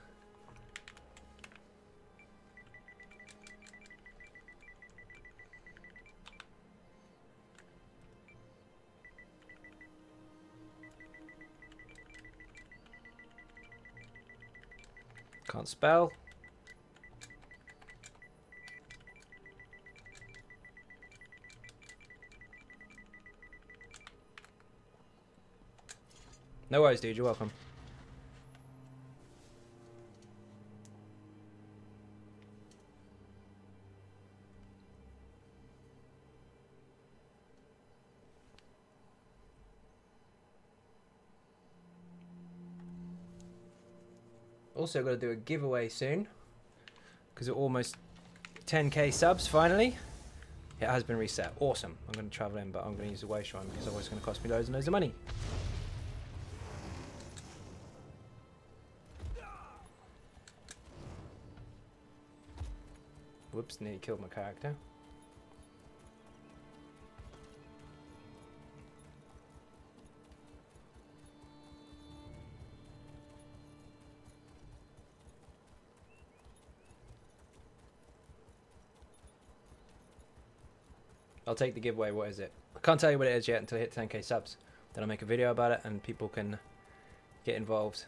Can't spell. No worries, dude. You're welcome. Also got to do a giveaway soon because we're almost 10k subs finally. It has been reset. Awesome. I'm going to travel in, but I'm going to use the way shrine because otherwise it's going to cost me loads and loads of money. Whoops, nearly killed my character. I'll take the giveaway. What is it? I can't tell you what it is yet until I hit 10k subs. Then I'll make a video about it and people can get involved.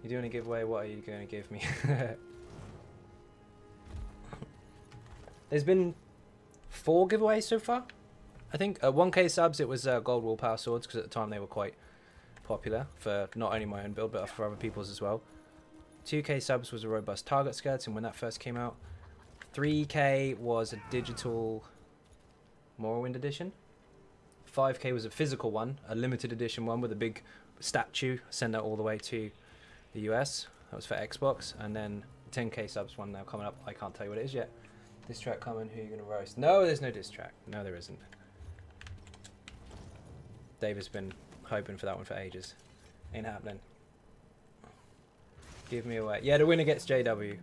You're doing a giveaway, what are you going to give me? There's been 4 giveaways so far. I think at 1k subs it was gold wall power swords, because at the time they were quite popular for not only my own build but for other people's as well. 2k subs was a robust target skeleton when that first came out. 3k was a digital Morrowind edition. 5k was a physical one, a limited edition one with a big statue, send that all the way to the US. That was for Xbox. And then 10k subs one now coming up. I can't tell you what it is yet. Diss track coming, who are you going to roast? No, there's no diss track. No, there isn't. David's been hoping for that one for ages. Ain't happening. Give me away. Yeah, the winner gets JW.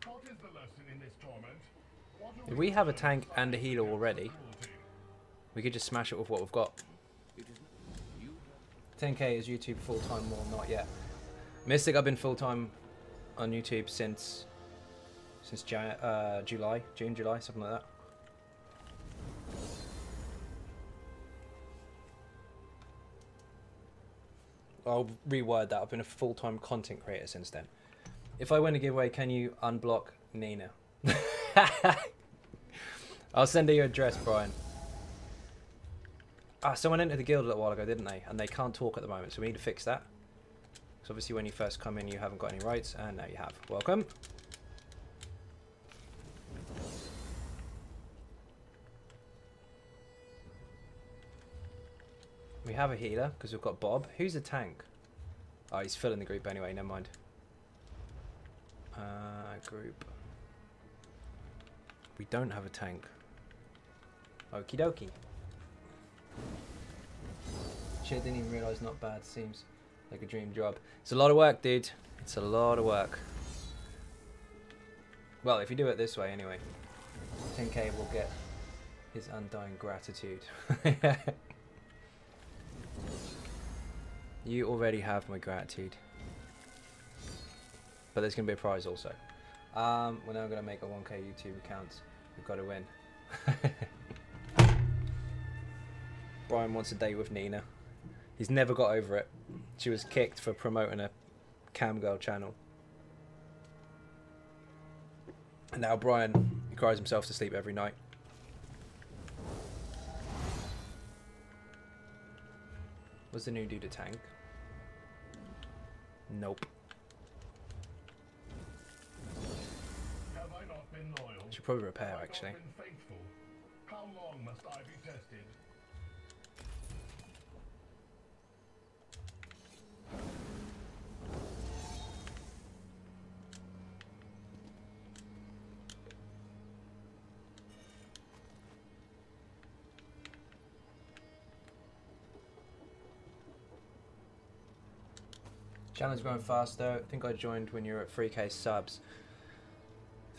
What is the lesson in this torment? If we have a tank and a healer already, we could just smash it with what we've got. 10k is YouTube full-time more, not yet. Mystic, I've been full-time on YouTube since July, something like that. I'll reword that. I've been a full-time content creator since then. If I win a giveaway, can you unblock Nina? I'll send her your address, Brian. Ah, someone entered the guild a little while ago, didn't they? And they can't talk at the moment, so we need to fix that. So obviously when you first come in, you haven't got any rights, and now you have. Welcome. We have a healer, because we've got Bob. Who's a tank? Oh, he's filling the group anyway, never mind. Group. We don't have a tank. Okie dokie. Shit, didn't even realise not bad. Seems like a dream job. It's a lot of work, dude. It's a lot of work. Well, if you do it this way anyway, 10k will get his undying gratitude. You already have my gratitude. But there's going to be a prize also. We're now going to make a 1k YouTube account. We've got to win. Brian wants a date with Nina. He's never got over it. She was kicked for promoting a camgirl channel. And now Brian, he cries himself to sleep every night. Was the new dude a tank? Nope. Have I not been loyal? Should probably repair Have I not actually. been faithful? How long must I be tested? Channel's growing faster. I think I joined when you were at 3k subs.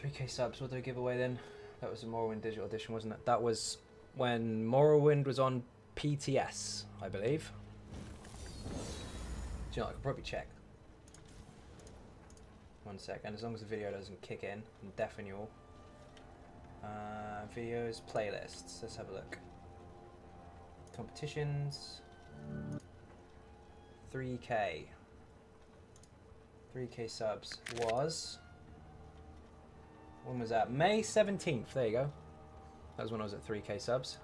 3k subs, what did I give away then? That was the Morrowind Digital Edition, wasn't it? That was when Morrowind was on PTS, I believe. Do you know, I could probably check. 1 second, as long as the video doesn't kick in and deafen you all. Videos, playlists, let's have a look. Competitions. 3k. 3k subs was... When was that? May 17th. There you go. That was when I was at 3k subs.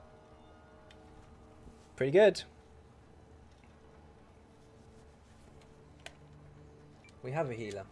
Pretty good. We have a healer.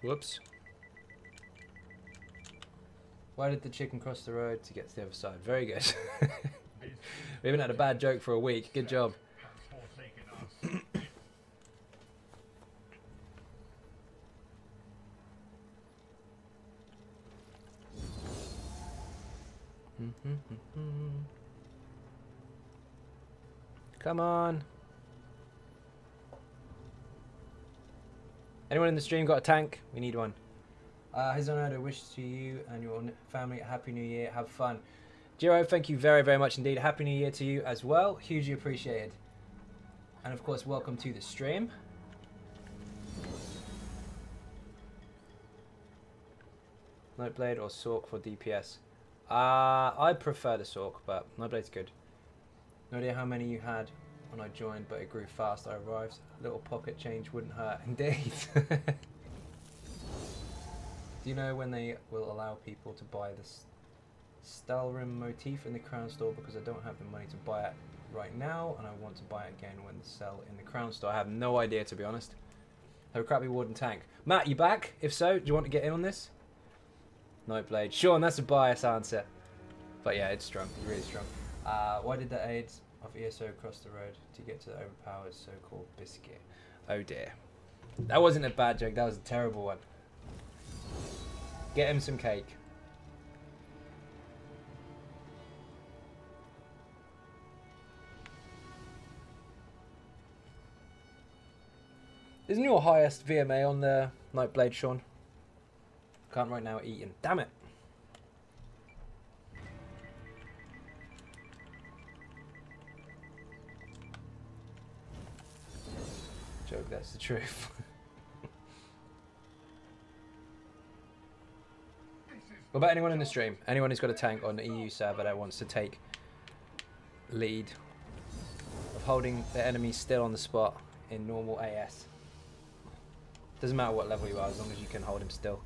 Whoops. Why did the chicken cross the road to get to the other side? Very good. We haven't had a bad joke for a week. Good job. Come on. Anyone in the stream got a tank? We need one. Xynode, I wish to you and your family a happy new year. Have fun. Jiro, thank you very, very much indeed. Happy new year to you as well. Hugely appreciated. And of course, welcome to the stream. Nightblade or Sork for DPS? I prefer the Sork, but Nightblade's good. No idea how many you had when I joined, but it grew fast. I arrived. A little pocket change wouldn't hurt. Indeed. Do you know when they will allow people to buy this Stalrim motif in the Crown Store? Because I don't have the money to buy it right now, and I want to buy it again when they sell in the Crown Store. I have no idea, to be honest. Have a crappy Warden tank. Matt, you back? If so, do you want to get in on this? Nightblade. Sean, that's a biased answer. But yeah, it's strong. It's really strong. Why did the aides of ESO cross the road to get to the overpowered so-called biscuit? Oh dear. That wasn't a bad joke. That was a terrible one. Get him some cake. Isn't your highest VMA on the Nightblade, Sean? Can't right now, eating. Damn it. Joke, that's the truth. What about anyone in the stream? Anyone who's got a tank on the EU server that wants to take lead of holding the enemy still on the spot in normal AS? Doesn't matter what level you are, as long as you can hold him still.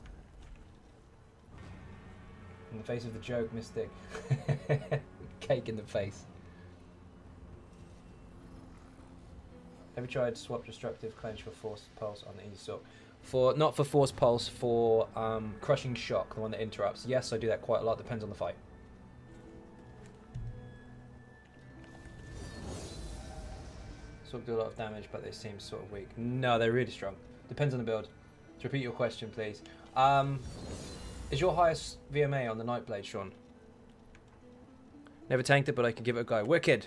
In the face of the joke, Mystic. Cake in the face. Have you tried swap destructive clench for force pulse on the ESOC? Not for force pulse, for crushing shock, the one that interrupts. Yes, I do that quite a lot, depends on the fight. Sort of do a lot of damage, but they seem sort of weak. No, they're really strong. Depends on the build. To repeat your question, please. Is your highest VMA on the Nightblade, Sean? Never tanked it, but I can give it a go. Wicked!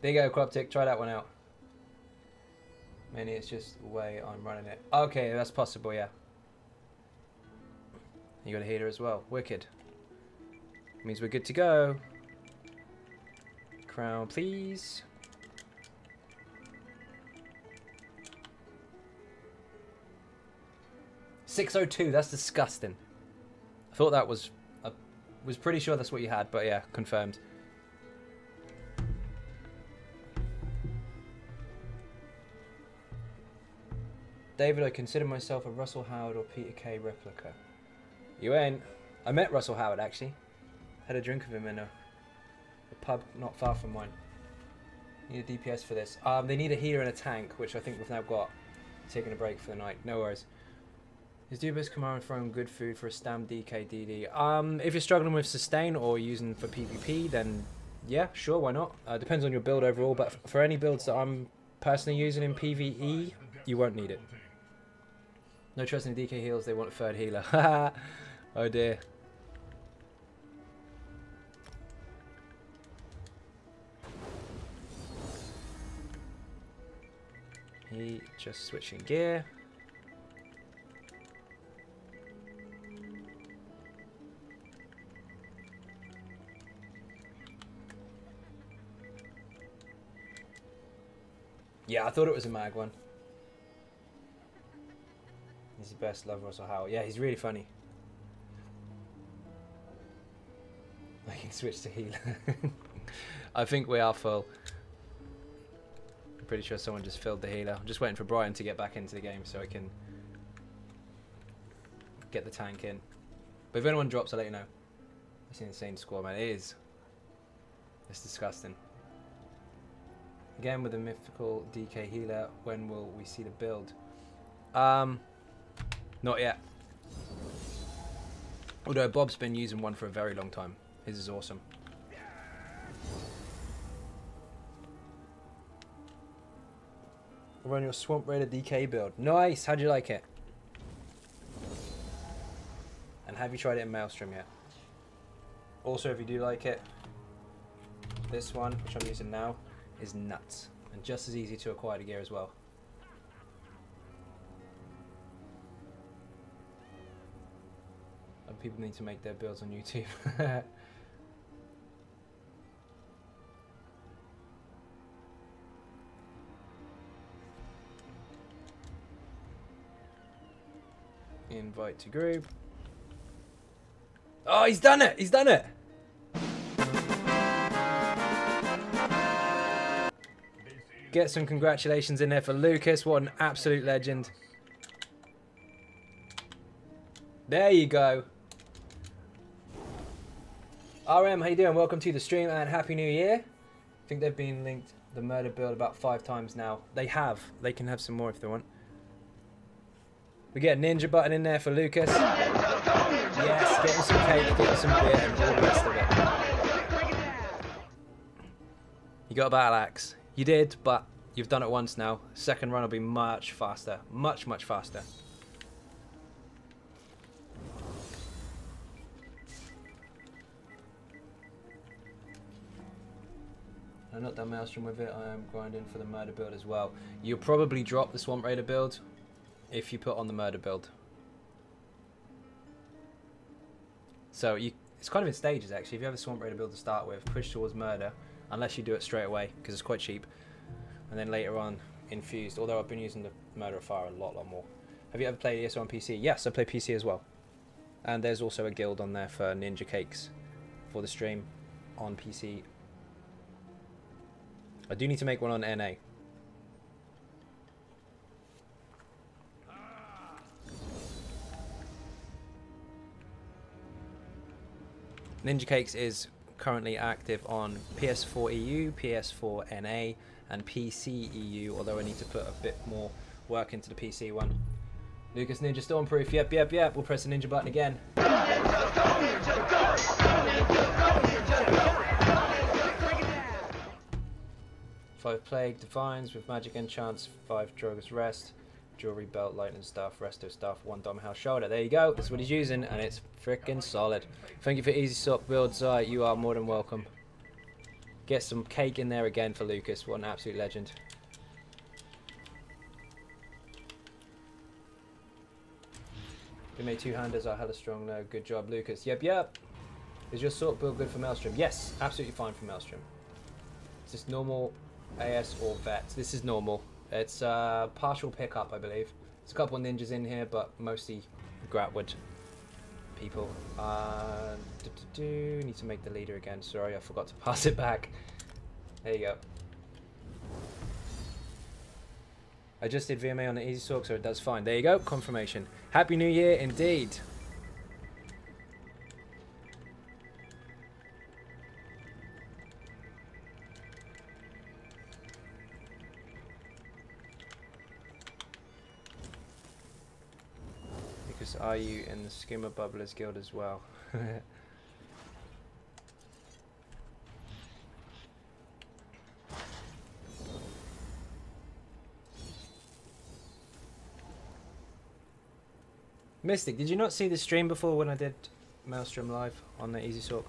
There you go, Croptic. Try that one out. Maybe it's just the way I'm running it. Okay, that's possible, yeah. You got a healer as well. Wicked. Means we're good to go. Crown, please. $602. That's disgusting. I thought that was pretty sure that's what you had, but yeah, confirmed. David, I consider myself a Russell Howard or Peter Kay replica. You ain't. I met Russell Howard, actually. Had a drink with him in a pub not far from mine. Need a DPS for this. They need a healer and a tank, which I think we've now got. Taking a break for the night. No worries. Is Dubas Kamara throwing good food for a Stam DKDD? If you're struggling with sustain or using for PvP, then yeah, sure, why not? Depends on your build overall, but for any builds that I'm personally using in PvE, you won't need it. No trust in the DK heals, they want a third healer. Oh dear. He just switching gear. Yeah, I thought it was a mag one. He's the best, love Russell Howard. Yeah, he's really funny. I can switch to healer. I think we are full. I'm pretty sure someone just filled the healer. I'm just waiting for Brian to get back into the game so I can get the tank in. But if anyone drops, I'll let you know. It's an insane squad, man. It is. It's disgusting. Again with the mythical DK healer, when will we see the build? Not yet. Although Bob's been using one for a very long time. His is awesome. Run your Swamp Raider DK build. Nice! How'd you like it? And have you tried it in Maelstrom yet? Also, if you do like it, this one, which I'm using now, is nuts. And just as easy to acquire the gear as well. And people need to make their builds on YouTube. Invite to group. Oh, he's done it! He's done it! Get some congratulations in there for Lucas. What an absolute legend. There you go. RM, how you doing? Welcome to the stream and Happy New Year. I think they've been linked the murder build about 5 times now. They have. They can have some more if they want. We get a ninja button in there for Lucas. Yes, get him some cake, get him some beer, and all the rest of it. You got a battle axe. You did, but you've done it once now. Second run will be much faster. Much, much faster. I'm not done Maelstrom with it. I am grinding for the murder build as well. You'll probably drop the Swamp Raider build if you put on the murder build. So it's kind of in stages actually. If you have a Swamp Raider build to start with, push towards murder, unless you do it straight away because it's quite cheap, and then later on infused. Although I've been using the murder of fire a lot more. Have you ever played ESO on PC? Yes, I play PC as well. And there's also a guild on there for ninja cakes for the stream on PC. I do need to make one on NA. Ninja Cakes is currently active on PS4 EU, PS4 NA, and PC EU, although I need to put a bit more work into the PC one. Lucas Ninja Stormproof, yep. We'll press the ninja button again. Five Plague Divines with Magic Enchants, 5 Drogas Rest, Jewelry Belt, Lightning Staff, Resto Staff, 1 Dom House Shoulder. There you go, that's what he's using, and it's freaking solid. Thank you for Easy Swap builds, you are more than welcome. Get some cake in there again for Lucas, what an absolute legend. We made 2-handers are hella strong, no, good job Lucas. Yep. Is your sword build good for Maelstrom? Yes, absolutely fine for Maelstrom. Is this normal AS or vet? This is normal. It's partial pickup, I believe. There's a couple of ninjas in here, but mostly Gratwood people. Need to make the leader again. Sorry, I forgot to pass it back. There you go. I just did VMA on the Easy Sork, so it does fine. There you go, confirmation. Happy New Year indeed. Because are you in the Skimmer Bubblers Guild as well? Mystic, did you not see the stream before when I did Maelstrom live on the Easy Sork?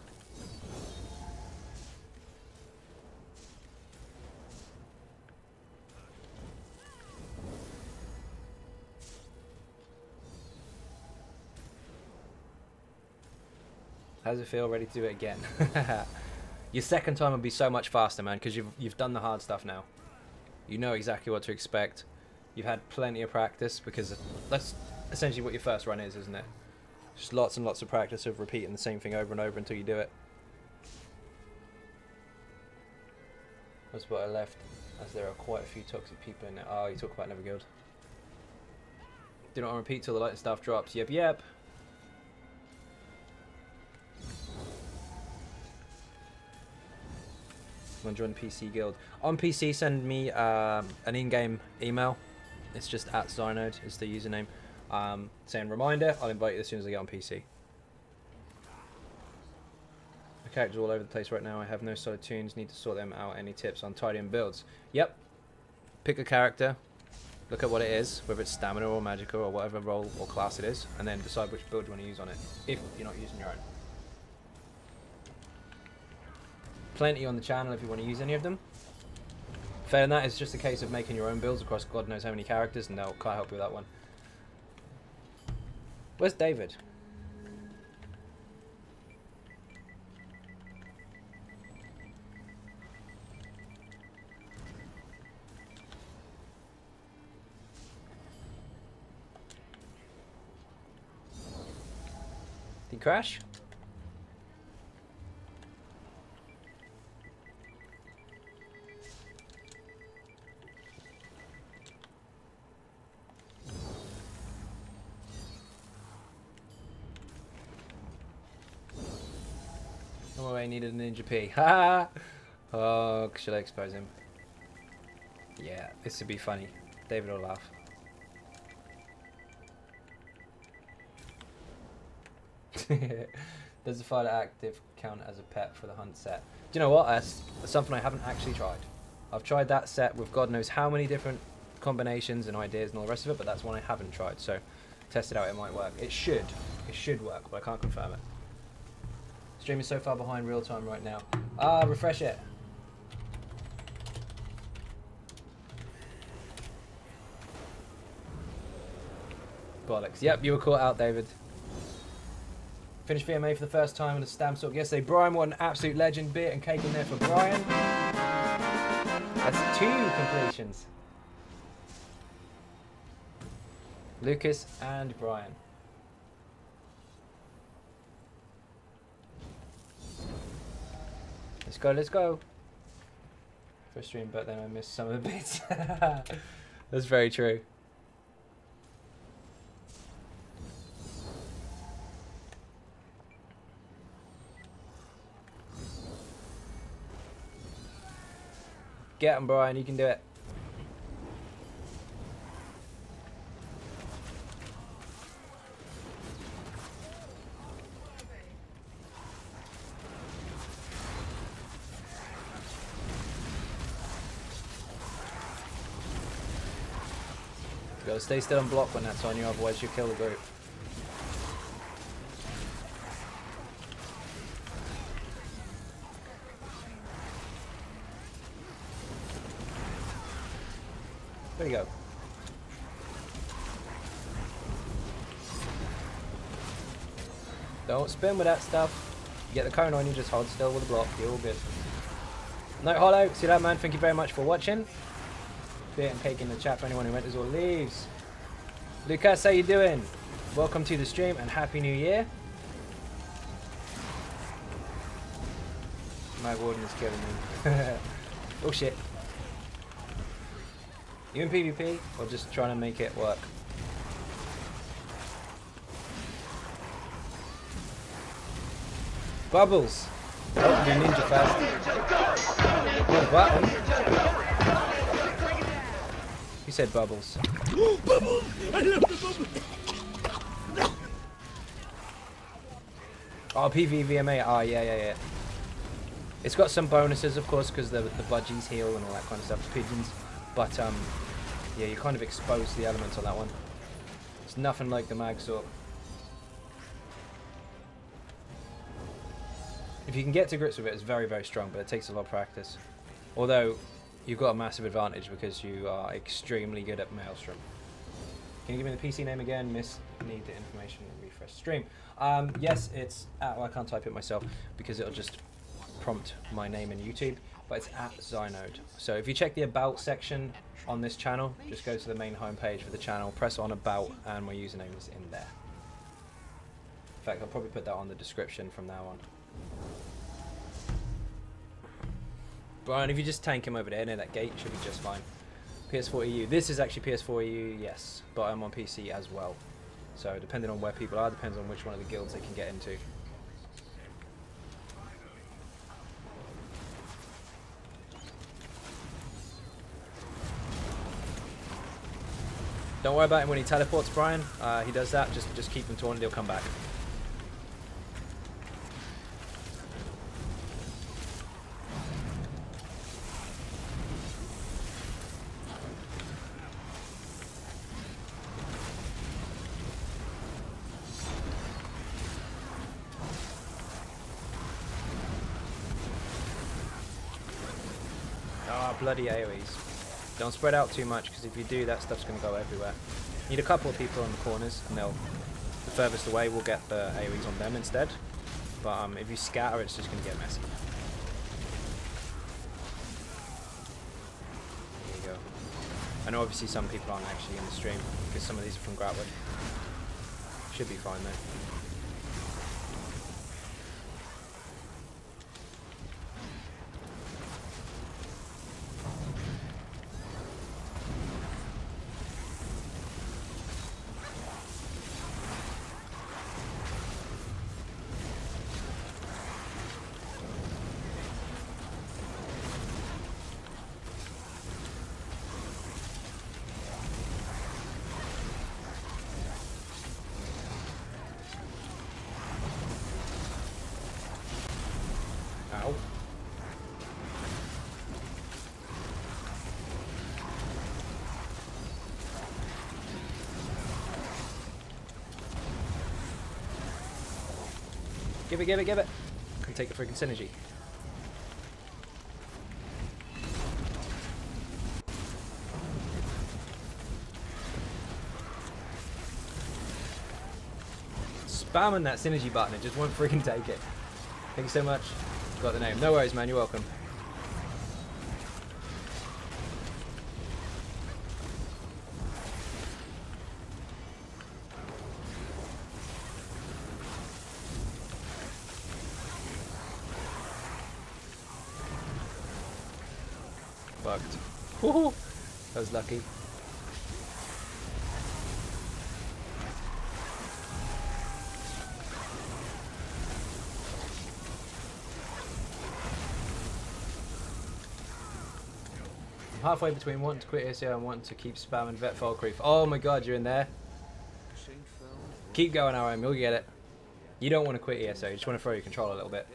How does it feel? Ready to do it again? Your second time will be so much faster, man, because you've done the hard stuff now. You know exactly what to expect. You've had plenty of practice, because that's essentially what your first run is, isn't it? Just lots and lots of practice of repeating the same thing over and over until you do it. That's what I left as there are quite a few toxic people in it. Oh, you talk about another guild. Do not repeat till the light stuff drops. Yep, yep. Want to join the PC guild? On PC, send me an in-game email. It's just at Xynode is the username. Saying reminder, I'll invite you as soon as I get on PC. The characters are all over the place right now. I have no solid tunes. Need to sort them out. Any tips on tidying builds? Yep. Pick a character. Look at what it is, whether it's stamina or magical or whatever role or class it is, and then decide which build you want to use on it, if you're not using your own. Plenty on the channel if you want to use any of them. Failing that, it's just a case of making your own builds across God knows how many characters, and they'll can't help you with that one. Where's David? Did he crash? Oh, I needed a ninja P. Ha! Oh, should I expose him? Yeah, this would be funny. David will laugh. Does the fighter active count as a pet for the hunt set? Do you know what? That's something I haven't actually tried. I've tried that set with God knows how many different combinations and ideas and all the rest of it, but that's one I haven't tried. So, test it out. It might work. It should. It should work, but I can't confirm it. Stream is so far behind real time right now. Ah, refresh it. Bollocks. Yep, you were caught out, David. Finished VMA for the first time with a stamp sort yesterday. Brian, what an absolute legend. Beer and cake in there for Brian. That's 2 completions. Lucas and Brian. Let's go, let's go. First stream, but then I missed some of the bits. That's very true. Get him, Brian, you can do it. You gotta stay still and block when that's on you, otherwise you'll kill the group. There you go. Don't spin with that stuff. You get the cone on you, just hold still with the block. You're all good. No Hollow, see that, man? Thank you very much for watching. Beer and cake in the chat for anyone who enters or leaves. Lucas, how you doing? Welcome to the stream and Happy New Year. My warden is killing me. Oh shit. You in PvP or just trying to make it work? Bubbles! Oh, do ninja fast. What button? You said Bubbles. Bubbles! I love the bubbles! Oh, PvVMA. Oh, yeah. It's got some bonuses, of course, because the budgies heal and all that kind of stuff. Pigeons. But, yeah, you're kind of exposed to the elements on that one. It's nothing like the mag sword. If you can get to grips with it, it's very, very strong, but it takes a lot of practice. Although, you've got a massive advantage because you are extremely good at Maelstrom. Can you give me the PC name again? Need the information and refresh stream. Yes, it's at, well, I can't type it myself because it'll just prompt my name in YouTube, but it's at Xynode. So if you check the About section on this channel, just go to the main homepage for the channel, press on About, and my username is in there. In fact, I'll probably put that on the description from now on. Brian, if you just tank him over there near that gate, should be just fine. PS4 EU. This is actually PS4 EU, yes, but I'm on PC as well. So depending on where people are, depends on which one of the guilds they can get into. Don't worry about him when he teleports, Brian. He does that. Just keep him taunted. He'll come back. Ah, bloody AoEs. Don't spread out too much, because if you do, that stuff's going to go everywhere. Need a couple of people on the corners, and the furthest away will get the AoEs on them instead. But if you scatter, it's just going to get messy. There you go. I know obviously some people aren't actually in the stream, because some of these are from Gratwood. Should be fine though. Ow. Give it, give it, give it. Can take the freaking synergy. Spamming that synergy button, it just won't freaking take it. Thank you so much. Got the name. No worries, man. You're welcome. Fucked. Woohoo! That was lucky. I'm halfway between wanting to quit ACO and wanting to keep spamming Vet Falkreef. Oh my god, you're in there. Keep going, RM, you'll get it. You don't want to quit ESO, you just want to throw your control a little bit.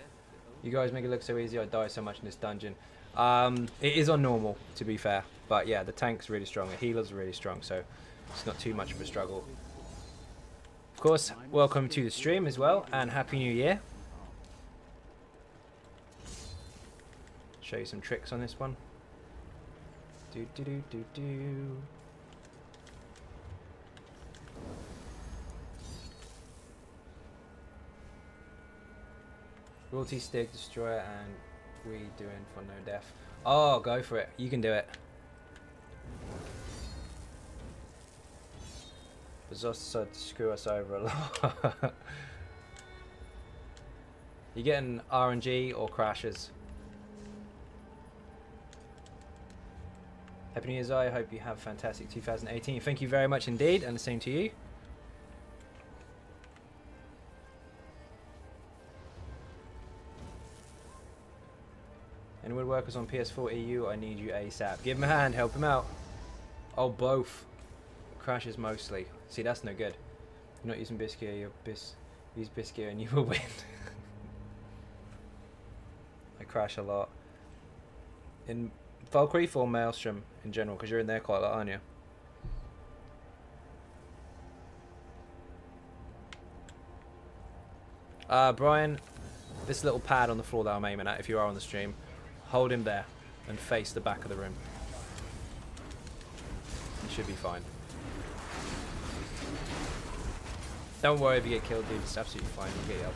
You guys make it look so easy, I die so much in this dungeon. It is on normal, to be fair. But yeah, the tank's really strong, the healers are really strong, so it's not too much of a struggle. Of course, welcome to the stream as well, and Happy New Year. Show you some tricks on this one. Do do do do do. Royalty stick, destroyer, and we doing for no death. Oh, go for it. You can do it. Bazos decided to screw us over a lot. You're getting RNG or crashes. Happy New Year's, I hope you have a fantastic 2018. Thank you very much indeed, and the same to you. Any woodworkers on PS4 EU, I need you ASAP. Give him a hand, help him out. Oh, both. Crashes mostly. See, that's no good. You're not using Biscuit, use Biscuit and you will win. I crash a lot. In Falkreef or Maelstrom in general, because you're in there quite a lot, aren't you? Brian, this little pad on the floor that I'm aiming at, if you are on the stream, hold him there and face the back of the room. You should be fine. Don't worry if you get killed, dude. It's absolutely fine. We'll get you up.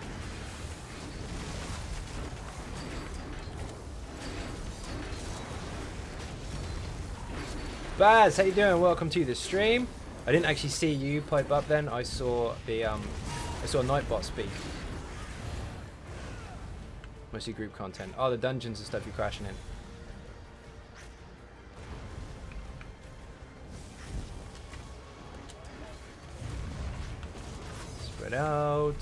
Baz, how you doing? Welcome to the stream. I didn't actually see you pipe up then. I saw the I saw Nightbot speak. Mostly group content. Oh, the dungeons and stuff you're crashing in. out.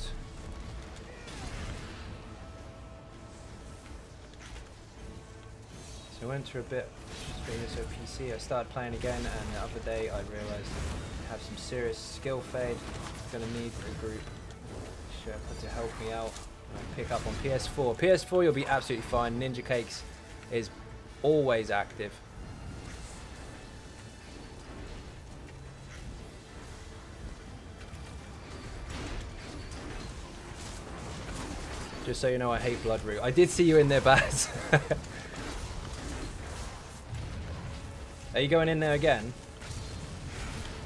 So I went through a bit streaming this over PC. I started playing again, and the other day I realised I have some serious skill fade. I'm gonna need a group to help me out when I pick up on PS4. PS4 you'll be absolutely fine. Ninja Cakes is always active. Just so you know, I hate Bloodroot. I did see you in there, Baz. Are you going in there again?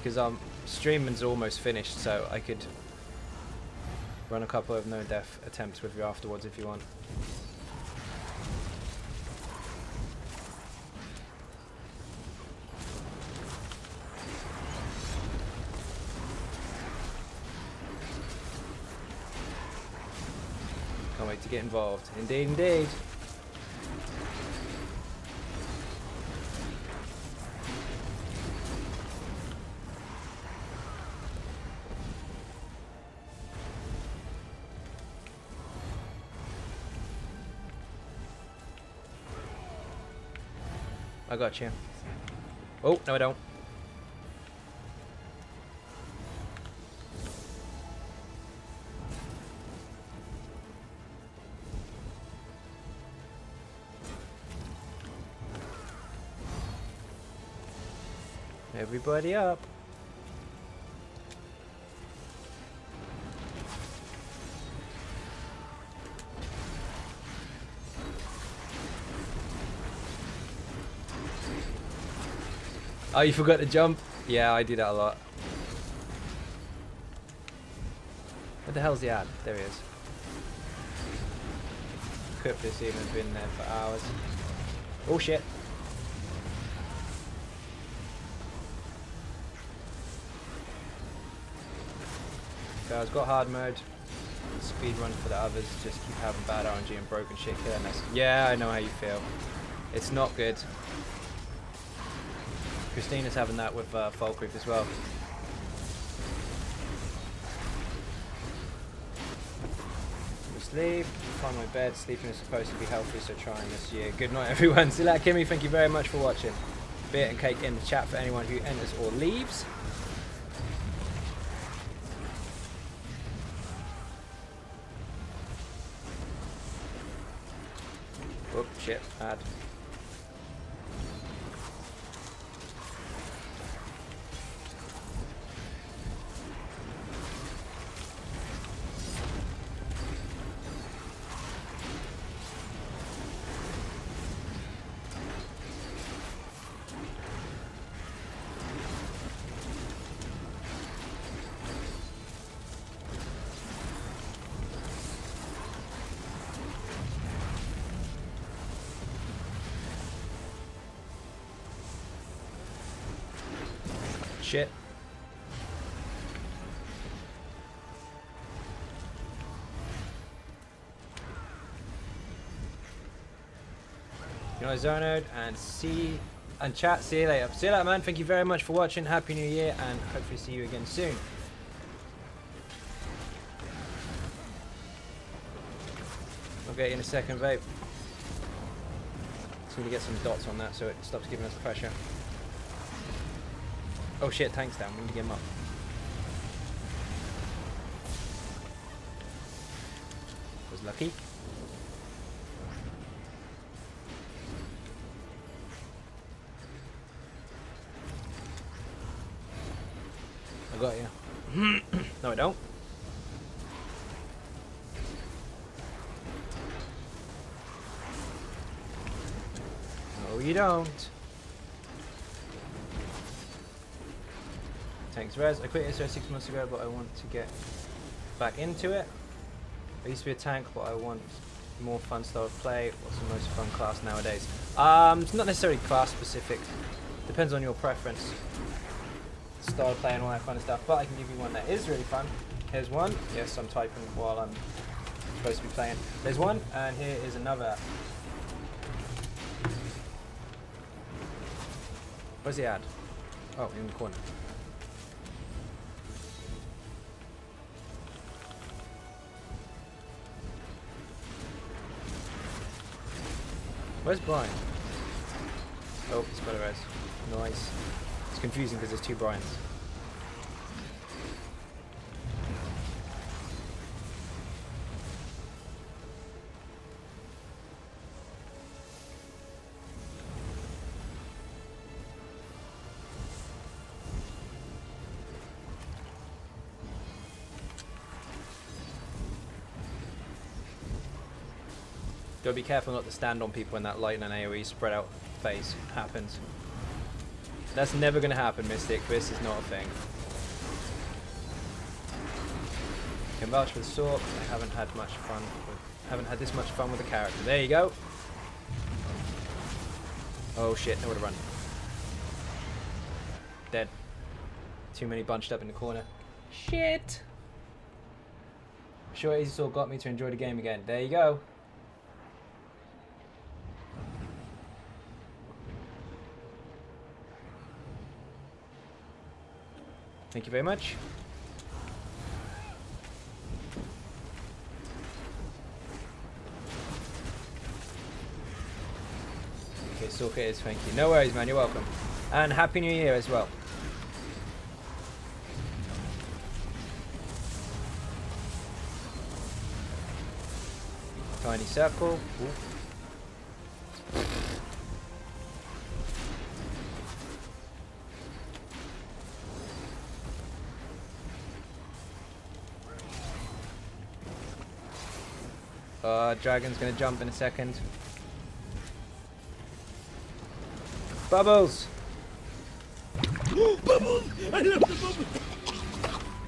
Because streaming's almost finished, so I could run a couple of no-death attempts with you afterwards if you want. Can't wait to get involved. Indeed, indeed. I got you. Oh, no I don't. Everybody up. Oh, you forgot to jump? Yeah, I do that a lot. What the hell's the ad? There he is. Could this even have been there for hours? Oh shit. So I've got hard mode. Speed run for the others. Just keep having bad RNG and broken shit killing us. Yeah, I know how you feel. It's not good. Christina's having that with Falkreath as well. Sleep, find my bed. Sleeping is supposed to be healthy, so trying this year. Good night, everyone. Silat Kimmy, thank you very much for watching. Beer and cake in the chat for anyone who enters or leaves. Oh shit, bad. Shit. You know, Xynode and chat. See you later. See you later, man. Thank you very much for watching. Happy New Year, and hopefully see you again soon. I'll get you in a second, vape. Just need to get some dots on that so it stops giving us the pressure. Oh shit, tank's down. We need to get him up. Was lucky. I got you. No, I don't. No, you don't. Thanks, Rez. I quit SO 6 months ago, but I want to get back into it. I used to be a tank, but I want more fun style of play. What's the most fun class nowadays? It's not necessarily class specific. Depends on your preference. Style of play and all that kind of stuff. But I can give you one that is really fun. Here's one. Yes, I'm typing while I'm supposed to be playing. There's one, and here is another. Where's the ad? Oh, in the corner. Where's Brian? Oh, it's got a res. Nice. It's confusing because there's two Brians. Gotta be careful not to stand on people when that lightning AoE spread out phase happens. That's never gonna happen, Mystic. This is not a thing. Can vouch for the sword. I haven't had much fun. Haven't had this much fun with the character. There you go. Oh shit! Nowhere to run. Dead. Too many bunched up in the corner. Shit. Sure, Easy Sword got me to enjoy the game again. There you go. Thank you very much. Okay, Sorka is, thank you. No worries, man, you're welcome. And Happy New Year as well. Tiny circle. Ooh. Dragon's gonna jump in a second. Bubbles! Bubbles! I love the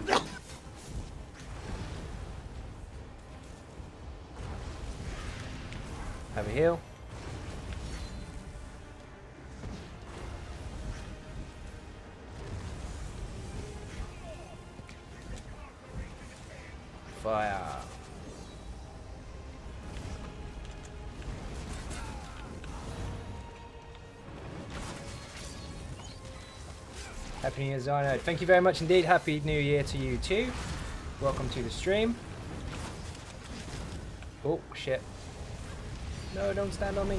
bubbles! Have a heal. Fire. Happy New Year, Xynode. Thank you very much indeed. Happy New Year to you too. Welcome to the stream. Oh, shit. No, don't stand on me.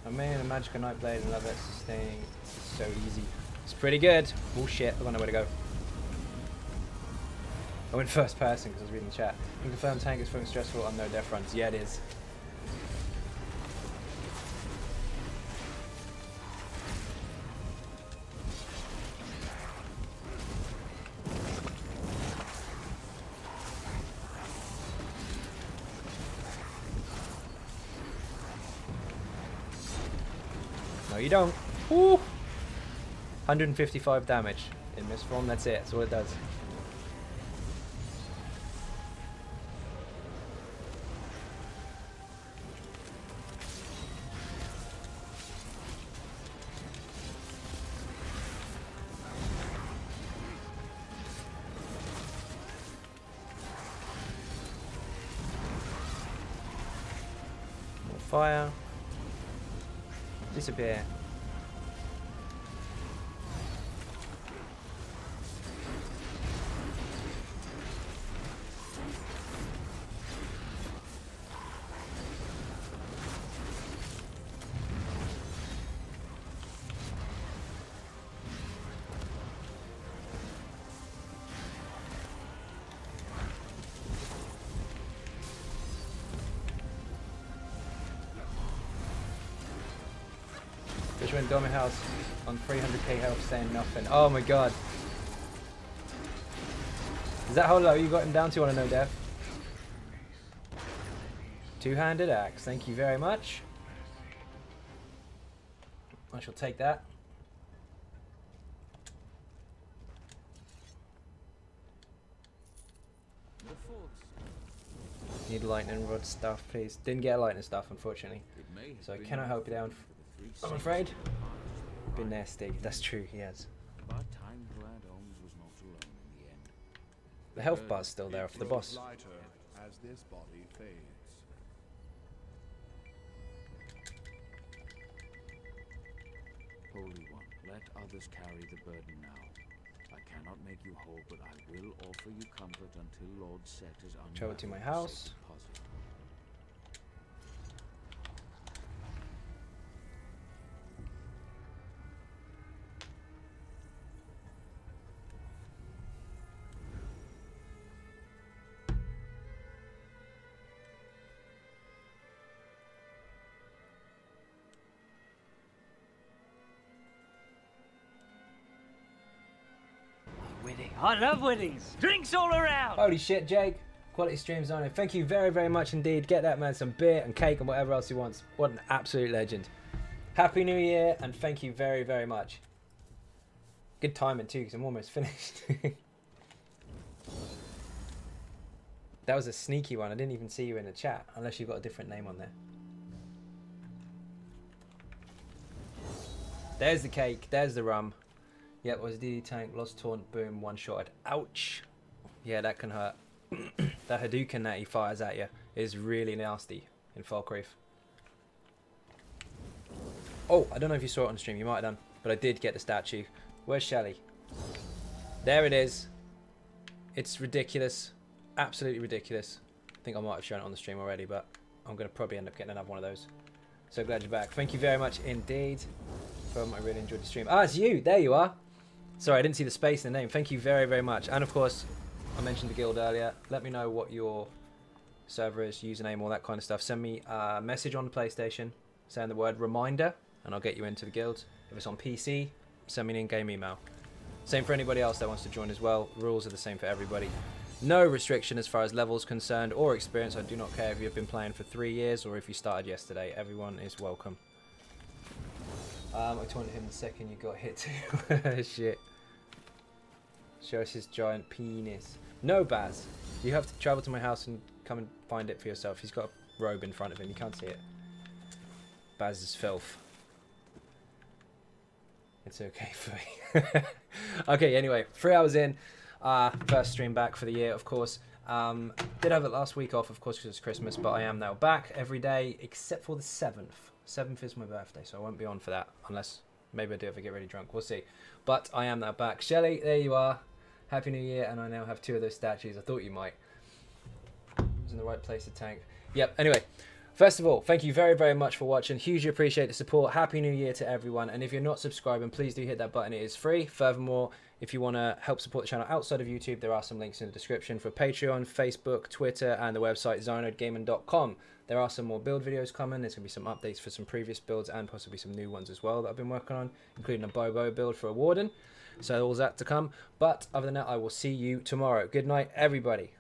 I made a magical night blade and love it. Sustaining. It's so easy. It's pretty good. Oh shit, I don't know where to go. I went first person because I was reading the chat. You can confirm tank is fucking stressful on no death runs. Yeah, it is. No, you don't. Woo! 155 damage in this form. That's it. That's all it does. More fire. Disappear. Just went Domi House on 300k health saying nothing. Oh my god. Is that how low you got him down to on a no death? Two-handed axe. Thank you very much. I shall take that. Need lightning rod stuff, please. Didn't get lightning stuff, unfortunately. So I cannot help you down. I'm afraid. Been nasty. That's true, he has. The health bar's still there for the boss. As this body fades. Holy One, let others carry the burden now. I cannot make you whole, but I will offer you comfort until Lord Set is Travel to my house. Wedding. I love weddings. Drinks all around. Holy shit, Jake. Quality streams on it. Thank you very, very much indeed. Get that man some beer and cake and whatever else he wants. What an absolute legend. Happy New Year and thank you very, very much. Good timing too because I'm almost finished. That was a sneaky one. I didn't even see you in the chat unless you've got a different name on there. There's the cake. There's the rum. Yep, was DD tank, lost taunt, boom, one-shotted. Ouch! Yeah, that can hurt. That Hadouken that he fires at you is really nasty in Falkreath. Oh, I don't know if you saw it on stream, you might have done, but I did get the statue. Where's Shelly? There it is. It's ridiculous. Absolutely ridiculous. I think I might have shown it on the stream already, but I'm going to probably end up getting another one of those. So glad you're back. Thank you very much indeed. I really enjoyed the stream. Ah, it's you! There you are! Sorry, I didn't see the space in the name. Thank you very, very much. And of course, I mentioned the guild earlier. Let me know what your server is, username, all that kind of stuff. Send me a message on the PlayStation saying the word reminder, and I'll get you into the guild. If it's on PC, send me an in-game email. Same for anybody else that wants to join as well. Rules are the same for everybody. No restriction as far as levels concerned or experience. I do not care if you've been playing for 3 years or if you started yesterday. Everyone is welcome. I taunted him the second you got hit too. Shit. Show us his giant penis. No, Baz. You have to travel to my house and come and find it for yourself. He's got a robe in front of him. You can't see it. Baz is filth. It's okay for me. Okay, anyway. 3 hours in. First stream back for the year, of course. Did have it last week off, of course, because it's Christmas. But I am now back every day except for the 7th. 7th is my birthday, so I won't be on for that unless maybe I do if I get really drunk. We'll see. But I am now back. Shelly, there you are. Happy New Year, and I now have 2 of those statues. I thought you might. I was in the right place to tank. Yep, anyway. First of all, thank you very, very much for watching. Hugely appreciate the support. Happy New Year to everyone. And if you're not subscribing, please do hit that button. It is free. Furthermore, if you want to help support the channel outside of YouTube, there are some links in the description for Patreon, Facebook, Twitter, and the website XynodeGaming.com. There are some more build videos coming. There's going to be some updates for some previous builds and possibly some new ones as well that I've been working on, including a Bobo build for a Warden. So all's that to come. But other than that, I will see you tomorrow. Good night, everybody.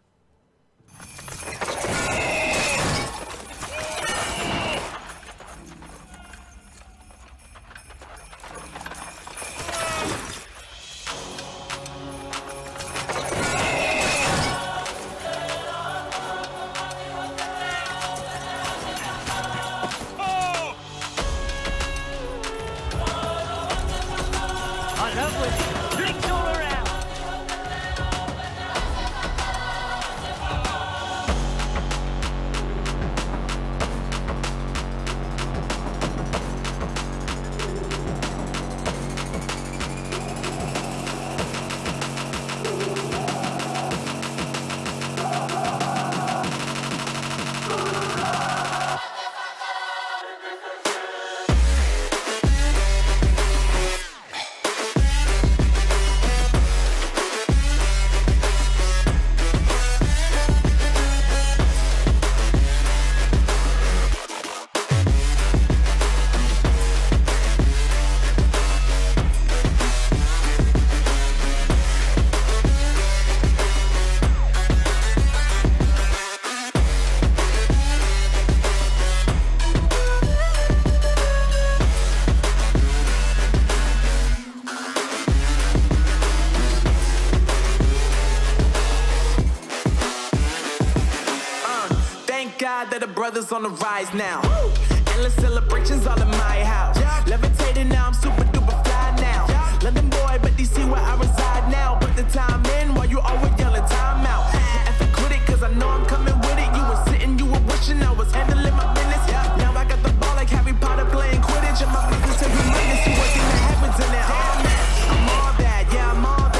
Brothers on the rise now. Woo! Endless celebrations all in my house. Yeah. Levitating now, I'm super duper fly now. Yeah. London boy, but DC where I reside now. Put the time in while you always yelling time out. If I quit it, cause I know I'm coming with it. You were sitting, you were wishing I was handling my business. Yeah. Now I got the ball like Harry Potter playing Quidditch. And my business is humongous, you working the heavens in it. I'm all that, yeah, I'm all that.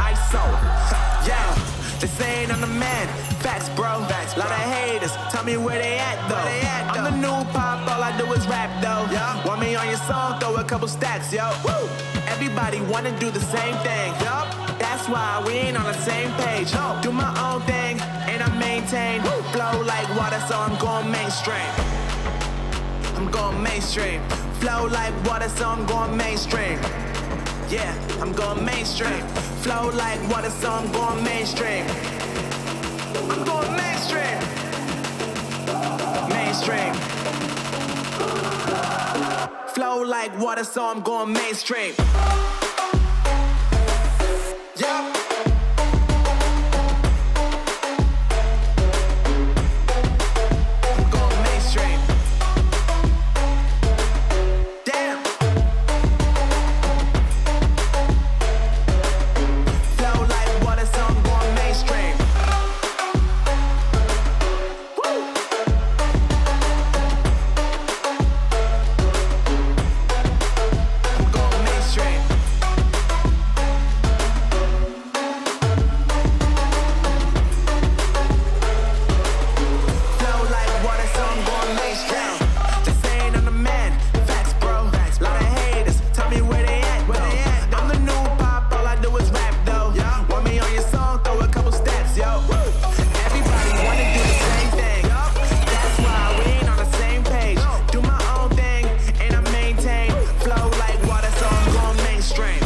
ISO. Yeah, they saying I'm the man. Facts, bro. Facts, lot of haters. Tell me where they at, though. I'm the new pop, all I do is rap, though. Yeah. Want me on your song, throw a couple stacks, yo. Woo. Everybody wanna do the same thing. Yup. That's why we ain't on the same page. No. Do my own thing, and I maintain. Woo. Flow like water, so I'm going mainstream. I'm going mainstream. Flow like water, so I'm going mainstream. Yeah, I'm going mainstream. Flow like water, so I'm going mainstream. I'm going mainstream. Mainstream. Flow like water, so I'm going mainstream. Yup. I'm going mainstream. Damn. Flow like water, so I'm going mainstream. Woo. I'm going mainstream. Flow like water, so I'm going mainstream. They saying I'm the man. Facts, bro. Lot of haters. Tell me where they at, though. I'm the new pop, all I do is rap, though. Want me on your song, throw a couple stats, yo. Everybody wanna do the same thing. That's why we ain't on the same page. Do my own thing, and I maintain. Flow like water, so I'm going mainstream.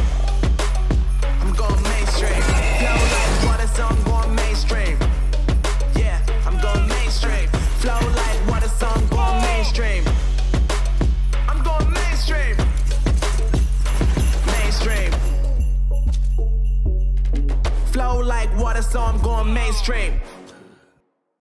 I'm going mainstream. Flow like water, so I'm going mainstream. Yeah, I'm going mainstream. Flow like water, so I'm going mainstream. I'm going mainstream. Mainstream. Flow like water, so I'm going mainstream.